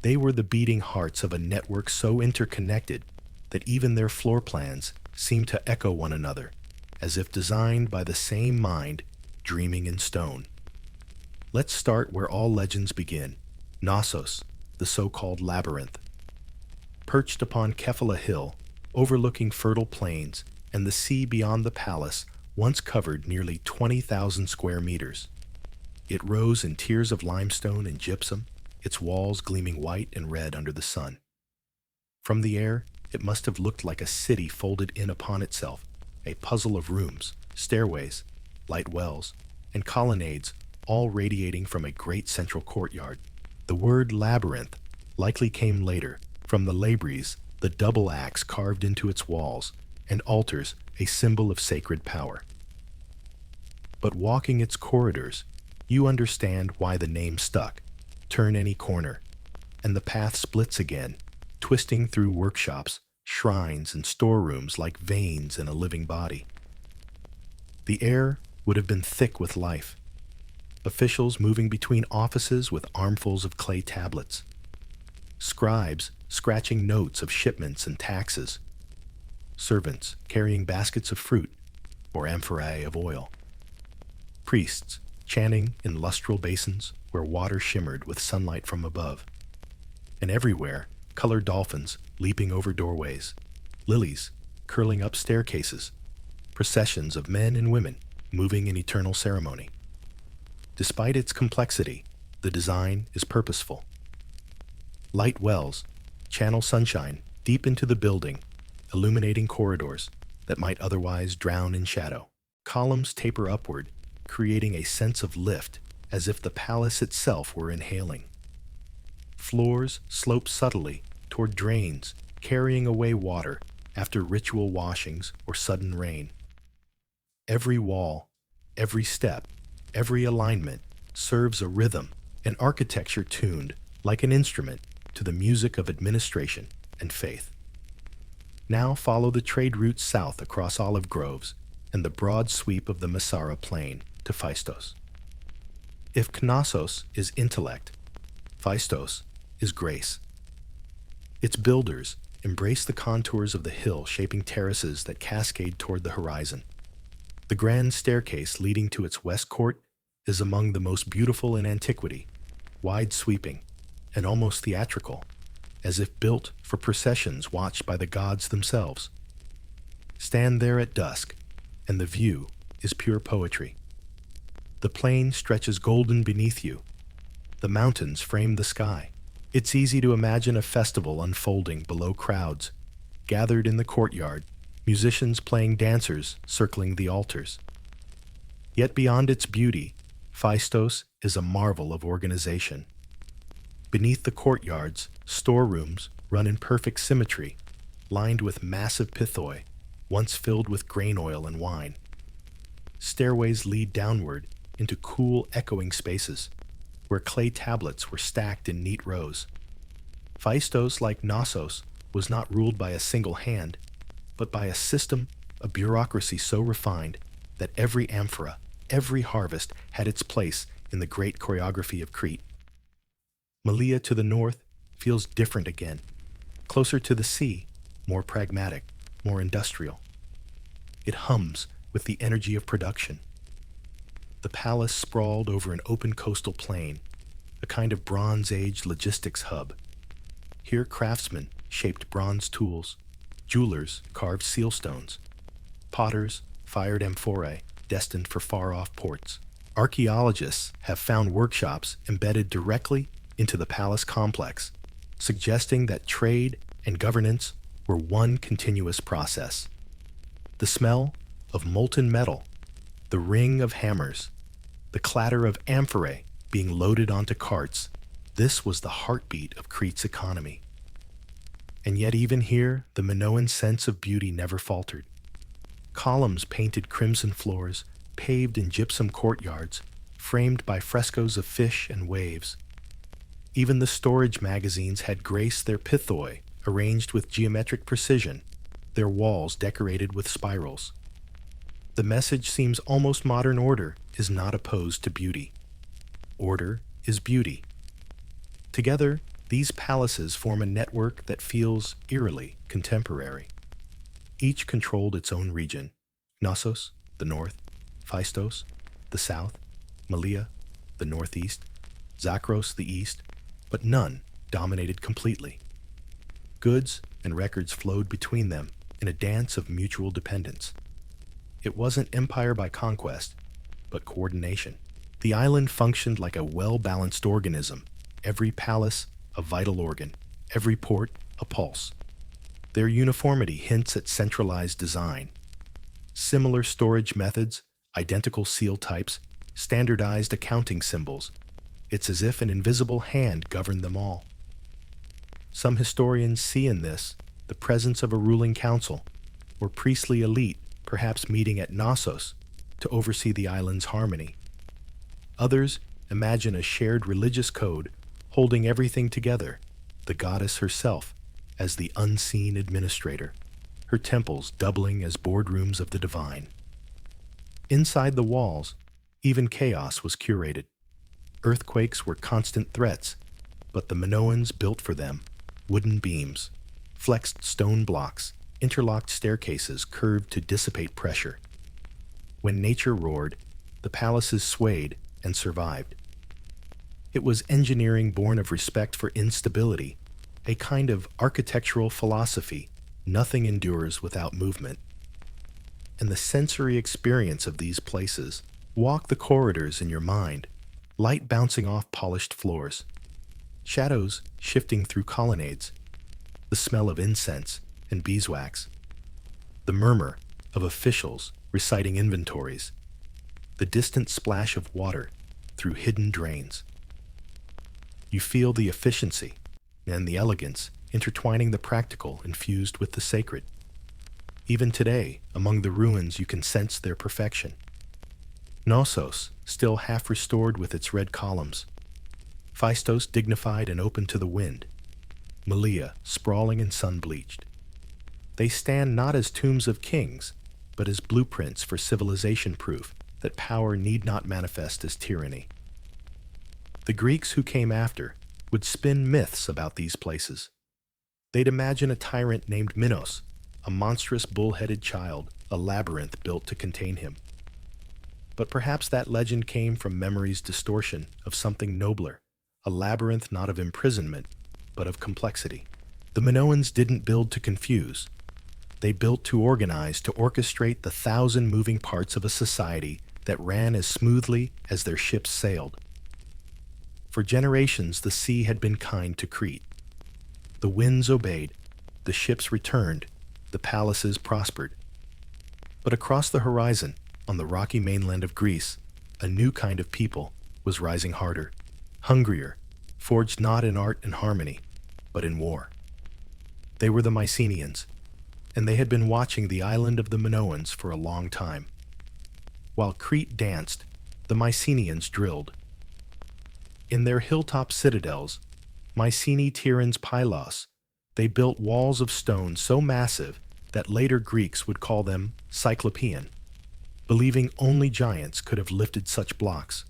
They were the beating hearts of a network so interconnected that even their floor plans seemed to echo one another, as if designed by the same mind dreaming in stone. Let's start where all legends begin, Knossos, the so-called labyrinth. Perched upon Kephala Hill, overlooking fertile plains and the sea beyond the palace, once covered nearly 20,000 square meters. It rose in tiers of limestone and gypsum, its walls gleaming white and red under the sun. From the air, it must have looked like a city folded in upon itself, a puzzle of rooms, stairways, light wells, and colonnades, all radiating from a great central courtyard. The word labyrinth likely came later, from the labries, the double axe carved into its walls, and altars, a symbol of sacred power. But walking its corridors, you understand why the name stuck. Turn any corner, and the path splits again, twisting through workshops, shrines, and storerooms like veins in a living body. The air would have been thick with life. Officials moving between offices with armfuls of clay tablets. Scribes scratching notes of shipments and taxes. Servants carrying baskets of fruit or amphorae of oil. Priests chanting in lustral basins where water shimmered with sunlight from above. And everywhere, colored dolphins leaping over doorways, lilies curling up staircases, processions of men and women moving in eternal ceremony. Despite its complexity, the design is purposeful. Light wells channel sunshine deep into the building, illuminating corridors that might otherwise drown in shadow. Columns taper upward, creating a sense of lift, as if the palace itself were inhaling. Floors slope subtly toward drains, carrying away water after ritual washings or sudden rain. Every wall, every step, every alignment serves a rhythm, an architecture tuned, like an instrument, to the music of administration and faith. Now follow the trade route south across olive groves and the broad sweep of the Masara plain to Phaistos. If Knossos is intellect, Phaistos is grace. Its builders embrace the contours of the hill, shaping terraces that cascade toward the horizon. The grand staircase leading to its west court is among the most beautiful in antiquity, wide-sweeping and almost theatrical, as if built for processions watched by the gods themselves. Stand there at dusk, and the view is pure poetry. The plain stretches golden beneath you. The mountains frame the sky. It's easy to imagine a festival unfolding below crowds, gathered in the courtyard, musicians playing, dancers circling the altars. Yet beyond its beauty, Phaistos is a marvel of organization. Beneath the courtyards, storerooms run in perfect symmetry, lined with massive pithoi, once filled with grain oil and wine. Stairways lead downward into cool, echoing spaces, where clay tablets were stacked in neat rows. Phaistos, like Knossos, was not ruled by a single hand, but by a system, a bureaucracy so refined that every amphora, every harvest had its place in the great choreography of Crete. Malea to the north feels different again, closer to the sea, more pragmatic, more industrial. It hums with the energy of production. The palace sprawled over an open coastal plain, a kind of Bronze Age logistics hub. Here craftsmen shaped bronze tools, jewelers carved seal stones, potters fired amphorae destined for far-off ports. Archaeologists have found workshops embedded directly into the palace complex, suggesting that trade and governance were one continuous process. The smell of molten metal, the ring of hammers, the clatter of amphorae being loaded onto carts, this was the heartbeat of Crete's economy. And yet even here, the Minoan sense of beauty never faltered. Columns painted crimson floors, paved in gypsum courtyards, framed by frescoes of fish and waves. Even the storage magazines had graced their pithoi, arranged with geometric precision, their walls decorated with spirals. The message seems almost modern. Order is not opposed to beauty. Order is beauty. Together, these palaces form a network that feels eerily contemporary. Each controlled its own region: Knossos, the north; Phaistos, the south; Malea, the northeast; Zakros, the east, but none dominated completely. Goods and records flowed between them in a dance of mutual dependence. It wasn't empire by conquest, but coordination. The island functioned like a well-balanced organism, every palace a vital organ, every port a pulse. Their uniformity hints at centralized design. Similar storage methods, identical seal types, standardized accounting symbols. It's as if an invisible hand governed them all. Some historians see in this the presence of a ruling council, or priestly elite perhaps meeting at Knossos to oversee the island's harmony. Others imagine a shared religious code holding everything together, the goddess herself as the unseen administrator, her temples doubling as boardrooms of the divine. Inside the walls, even chaos was curated. Earthquakes were constant threats, but the Minoans built for them wooden beams, flexed stone blocks, interlocked staircases curved to dissipate pressure. When nature roared, the palaces swayed and survived. It was engineering born of respect for instability, a kind of architectural philosophy. Nothing endures without movement. And the sensory experience of these places: walk the corridors in your mind, light bouncing off polished floors, shadows shifting through colonnades, the smell of incense and beeswax, the murmur of officials reciting inventories, the distant splash of water through hidden drains. You feel the efficiency and the elegance intertwining the practical infused with the sacred. Even today, among the ruins, you can sense their perfection. Knossos, still half restored with its red columns. Phaistos, dignified and open to the wind. Malea, sprawling and sun-bleached. They stand not as tombs of kings, but as blueprints for civilization, proof that power need not manifest as tyranny. The Greeks who came after would spin myths about these places. They'd imagine a tyrant named Minos, a monstrous bull-headed child, a labyrinth built to contain him. But perhaps that legend came from memory's distortion of something nobler, a labyrinth not of imprisonment, but of complexity. The Minoans didn't build to confuse. They built to organize, to orchestrate the 1,000 moving parts of a society that ran as smoothly as their ships sailed. For generations, the sea had been kind to Crete. The winds obeyed, the ships returned, the palaces prospered. But across the horizon, on the rocky mainland of Greece, a new kind of people was rising harder, hungrier, forged not in art and harmony, but in war. They were the Mycenaeans, and they had been watching the island of the Minoans for a long time. While Crete danced, the Mycenaeans drilled. In their hilltop citadels, Mycenaeans Pylos, they built walls of stone so massive that later Greeks would call them Cyclopean, believing only giants could have lifted such blocks.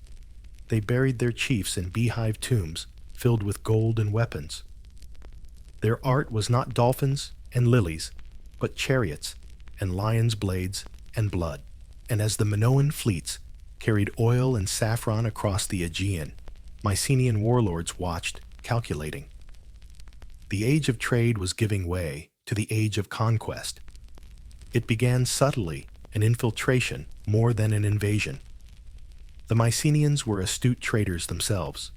They buried their chiefs in beehive tombs filled with gold and weapons. Their art was not dolphins and lilies, but chariots and lions' blades and blood. And as the Minoan fleets carried oil and saffron across the Aegean, Mycenaean warlords watched, calculating. The age of trade was giving way to the age of conquest. It began subtly, an infiltration more than an invasion. The Mycenaeans were astute traders themselves.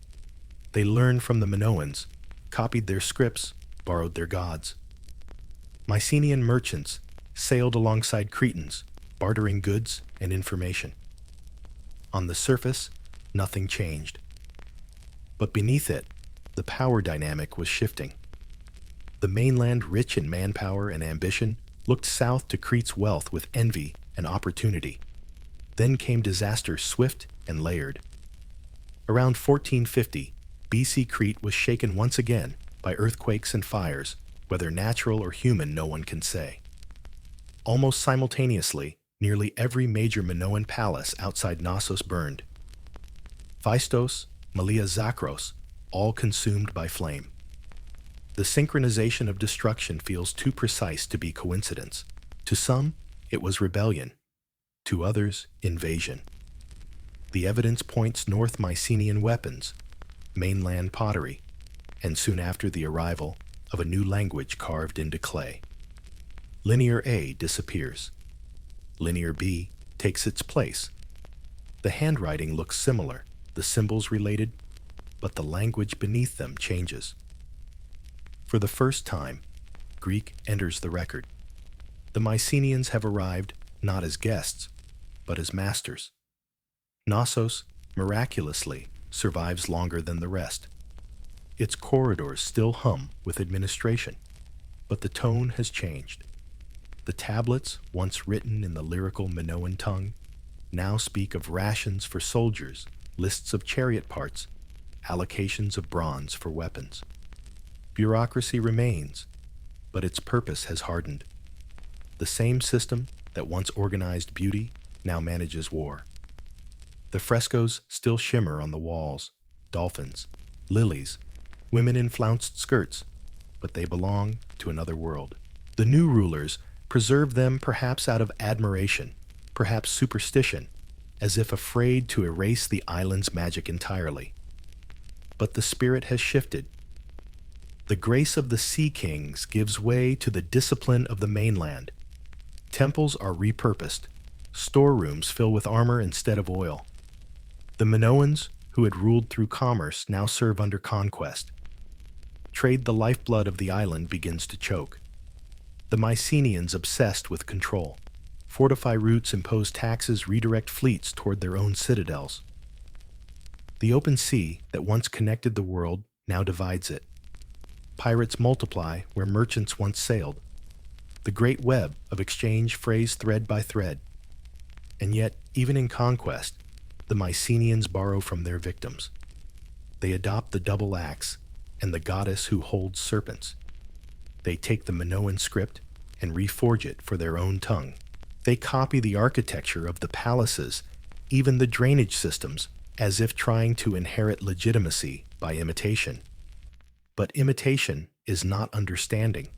They learned from the Minoans, copied their scripts, borrowed their gods. Mycenaean merchants sailed alongside Cretans, bartering goods and information. On the surface, nothing changed. But beneath it, the power dynamic was shifting. The mainland, rich in manpower and ambition, looked south to Crete's wealth with envy and opportunity. Then came disaster swift and layered. Around 1450, BC Crete was shaken once again by earthquakes and fires, whether natural or human no one can say. Almost simultaneously, nearly every major Minoan palace outside Knossos burned. Phaistos, Malia, Zakros, all consumed by flame. The synchronization of destruction feels too precise to be coincidence. To some, it was rebellion. To others, invasion. The evidence points north: Mycenaean weapons, mainland pottery, and soon after the arrival of a new language carved into clay. Linear A disappears. Linear B takes its place. The handwriting looks similar, the symbols related, but the language beneath them changes. For the first time, Greek enters the record. The Mycenaeans have arrived not as guests, but as masters. Knossos, miraculously, survives longer than the rest. Its corridors still hum with administration, but the tone has changed. The tablets, once written in the lyrical Minoan tongue, now speak of rations for soldiers, lists of chariot parts, allocations of bronze for weapons. Bureaucracy remains, but its purpose has hardened. The same system that once organized beauty now manages war. The frescoes still shimmer on the walls, dolphins, lilies, women in flounced skirts, but they belong to another world. The new rulers preserve them perhaps out of admiration, perhaps superstition, as if afraid to erase the island's magic entirely. But the spirit has shifted. The grace of the Sea Kings gives way to the discipline of the mainland. Temples are repurposed. Storerooms fill with armor instead of oil. The Minoans, who had ruled through commerce, now serve under conquest. Trade, the lifeblood of the island, begins to choke. The Mycenaeans, obsessed with control, fortify routes, impose taxes, redirect fleets toward their own citadels. The open sea that once connected the world now divides it. Pirates multiply where merchants once sailed. The great web of exchange frays thread by thread. And yet, even in conquest, the Mycenaeans borrow from their victims. They adopt the double axe and the goddess who holds serpents. They take the Minoan script and reforge it for their own tongue. They copy the architecture of the palaces, even the drainage systems, as if trying to inherit legitimacy by imitation. But imitation is not understanding.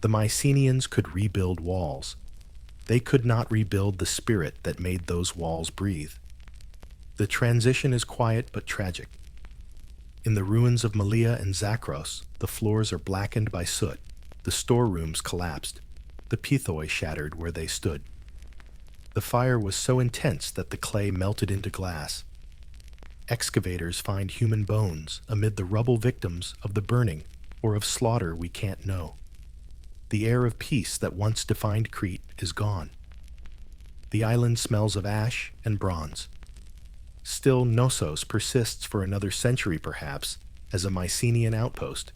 The Mycenaeans could rebuild walls. They could not rebuild the spirit that made those walls breathe. The transition is quiet but tragic. In the ruins of Malia and Zakros, the floors are blackened by soot. The storerooms collapsed. The pithoi shattered where they stood. The fire was so intense that the clay melted into glass. Excavators find human bones amid the rubble, victims of the burning or of slaughter we can't know. The air of peace that once defined Crete is gone. The island smells of ash and bronze. Still, Knossos persists for another century perhaps as a Mycenaean outpost.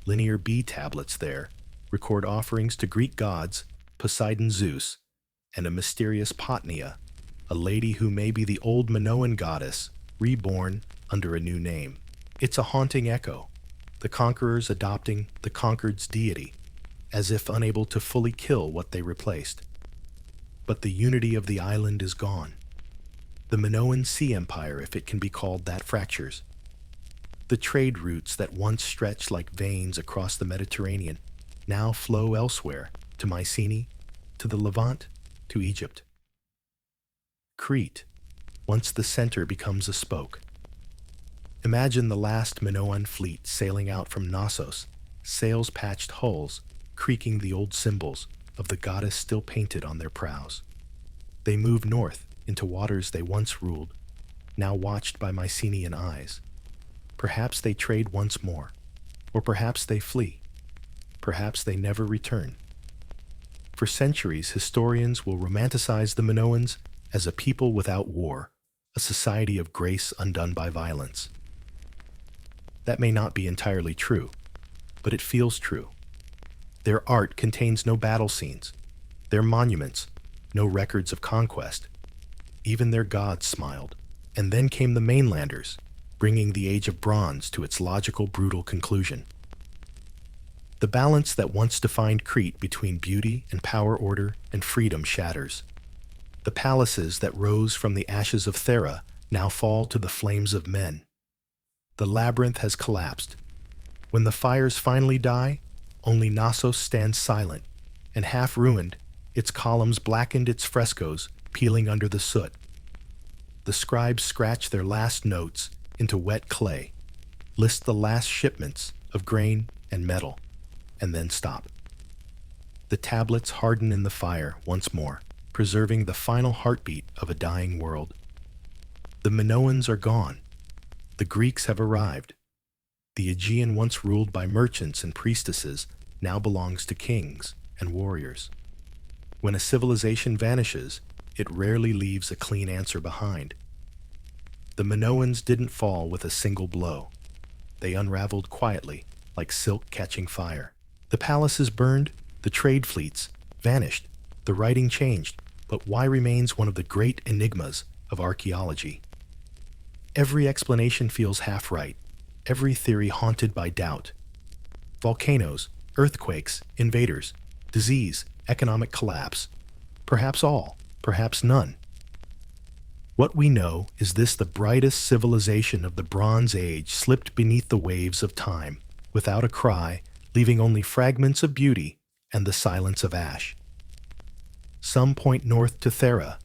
Linear B tablets there record offerings to Greek gods, Poseidon, Zeus, and a mysterious Potnia, a lady who may be the old Minoan goddess, reborn under a new name. It's a haunting echo, the conquerors adopting the conquered's deity, as if unable to fully kill what they replaced. But the unity of the island is gone. The Minoan Sea Empire, if it can be called that, fractures. The trade routes that once stretched like veins across the Mediterranean now flow elsewhere, to Mycenae, to the Levant, to Egypt. Crete, once the center, becomes a spoke. Imagine the last Minoan fleet sailing out from Knossos, sails-patched hulls, creaking the old symbols of the goddess still painted on their prows. They move north into waters they once ruled, now watched by Mycenaean eyes. Perhaps they trade once more, or perhaps they flee. Perhaps they never return. For centuries, historians will romanticize the Minoans as a people without war, a society of grace undone by violence. That may not be entirely true, but it feels true. Their art contains no battle scenes, their monuments, no records of conquest. Even their gods smiled. And then came the mainlanders, bringing the Age of Bronze to its logical, brutal conclusion. The balance that once defined Crete between beauty and power, order and freedom, shatters. The palaces that rose from the ashes of Thera now fall to the flames of men. The labyrinth has collapsed. When the fires finally die, only Knossos stands silent, and half ruined, its columns blackened, its frescoes peeling under the soot. The scribes scratch their last notes into wet clay, list the last shipments of grain and metal, and then stop. The tablets harden in the fire once more, preserving the final heartbeat of a dying world. The Minoans are gone. The Greeks have arrived. The Aegean, once ruled by merchants and priestesses, now belongs to kings and warriors. When a civilization vanishes, it rarely leaves a clean answer behind. The Minoans didn't fall with a single blow. They unraveled quietly, like silk catching fire. The palaces burned, the trade fleets vanished, the writing changed, but why remains one of the great enigmas of archaeology. Every explanation feels half right, every theory haunted by doubt. Volcanoes, earthquakes, invaders, disease, economic collapse. Perhaps all, perhaps none. What we know is this: the brightest civilization of the Bronze Age slipped beneath the waves of time, without a cry, leaving only fragments of beauty and the silence of ash. Some point north to Thera,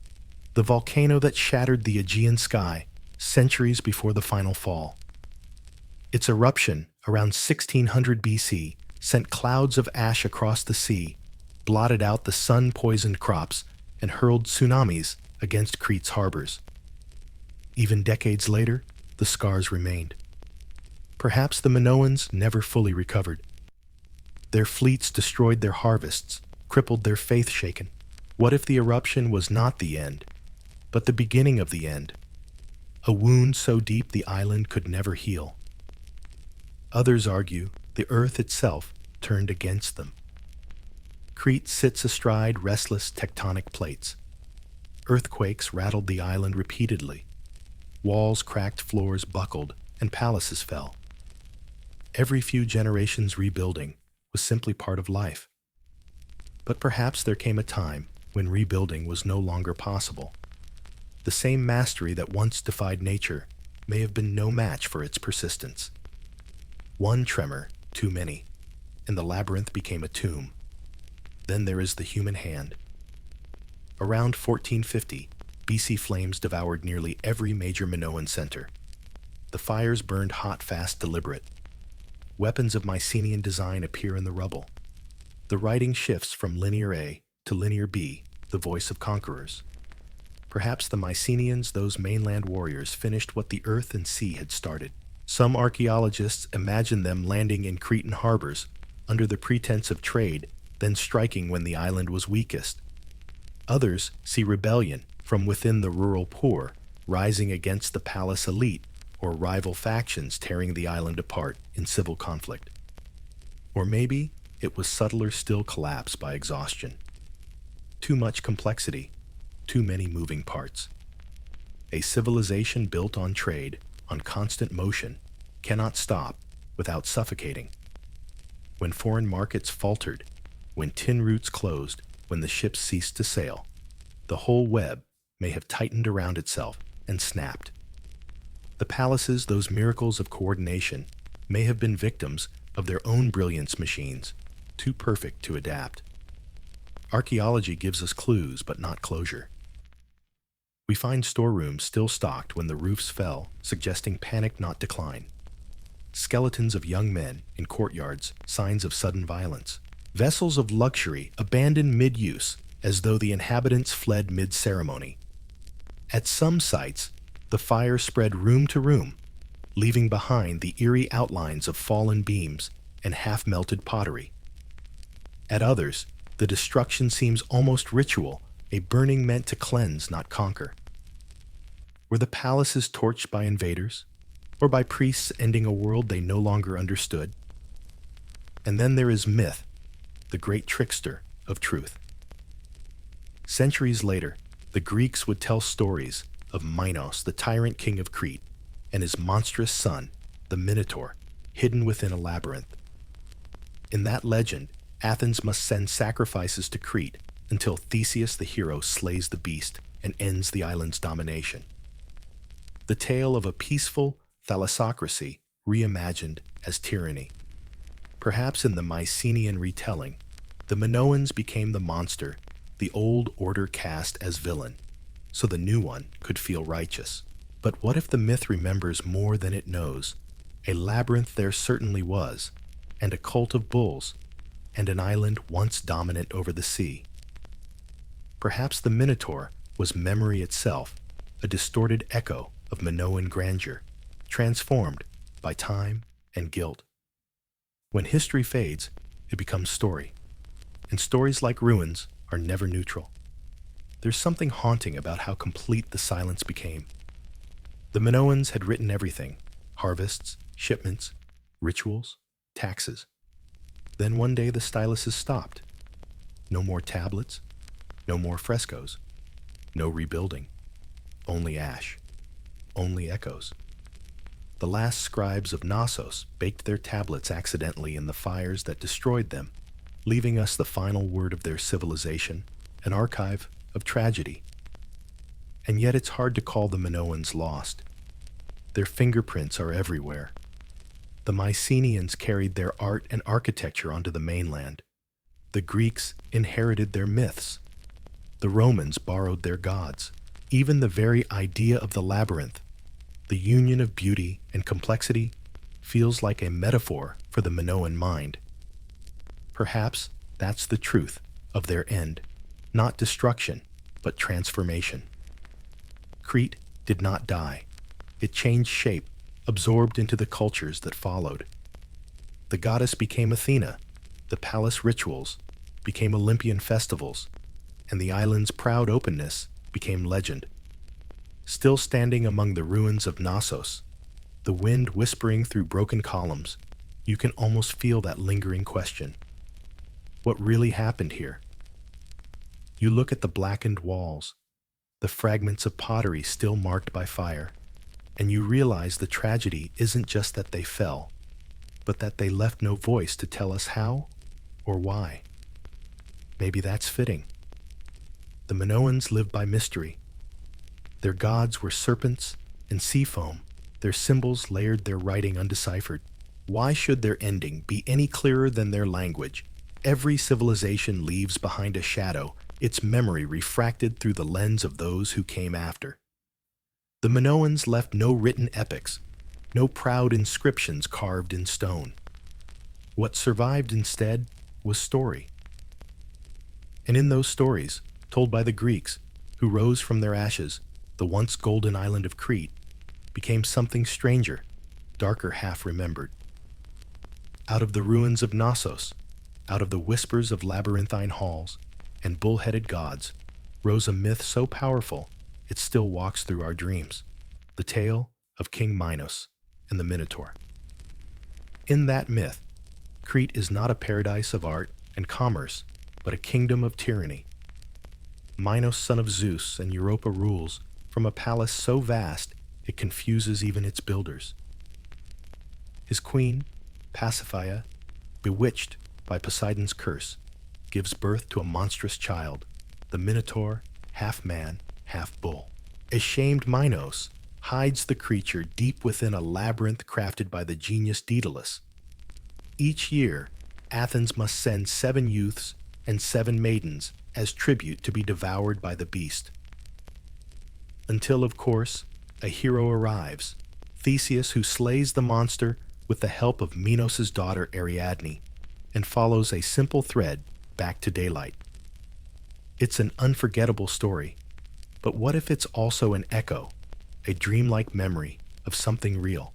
the volcano that shattered the Aegean sky centuries before the final fall. Its eruption, around 1600 BC, sent clouds of ash across the sea, blotted out the sun-poisoned crops, and hurled tsunamis against Crete's harbors. Even decades later, the scars remained. Perhaps the Minoans never fully recovered. Their fleets destroyed their harvests, crippled their faith shaken. What if the eruption was not the end, but the beginning of the end? A wound so deep the island could never heal. Others argue the earth itself turned against them. Crete sits astride restless tectonic plates. Earthquakes rattled the island repeatedly. Walls cracked, floors buckled, and palaces fell. Every few generations rebuilding was simply part of life. But perhaps there came a time when rebuilding was no longer possible. The same mastery that once defied nature may have been no match for its persistence. One tremor, too many, and the labyrinth became a tomb. Then there is the human hand. Around 1450, BC flames devoured nearly every major Minoan center. The fires burned hot, fast, deliberate. Weapons of Mycenaean design appear in the rubble. The writing shifts from linear A to linear B, the voice of conquerors. Perhaps the Mycenaeans, those mainland warriors, finished what the earth and sea had started. Some archaeologists imagine them landing in Cretan harbors under the pretense of trade, then striking when the island was weakest. Others see rebellion from within the rural poor, rising against the palace elite, or rival factions tearing the island apart in civil conflict. Or maybe it was subtler still, collapse by exhaustion. Too much complexity, too many moving parts. A civilization built on trade, on constant motion, cannot stop without suffocating. When foreign markets faltered, when tin routes closed, when the ships ceased to sail, the whole web may have tightened around itself and snapped. The palaces, those miracles of coordination, may have been victims of their own brilliance machines, too perfect to adapt. Archaeology gives us clues, but not closure. We find storerooms still stocked when the roofs fell, suggesting panic, not decline. Skeletons of young men in courtyards, signs of sudden violence. Vessels of luxury abandoned mid-use, as though the inhabitants fled mid-ceremony. At some sites, the fire spread room to room, leaving behind the eerie outlines of fallen beams and half-melted pottery. At others, the destruction seems almost ritual, a burning meant to cleanse, not conquer. Were the palaces torched by invaders, or by priests ending a world they no longer understood? And then there is myth, the great trickster of truth. Centuries later, the Greeks would tell stories of Minos, the tyrant king of Crete, and his monstrous son, the Minotaur, hidden within a labyrinth. In that legend, Athens must send sacrifices to Crete until Theseus the hero slays the beast and ends the island's domination. The tale of a peaceful thalassocracy reimagined as tyranny. Perhaps in the Mycenaean retelling, the Minoans became the monster, the old order cast as villain, so the new one could feel righteous. But what if the myth remembers more than it knows? A labyrinth there certainly was, and a cult of bulls, and an island once dominant over the sea. Perhaps the Minotaur was memory itself, a distorted echo of Minoan grandeur, transformed by time and guilt. When history fades, it becomes story, and stories like ruins are never neutral. There's something haunting about how complete the silence became. The Minoans had written everything: harvests, shipments, rituals, taxes. Then one day the styluses stopped. No more tablets, no more frescoes, no rebuilding, only ash, only echoes. The last scribes of Knossos baked their tablets accidentally in the fires that destroyed them, leaving us the final word of their civilization, an archive of tragedy. And yet it's hard to call the Minoans lost. Their fingerprints are everywhere. The Mycenaeans carried their art and architecture onto the mainland. The Greeks inherited their myths. The Romans borrowed their gods. Even the very idea of the labyrinth, the union of beauty and complexity, feels like a metaphor for the Minoan mind. Perhaps that's the truth of their end, not destruction, but transformation. Crete did not die. It changed shape, absorbed into the cultures that followed. The goddess became Athena, the palace rituals became Olympian festivals, and the island's proud openness became legend. Still standing among the ruins of Knossos, the wind whispering through broken columns, you can almost feel that lingering question. What really happened here? You look at the blackened walls, the fragments of pottery still marked by fire, and you realize the tragedy isn't just that they fell, but that they left no voice to tell us how or why. Maybe that's fitting. The Minoans lived by mystery. Their gods were serpents and sea foam. Their symbols layered their writing undeciphered. Why should their ending be any clearer than their language? Every civilization leaves behind a shadow, its memory refracted through the lens of those who came after. The Minoans left no written epics, no proud inscriptions carved in stone. What survived instead was story. And in those stories, told by the Greeks, who rose from their ashes, the once golden island of Crete became something stranger, darker half remembered. Out of the ruins of Knossos, out of the whispers of labyrinthine halls and bull-headed gods, rose a myth so powerful it still walks through our dreams, the tale of King Minos and the Minotaur. In that myth, Crete is not a paradise of art and commerce, but a kingdom of tyranny. Minos, son of Zeus and Europa, rules from a palace so vast it confuses even its builders. His queen, Pasiphae, bewitched by Poseidon's curse, gives birth to a monstrous child, the Minotaur, half man, half bull. A shamed Minos hides the creature deep within a labyrinth crafted by the genius Daedalus. Each year, Athens must send 7 youths and 7 maidens as tribute to be devoured by the beast. Until, of course, a hero arrives, Theseus, who slays the monster with the help of Minos' daughter Ariadne, and follows a simple thread back to daylight. It's an unforgettable story, but what if it's also an echo, a dreamlike memory of something real?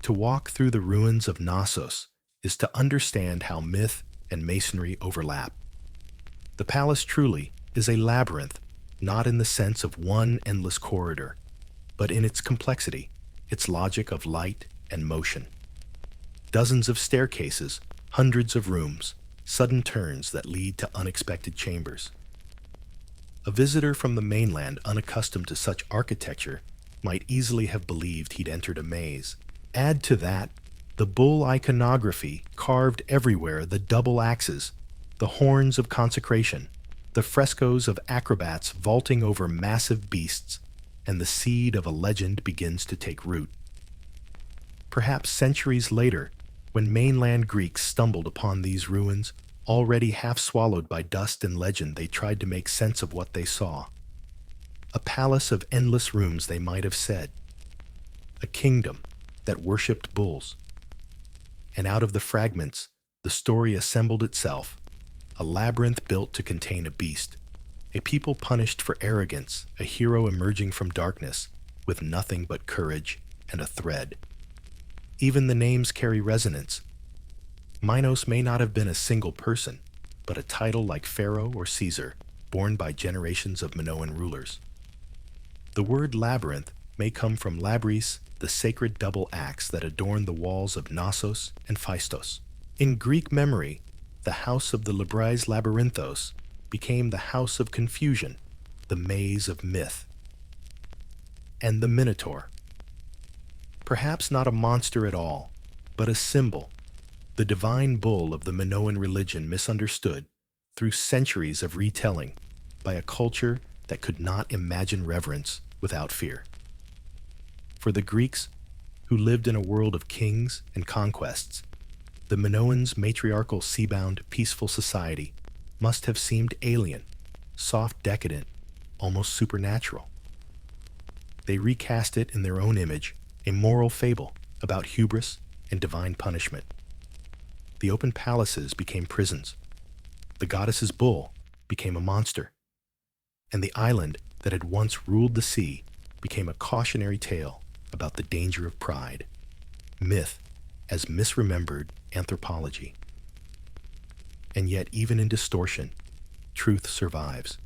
To walk through the ruins of Knossos is to understand how myth and masonry overlap. The palace truly is a labyrinth, not in the sense of one endless corridor, but in its complexity, its logic of light and motion. Dozens of staircases, hundreds of rooms, sudden turns that lead to unexpected chambers. A visitor from the mainland unaccustomed to such architecture might easily have believed he'd entered a maze. Add to that the bull iconography carved everywhere, the double axes, the horns of consecration, the frescoes of acrobats vaulting over massive beasts, and the seed of a legend begins to take root. Perhaps centuries later, when mainland Greeks stumbled upon these ruins, already half swallowed by dust and legend, they tried to make sense of what they saw. A palace of endless rooms, they might have said. A kingdom that worshipped bulls. And out of the fragments, the story assembled itself, a labyrinth built to contain a beast, a people punished for arrogance, a hero emerging from darkness with nothing but courage and a thread. Even the names carry resonance. Minos may not have been a single person, but a title like Pharaoh or Caesar, borne by generations of Minoan rulers. The word labyrinth may come from labris, the sacred double axe that adorned the walls of Knossos and Phaistos. In Greek memory, the house of the Labrais Labyrinthos became the house of confusion, the maze of myth. And the Minotaur. Perhaps not a monster at all, but a symbol, the divine bull of the Minoan religion misunderstood through centuries of retelling by a culture that could not imagine reverence without fear. For the Greeks, who lived in a world of kings and conquests, the Minoans' matriarchal sea-bound, peaceful society must have seemed alien, soft, decadent, almost supernatural. They recast it in their own image, a moral fable about hubris and divine punishment. The open palaces became prisons. The goddess's bull became a monster. And the island that had once ruled the sea became a cautionary tale about the danger of pride. Myth as misremembered anthropology. And yet, even in distortion, truth survives.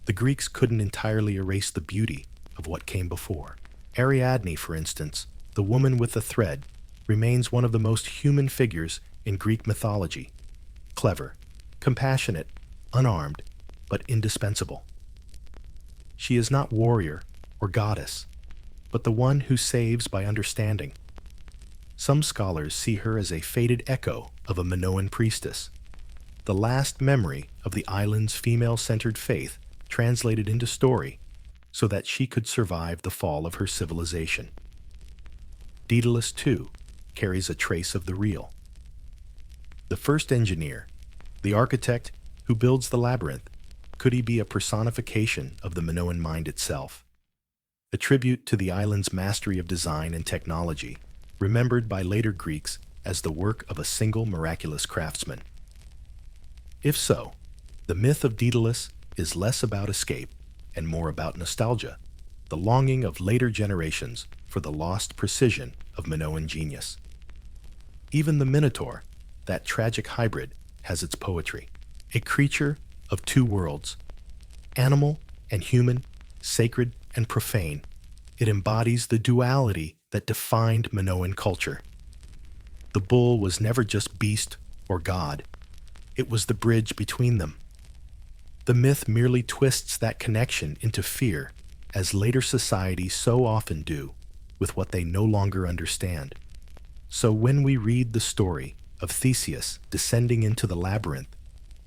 The Greeks couldn't entirely erase the beauty of what came before. Ariadne, for instance, the woman with the thread, remains one of the most human figures in Greek mythology. Clever, compassionate, unarmed, but indispensable. She is not warrior or goddess, but the one who saves by understanding. Some scholars see her as a faded echo of a Minoan priestess, the last memory of the island's female-centered faith translated into story so that she could survive the fall of her civilization. Daedalus, too, carries a trace of the real. The first engineer, the architect who builds the labyrinth, could he be a personification of the Minoan mind itself? A tribute to the island's mastery of design and technology, remembered by later Greeks as the work of a single miraculous craftsman. If so, the myth of Daedalus is less about escape and more about nostalgia, the longing of later generations for the lost precision of Minoan genius. Even the Minotaur, that tragic hybrid, has its poetry. A creature of two worlds, animal and human, sacred and profane, it embodies the duality that defined Minoan culture. The bull was never just beast or god. It was the bridge between them. The myth merely twists that connection into fear as later societies so often do, with what they no longer understand. So when we read the story of Theseus descending into the labyrinth,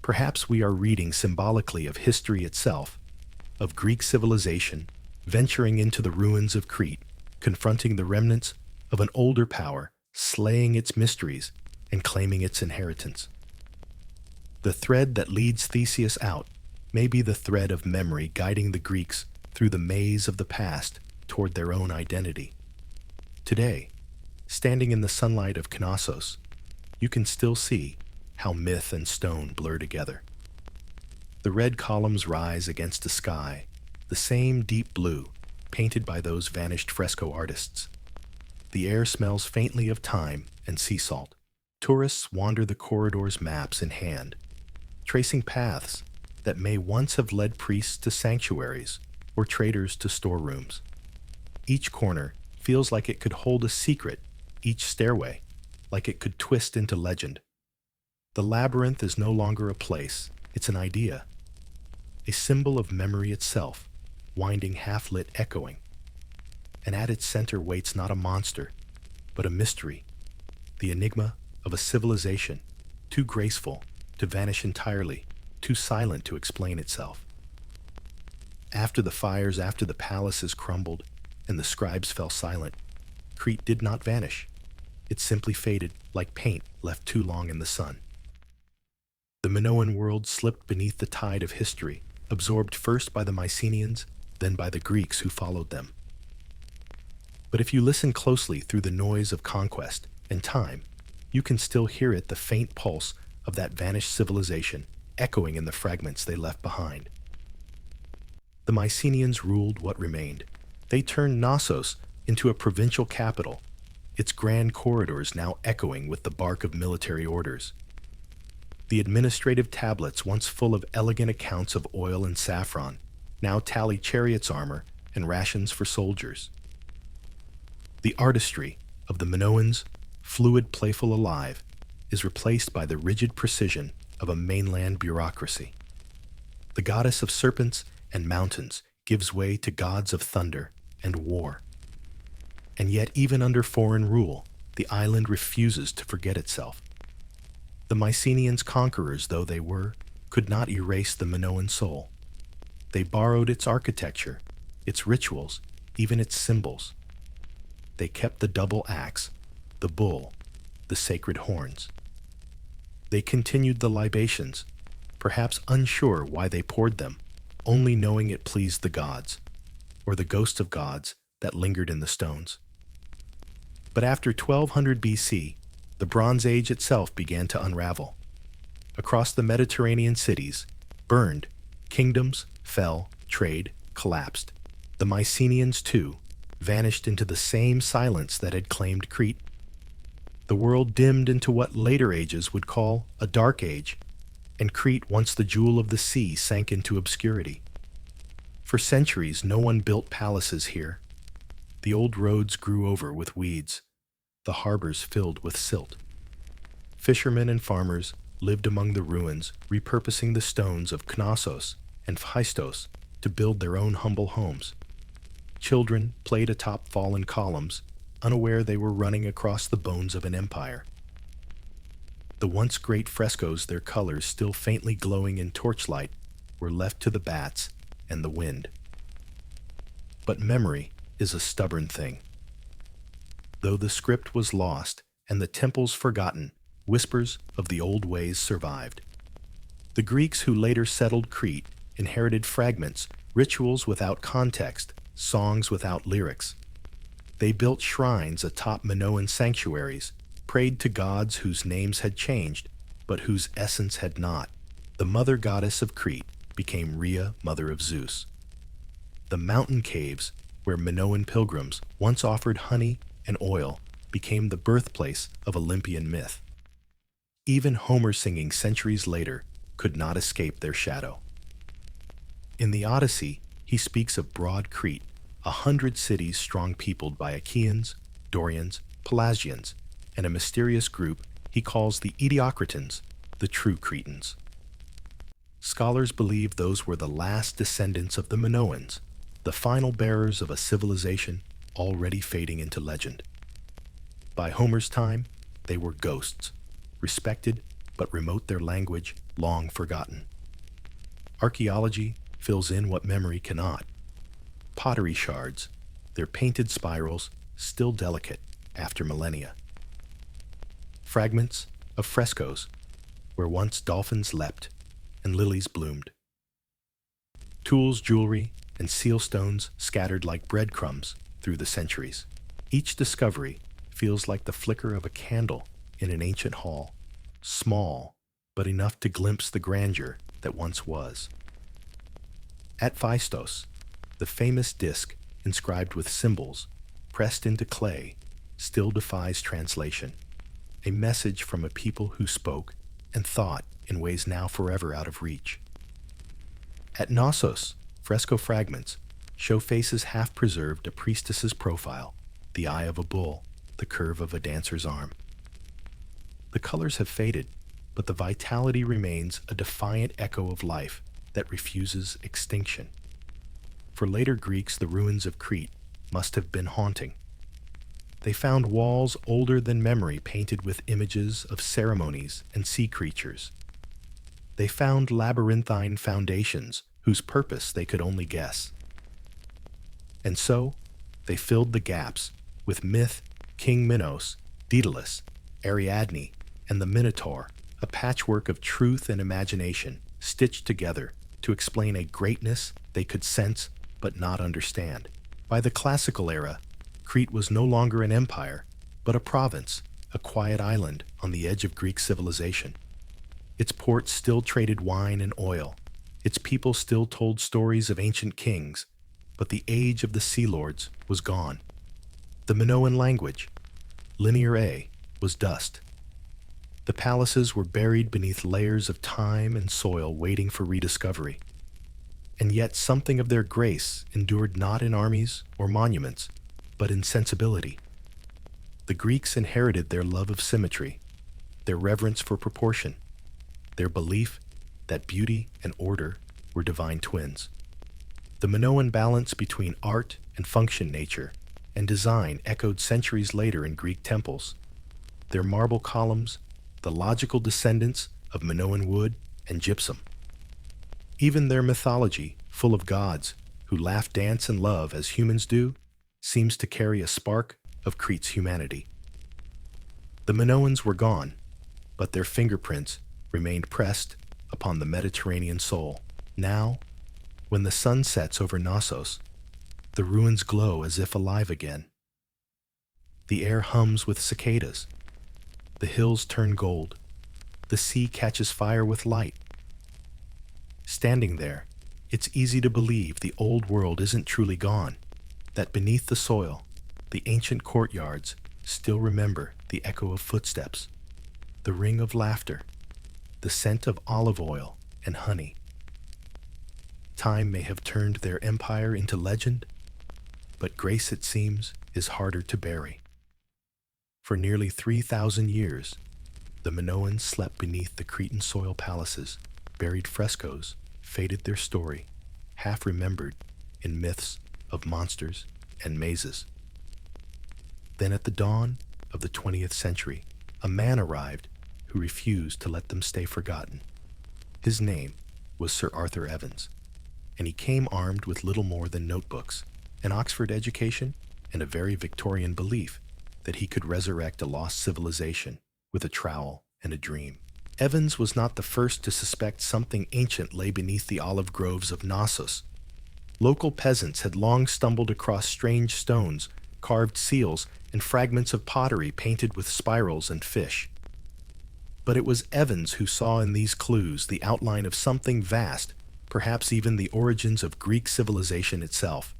perhaps we are reading symbolically of history itself, of Greek civilization venturing into the ruins of Crete, confronting the remnants of an older power, slaying its mysteries and claiming its inheritance. The thread that leads Theseus out may be the thread of memory guiding the Greeks through the maze of the past toward their own identity. Today, standing in the sunlight of Knossos, you can still see how myth and stone blur together. The red columns rise against a sky, the same deep blue, painted by those vanished fresco artists. The air smells faintly of thyme and sea salt. Tourists wander the corridors, maps in hand, tracing paths that may once have led priests to sanctuaries or traders to storerooms. Each corner feels like it could hold a secret, each stairway like it could twist into legend. The labyrinth is no longer a place, it's an idea, a symbol of memory itself, winding half-lit echoing. And at its center waits not a monster, but a mystery, the enigma of a civilization too graceful to vanish entirely, too silent to explain itself. After the fires, after the palaces crumbled, and the scribes fell silent, Crete did not vanish. It simply faded like paint left too long in the sun. The Minoan world slipped beneath the tide of history, absorbed first by the Mycenaeans, then by the Greeks who followed them. But if you listen closely through the noise of conquest and time, you can still hear it, the faint pulse of that vanished civilization, echoing in the fragments they left behind. The Mycenaeans ruled what remained. They turned Knossos into a provincial capital, its grand corridors now echoing with the bark of military orders. The administrative tablets, once full of elegant accounts of oil and saffron, now tally chariots' armor and rations for soldiers. The artistry of the Minoans, fluid, playful, alive, is replaced by the rigid precision of a mainland bureaucracy. The goddess of serpents and mountains gives way to gods of thunder and war. And yet, even under foreign rule, the island refuses to forget itself. The Mycenaeans, conquerors though they were, could not erase the Minoan soul. They borrowed its architecture, its rituals, even its symbols. They kept the double axe, the bull, the sacred horns. They continued the libations, perhaps unsure why they poured them, only knowing it pleased the gods, or the ghosts of gods that lingered in the stones. But after 1200 BC, the Bronze Age itself began to unravel. Across the Mediterranean cities, burned, kingdoms fell, trade collapsed. The Mycenaeans, too, vanished into the same silence that had claimed Crete. The world dimmed into what later ages would call a dark age, and Crete, once the jewel of the sea, sank into obscurity. For centuries, no one built palaces here. The old roads grew over with weeds, the harbors filled with silt. Fishermen and farmers lived among the ruins, repurposing the stones of Knossos and Phaistos to build their own humble homes. Children played atop fallen columns, unaware they were running across the bones of an empire. The once great frescoes, their colors still faintly glowing in torchlight, were left to the bats and the wind. But memory is a stubborn thing. Though the script was lost and the temples forgotten, whispers of the old ways survived. The Greeks who later settled Crete inherited fragments, rituals without context, songs without lyrics. They built shrines atop Minoan sanctuaries, prayed to gods whose names had changed, but whose essence had not. The mother goddess of Crete became Rhea, mother of Zeus. The mountain caves, where Minoan pilgrims once offered honey and oil, became the birthplace of Olympian myth. Even Homer, singing centuries later, could not escape their shadow. In the Odyssey, he speaks of broad Crete, 100 cities strong, peopled by Achaeans, Dorians, Pelasgians, and a mysterious group he calls the Ediocratans, the true Cretans. Scholars believe those were the last descendants of the Minoans, the final bearers of a civilization already fading into legend. By Homer's time, they were ghosts, respected but remote, their language long forgotten. Archaeology fills in what memory cannot. Pottery shards, their painted spirals still delicate after millennia. Fragments of frescoes where once dolphins leapt and lilies bloomed. Tools, jewelry, and seal stones scattered like breadcrumbs through the centuries. Each discovery feels like the flicker of a candle in an ancient hall, small but enough to glimpse the grandeur that once was. At Phaistos, the famous disc inscribed with symbols pressed into clay still defies translation, a message from a people who spoke and thought in ways now forever out of reach. At Knossos, fresco fragments show faces half preserved, a priestess's profile, the eye of a bull, the curve of a dancer's arm. The colors have faded, but the vitality remains, a defiant echo of life that refuses extinction. For later Greeks, the ruins of Crete must have been haunting. They found walls older than memory painted with images of ceremonies and sea creatures. They found labyrinthine foundations whose purpose they could only guess. And so, they filled the gaps with myth, King Minos, Daedalus, Ariadne, and the Minotaur, a patchwork of truth and imagination stitched together to explain a greatness they could sense but not understand. By the classical era, Crete was no longer an empire, but a province, a quiet island on the edge of Greek civilization. Its ports still traded wine and oil. Its people still told stories of ancient kings, but the age of the sea lords was gone. The Minoan language, Linear A, was dust. The palaces were buried beneath layers of time and soil waiting for rediscovery. And yet something of their grace endured not in armies or monuments, but in sensibility. The Greeks inherited their love of symmetry, their reverence for proportion, their belief that beauty and order were divine twins. The Minoan balance between art and function, nature and design echoed centuries later in Greek temples. Their marble columns, the logical descendants of Minoan wood and gypsum. Even their mythology, full of gods who laugh, dance, and love as humans do, seems to carry a spark of Crete's humanity. The Minoans were gone, but their fingerprints remained pressed upon the Mediterranean soul. Now, when the sun sets over Knossos, the ruins glow as if alive again. The air hums with cicadas. The hills turn gold. The sea catches fire with light. Standing there, it's easy to believe the old world isn't truly gone, that beneath the soil, the ancient courtyards still remember the echo of footsteps, the ring of laughter, the scent of olive oil and honey. Time may have turned their empire into legend, but grace, it seems, is harder to bury. For nearly 3,000 years, the Minoans slept beneath the Cretan soil palaces. Buried frescoes faded their story, half remembered in myths of monsters and mazes. Then at the dawn of the 20th century, a man arrived who refused to let them stay forgotten. His name was Sir Arthur Evans, and he came armed with little more than notebooks, an Oxford education, and a very Victorian belief that he could resurrect a lost civilization with a trowel and a dream. Evans was not the first to suspect something ancient lay beneath the olive groves of Knossos. Local peasants had long stumbled across strange stones, carved seals, and fragments of pottery painted with spirals and fish. But it was Evans who saw in these clues the outline of something vast, perhaps even the origins of Greek civilization itself.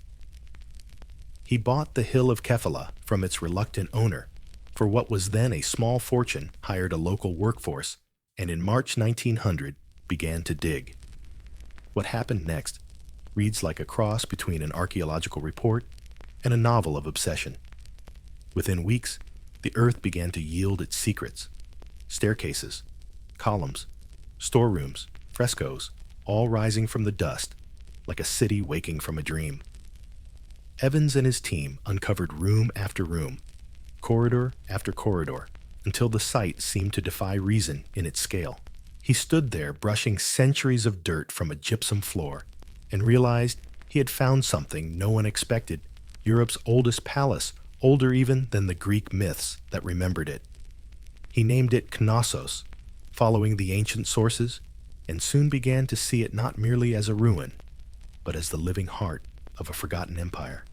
He bought the hill of Kephala from its reluctant owner. For what was then a small fortune, hired a local workforce, and in March 1900 began to dig. What happened next reads like a cross between an archaeological report and a novel of obsession. Within weeks, the earth began to yield its secrets. Staircases, columns, storerooms, frescoes, all rising from the dust, like a city waking from a dream. Evans and his team uncovered room after room, corridor after corridor, until the site seemed to defy reason in its scale. He stood there brushing centuries of dirt from a gypsum floor and realized he had found something no one expected: Europe's oldest palace, older even than the Greek myths that remembered it. He named it Knossos, following the ancient sources, and soon began to see it not merely as a ruin, but as the living heart of a forgotten empire.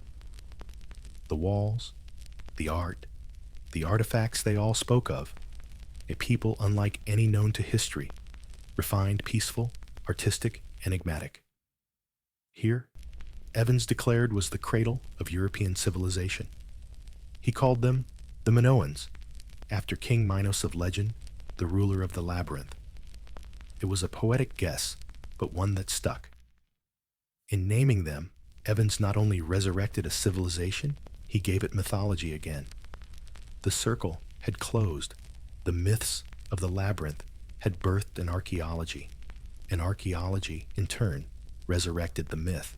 The walls, the art, the artifacts they all spoke of, a people unlike any known to history, refined, peaceful, artistic, enigmatic. Here, Evans declared, was the cradle of European civilization. He called them the Minoans, after King Minos of legend, the ruler of the labyrinth. It was a poetic guess, but one that stuck. In naming them, Evans not only resurrected a civilization, he gave it mythology again. The circle had closed. The myths of the labyrinth had birthed an archaeology. And archaeology, in turn, resurrected the myth.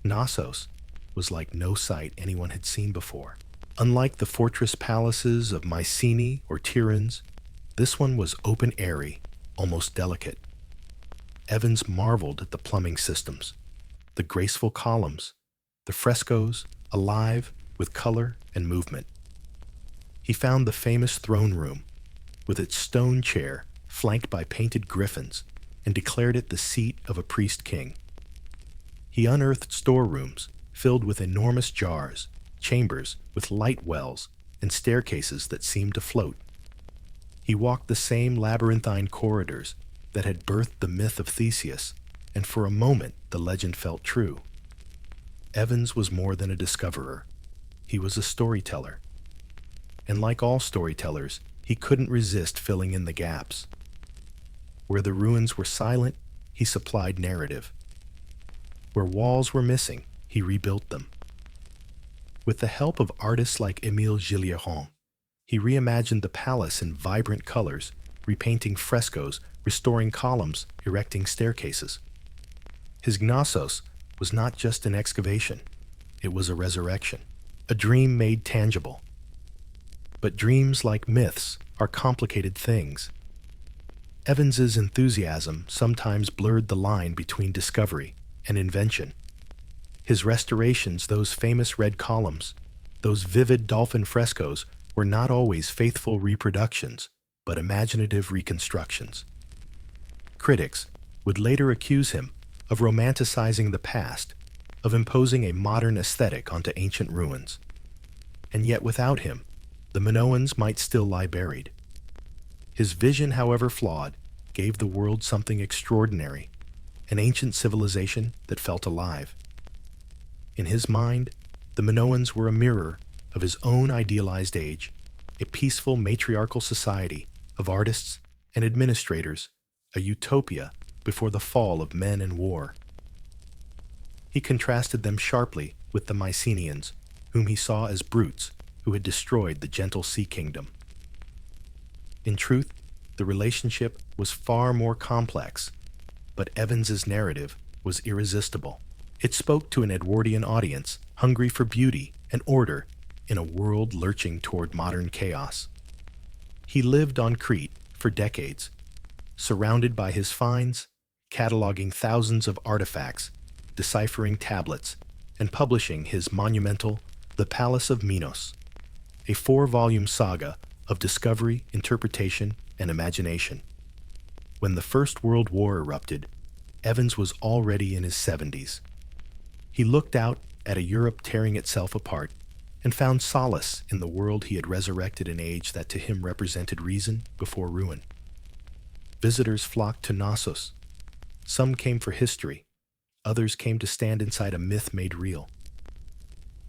Knossos was like no sight anyone had seen before. Unlike the fortress palaces of Mycenae or Tiryns, this one was open-airy, almost delicate. Evans marveled at the plumbing systems, the graceful columns, the frescoes, alive with color and movement. He found the famous throne room, with its stone chair flanked by painted griffins, and declared it the seat of a priest-king. He unearthed storerooms filled with enormous jars, chambers with light wells, and staircases that seemed to float. He walked the same labyrinthine corridors that had birthed the myth of Theseus, and for a moment the legend felt true. Evans was more than a discoverer. He was a storyteller. And like all storytellers, he couldn't resist filling in the gaps. Where the ruins were silent, he supplied narrative. Where walls were missing, he rebuilt them. With the help of artists like Émile Gilliéron, he reimagined the palace in vibrant colors, repainting frescoes, restoring columns, erecting staircases. His Knossos was not just an excavation, it was a resurrection, a dream made tangible. But dreams, like myths, are complicated things. Evans's enthusiasm sometimes blurred the line between discovery and invention. His restorations, those famous red columns, those vivid dolphin frescoes, were not always faithful reproductions, but imaginative reconstructions. Critics would later accuse him of romanticizing the past, of imposing a modern aesthetic onto ancient ruins. And yet without him, the Minoans might still lie buried. His vision, however flawed, gave the world something extraordinary, an ancient civilization that felt alive. In his mind, the Minoans were a mirror of his own idealized age, a peaceful matriarchal society of artists and administrators, a utopia before the fall of men and war. He contrasted them sharply with the Mycenaeans, whom he saw as brutes who had destroyed the gentle sea kingdom. In truth, the relationship was far more complex, but Evans's narrative was irresistible. It spoke to an Edwardian audience hungry for beauty and order in a world lurching toward modern chaos. He lived on Crete for decades, surrounded by his finds, cataloging thousands of artifacts, deciphering tablets, and publishing his monumental The Palace of Minos, a 4-volume saga of discovery, interpretation, and imagination. When the First World War erupted, Evans was already in his 70s. He looked out at a Europe tearing itself apart and found solace in the world he had resurrected, an age that to him represented reason before ruin. Visitors flocked to Knossos. Some came for history. Others came to stand inside a myth made real.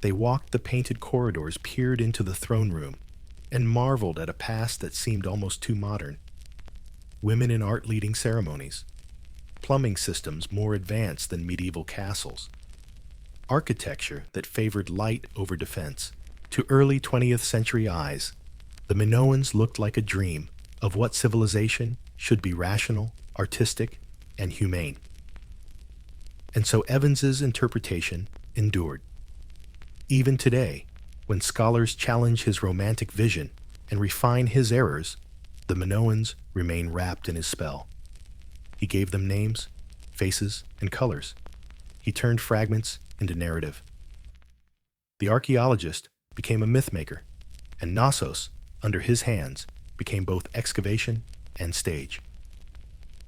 They walked the painted corridors, peered into the throne room, and marveled at a past that seemed almost too modern. Women in art leading ceremonies, plumbing systems more advanced than medieval castles, architecture that favored light over defense. To early 20th century eyes, the Minoans looked like a dream of what civilization should be: rational, artistic, and humane. And so Evans's interpretation endured. Even today, when scholars challenge his romantic vision and refine his errors, the Minoans remain wrapped in his spell. He gave them names, faces, and colors. He turned fragments into narrative. The archaeologist became a mythmaker, and Knossos, under his hands, became both excavation and stage.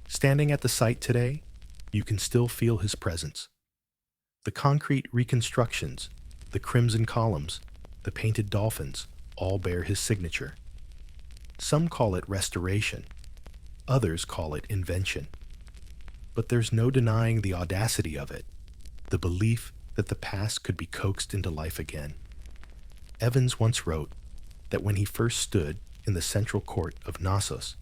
Standing at the site today, you can still feel his presence. The concrete reconstructions, the crimson columns, the painted dolphins, all bear his signature. Some call it restoration, others call it invention. But there's no denying the audacity of it, the belief that the past could be coaxed into life again. Evans once wrote that when he first stood in the central court of Knossos,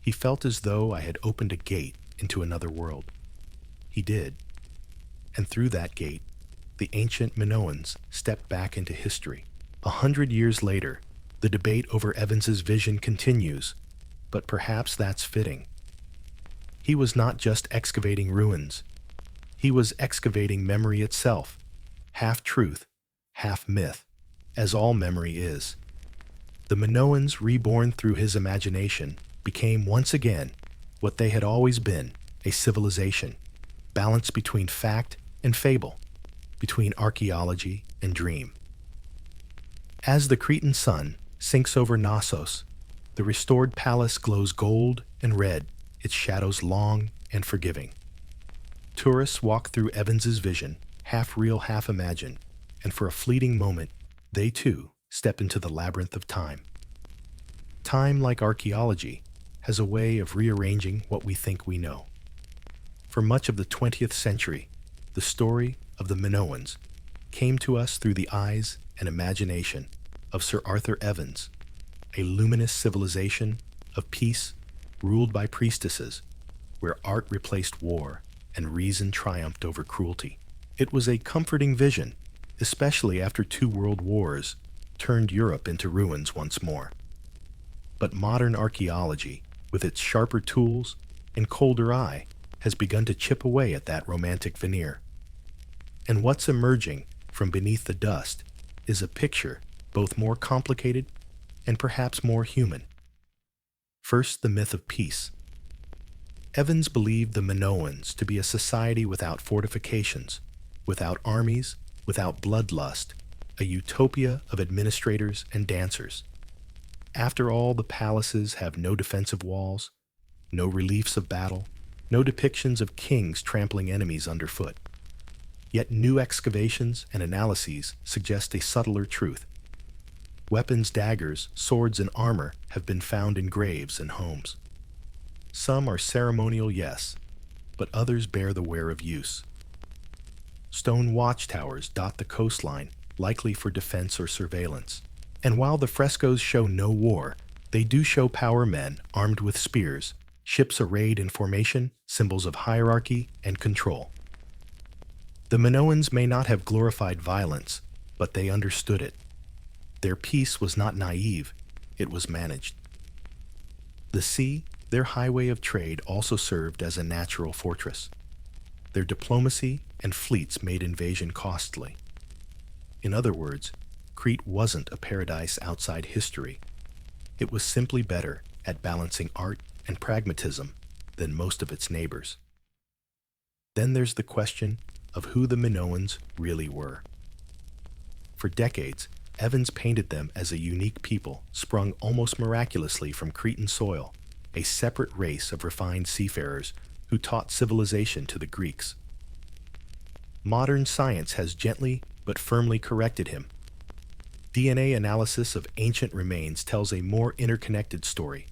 he felt as though I had opened a gate into another world. He did. And through that gate, the ancient Minoans stepped back into history. 100 years later, the debate over Evans's vision continues, but perhaps that's fitting. He was not just excavating ruins. He was excavating memory itself, half truth, half myth, as all memory is. The Minoans, reborn through his imagination, became once again what they had always been, a civilization, balanced between fact and fable, between archaeology and dream. As the Cretan sun sinks over Knossos, the restored palace glows gold and red, its shadows long and forgiving. Tourists walk through Evans's vision, half real, half imagined, and for a fleeting moment, they too step into the labyrinth of time. Time, like archaeology, has a way of rearranging what we think we know. For much of the 20th century, the story of the Minoans came to us through the eyes and imagination of Sir Arthur Evans, a luminous civilization of peace ruled by priestesses, where art replaced war and reason triumphed over cruelty. It was a comforting vision, especially after 2 world wars turned Europe into ruins once more. But modern archaeology, with its sharper tools and colder eye, has begun to chip away at that romantic veneer. And what's emerging from beneath the dust is a picture both more complicated and perhaps more human. First, the myth of peace. Evans believed the Minoans to be a society without fortifications, without armies, without bloodlust, a utopia of administrators and dancers. After all, the palaces have no defensive walls, no reliefs of battle, no depictions of kings trampling enemies underfoot. Yet new excavations and analyses suggest a subtler truth. Weapons, daggers, swords, and armor have been found in graves and homes. Some are ceremonial, yes, but others bear the wear of use. Stone watchtowers dot the coastline, likely for defense or surveillance. And while the frescoes show no war, they do show power men armed with spears, ships arrayed in formation, symbols of hierarchy and control. The Minoans may not have glorified violence, but they understood it. Their peace was not naive, it was managed. The sea, their highway of trade, also served as a natural fortress. Their diplomacy and fleets made invasion costly. In other words, Crete wasn't a paradise outside history. It was simply better at balancing art and pragmatism than most of its neighbors. Then there's the question of who the Minoans really were. For decades, Evans painted them as a unique people sprung almost miraculously from Cretan soil, a separate race of refined seafarers who taught civilization to the Greeks. Modern science has gently but firmly corrected him. DNA analysis of ancient remains tells a more interconnected story.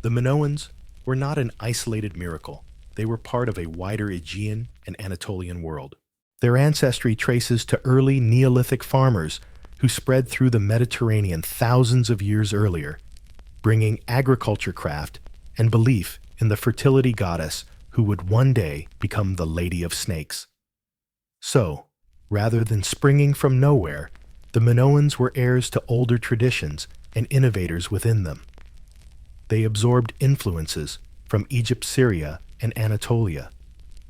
The Minoans were not an isolated miracle. They were part of a wider Aegean and Anatolian world. Their ancestry traces to early Neolithic farmers who spread through the Mediterranean thousands of years earlier, bringing agriculture craft and belief in the fertility goddess who would one day become the Lady of Snakes. So, rather than springing from nowhere, the Minoans were heirs to older traditions and innovators within them. They absorbed influences from Egypt, Syria, and Anatolia,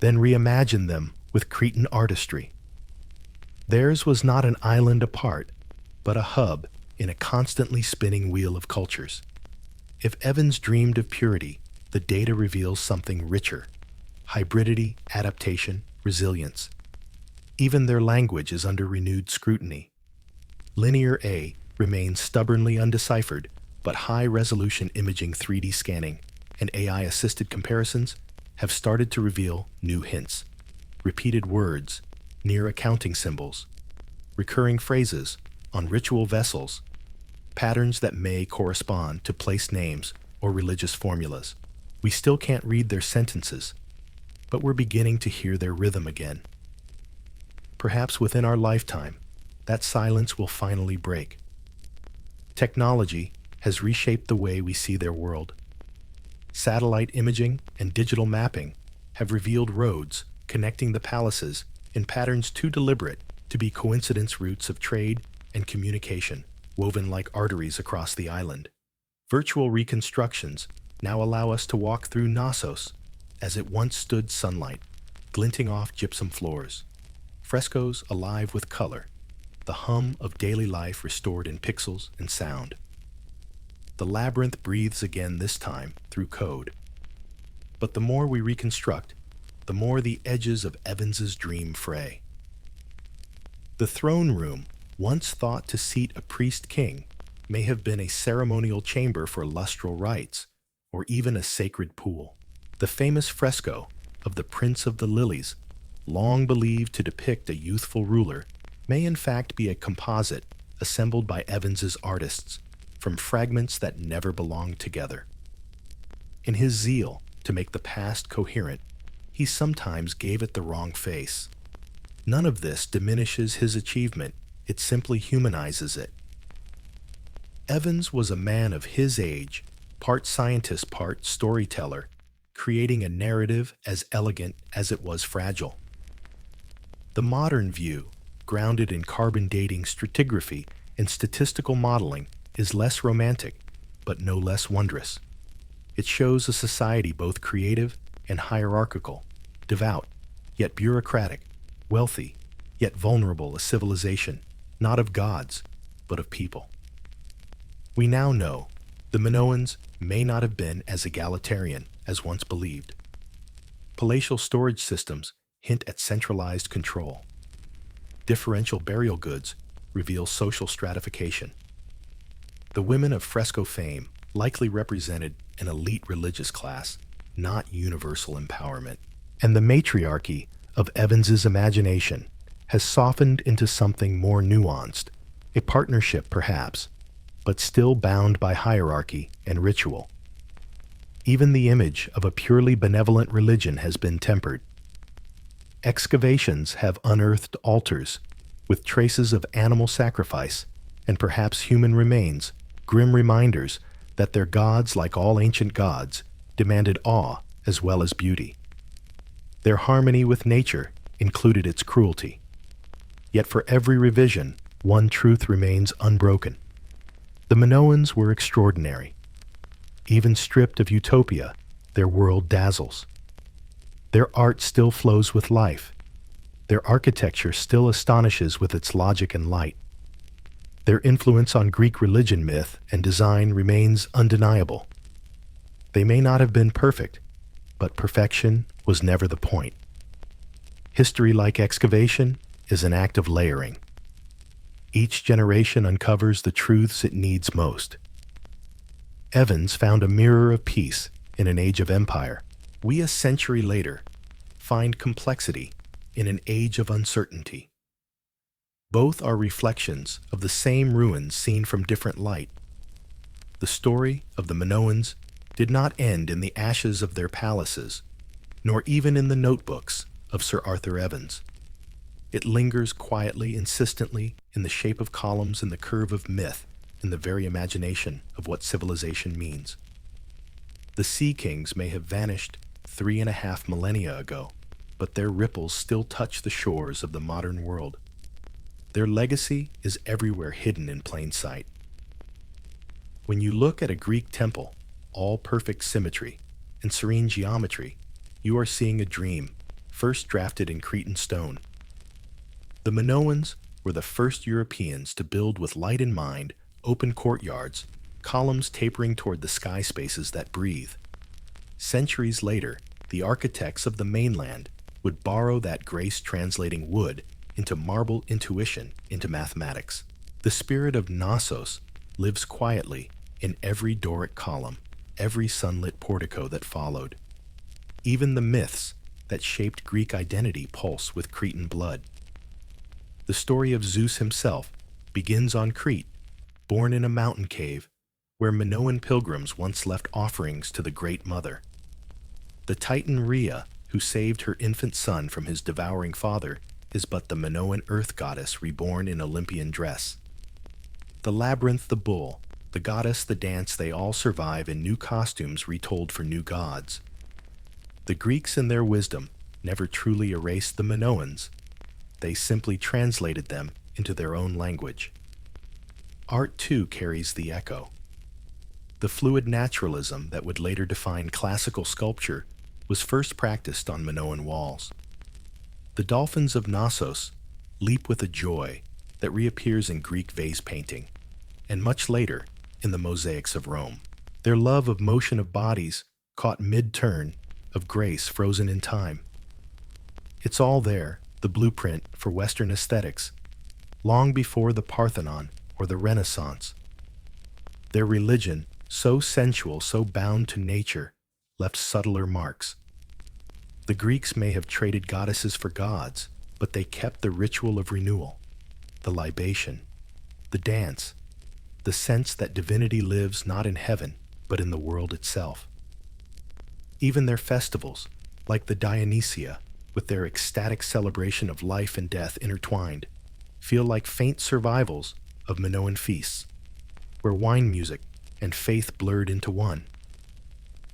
then reimagined them with Cretan artistry. Theirs was not an island apart, but a hub in a constantly spinning wheel of cultures. If Evans dreamed of purity, the data reveals something richer: hybridity, adaptation, resilience. Even their language is under renewed scrutiny. Linear A remains stubbornly undeciphered, but high-resolution imaging 3D scanning and AI-assisted comparisons have started to reveal new hints. Repeated words, near accounting symbols, recurring phrases on ritual vessels, patterns that may correspond to place names or religious formulas. We still can't read their sentences, but we're beginning to hear their rhythm again. Perhaps within our lifetime, that silence will finally break. Technology has reshaped the way we see their world. Satellite imaging and digital mapping have revealed roads connecting the palaces in patterns too deliberate to be coincidence routes of trade and communication, woven like arteries across the island. Virtual reconstructions now allow us to walk through Knossos as it once stood sunlight, glinting off gypsum floors. Frescoes alive with color, the hum of daily life restored in pixels and sound. The labyrinth breathes again, this time through code. But the more we reconstruct, the more the edges of Evans's dream fray. The throne room, once thought to seat a priest-king, may have been a ceremonial chamber for lustral rites, or even a sacred pool. The famous fresco of the Prince of the Lilies, long believed to depict a youthful ruler, may in fact be a composite assembled by Evans's artists from fragments that never belonged together. In his zeal to make the past coherent, he sometimes gave it the wrong face. None of this diminishes his achievement, it simply humanizes it. Evans was a man of his age, part scientist, part storyteller, creating a narrative as elegant as it was fragile. The modern view, grounded in carbon dating, stratigraphy, and statistical modeling, is less romantic, but no less wondrous. It shows a society both creative and hierarchical, devout, yet bureaucratic, wealthy, yet vulnerable, a civilization, not of gods, but of people. We now know the Minoans may not have been as egalitarian as once believed. Palatial storage systems hint at centralized control. Differential burial goods reveal social stratification. The women of fresco fame likely represented an elite religious class, not universal empowerment. And the matriarchy of Evans's imagination has softened into something more nuanced, a partnership perhaps, but still bound by hierarchy and ritual. Even the image of a purely benevolent religion has been tempered. Excavations have unearthed altars with traces of animal sacrifice and perhaps human remains, grim reminders that their gods, like all ancient gods, demanded awe as well as beauty. Their harmony with nature included its cruelty. Yet for every revision, one truth remains unbroken. The Minoans were extraordinary. Even stripped of utopia, their world dazzles. Their art still flows with life. Their architecture still astonishes with its logic and light. Their influence on Greek religion, myth, and design remains undeniable. They may not have been perfect, but perfection was never the point. History, like excavation, is an act of layering. Each generation uncovers the truths it needs most. Evans found a mirror of peace in an age of empire. We, a century later, find complexity in an age of uncertainty. Both are reflections of the same ruins seen from different light. The story of the Minoans did not end in the ashes of their palaces, nor even in the notebooks of Sir Arthur Evans. It lingers quietly, insistently, in the shape of columns, in the curve of myth, in the very imagination of what civilization means. The Sea Kings may have vanished 3.5 millennia ago, but their ripples still touch the shores of the modern world. Their legacy is everywhere, hidden in plain sight. When you look at a Greek temple, all perfect symmetry and serene geometry, you are seeing a dream, first drafted in Cretan stone. The Minoans were the first Europeans to build with light in mind, open courtyards, columns tapering toward the sky spaces that breathe. Centuries later, the architects of the mainland would borrow that grace translating wood into marble, intuition into mathematics. The spirit of Knossos lives quietly in every Doric column, every sunlit portico that followed. Even the myths that shaped Greek identity pulse with Cretan blood. The story of Zeus himself begins on Crete, born in a mountain cave where Minoan pilgrims once left offerings to the Great Mother. The Titan Rhea, who saved her infant son from his devouring father, is but the Minoan earth goddess reborn in Olympian dress. The labyrinth, the bull, the goddess, the dance, they all survive in new costumes retold for new gods. The Greeks in their wisdom never truly erased the Minoans. They simply translated them into their own language. Art too carries the echo. The fluid naturalism that would later define classical sculpture was first practiced on Minoan walls. The dolphins of Knossos leap with a joy that reappears in Greek vase painting, and much later in the mosaics of Rome. Their love of motion of bodies caught mid-turn, of grace frozen in time. It's all there, the blueprint for Western aesthetics, long before the Parthenon or the Renaissance. Their religion, so sensual, so bound to nature, left subtler marks. The Greeks may have traded goddesses for gods, but they kept the ritual of renewal, the libation, the dance, the sense that divinity lives not in heaven, but in the world itself. Even their festivals, like the Dionysia, with their ecstatic celebration of life and death intertwined, feel like faint survivals of Minoan feasts, where wine music and faith blurred into one.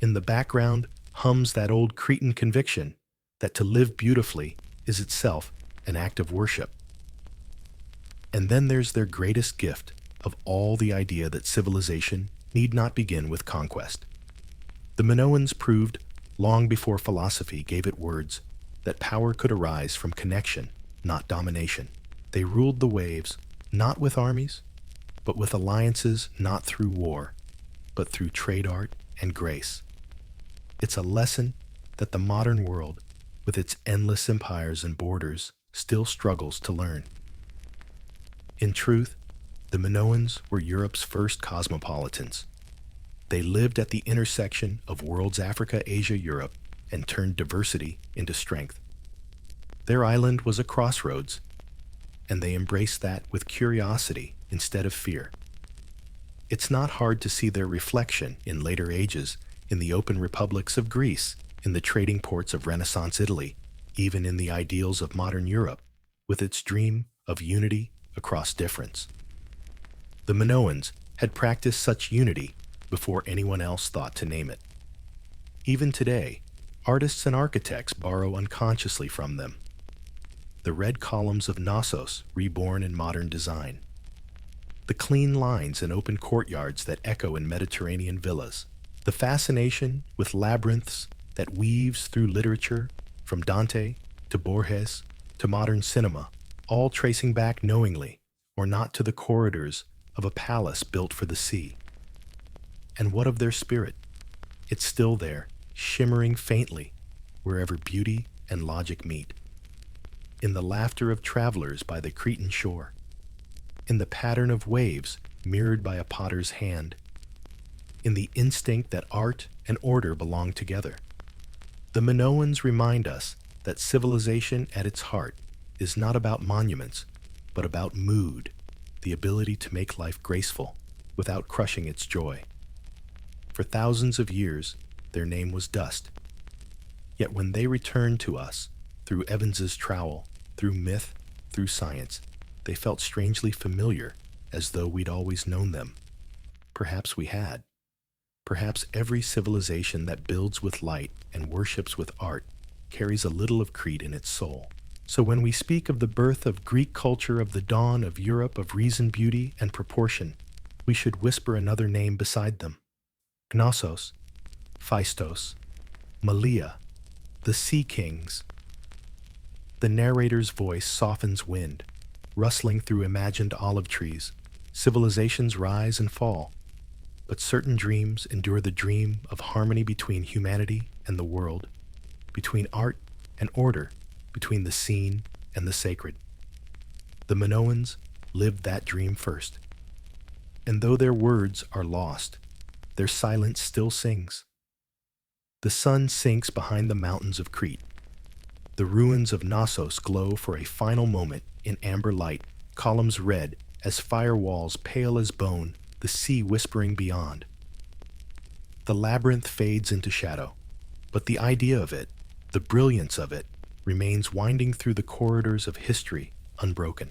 In the background hums that old Cretan conviction that to live beautifully is itself an act of worship. And then there's their greatest gift of all, the idea that civilization need not begin with conquest. The Minoans proved, long before philosophy gave it words, that power could arise from connection, not domination. They ruled the waves, not with armies, but with alliances, not through war, but through trade art and grace. It's a lesson that the modern world, with its endless empires and borders, still struggles to learn. In truth, the Minoans were Europe's first cosmopolitans. They lived at the intersection of worlds Africa, Asia, Europe, and turned diversity into strength. Their island was a crossroads, and they embraced that with curiosity instead of fear. It's not hard to see their reflection in later ages in the open republics of Greece, in the trading ports of Renaissance Italy, even in the ideals of modern Europe, with its dream of unity across difference. The Minoans had practiced such unity before anyone else thought to name it. Even today, artists and architects borrow unconsciously from them. The red columns of Knossos reborn in modern design. The clean lines and open courtyards that echo in Mediterranean villas. The fascination with labyrinths that weaves through literature, from Dante to Borges to modern cinema, all tracing back knowingly or not to the corridors of a palace built for the sea. And what of their spirit? It's still there, shimmering faintly, wherever beauty and logic meet. In the laughter of travelers by the Cretan shore, in the pattern of waves mirrored by a potter's hand, in the instinct that art and order belong together. The Minoans remind us that civilization at its heart is not about monuments, but about mood, the ability to make life graceful without crushing its joy. For thousands of years, their name was dust. Yet when they returned to us, through Evans's trowel, through myth, through science, they felt strangely familiar, as though we'd always known them. Perhaps we had. Perhaps every civilization that builds with light and worships with art carries a little of Crete in its soul. So when we speak of the birth of Greek culture, of the dawn of Europe, of reason, beauty, and proportion, we should whisper another name beside them. Knossos, Phaistos, Malia, the Sea Kings. The narrator's voice softens wind, rustling through imagined olive trees. Civilizations rise and fall, but certain dreams endure, the dream of harmony between humanity and the world, between art and order, between the seen and the sacred. The Minoans lived that dream first, and though their words are lost, their silence still sings. The sun sinks behind the mountains of Crete. The ruins of Knossos glow for a final moment in amber light, columns red as firewalls, pale as bone, the sea whispering beyond. The labyrinth fades into shadow, but the idea of it, the brilliance of it, remains winding through the corridors of history unbroken.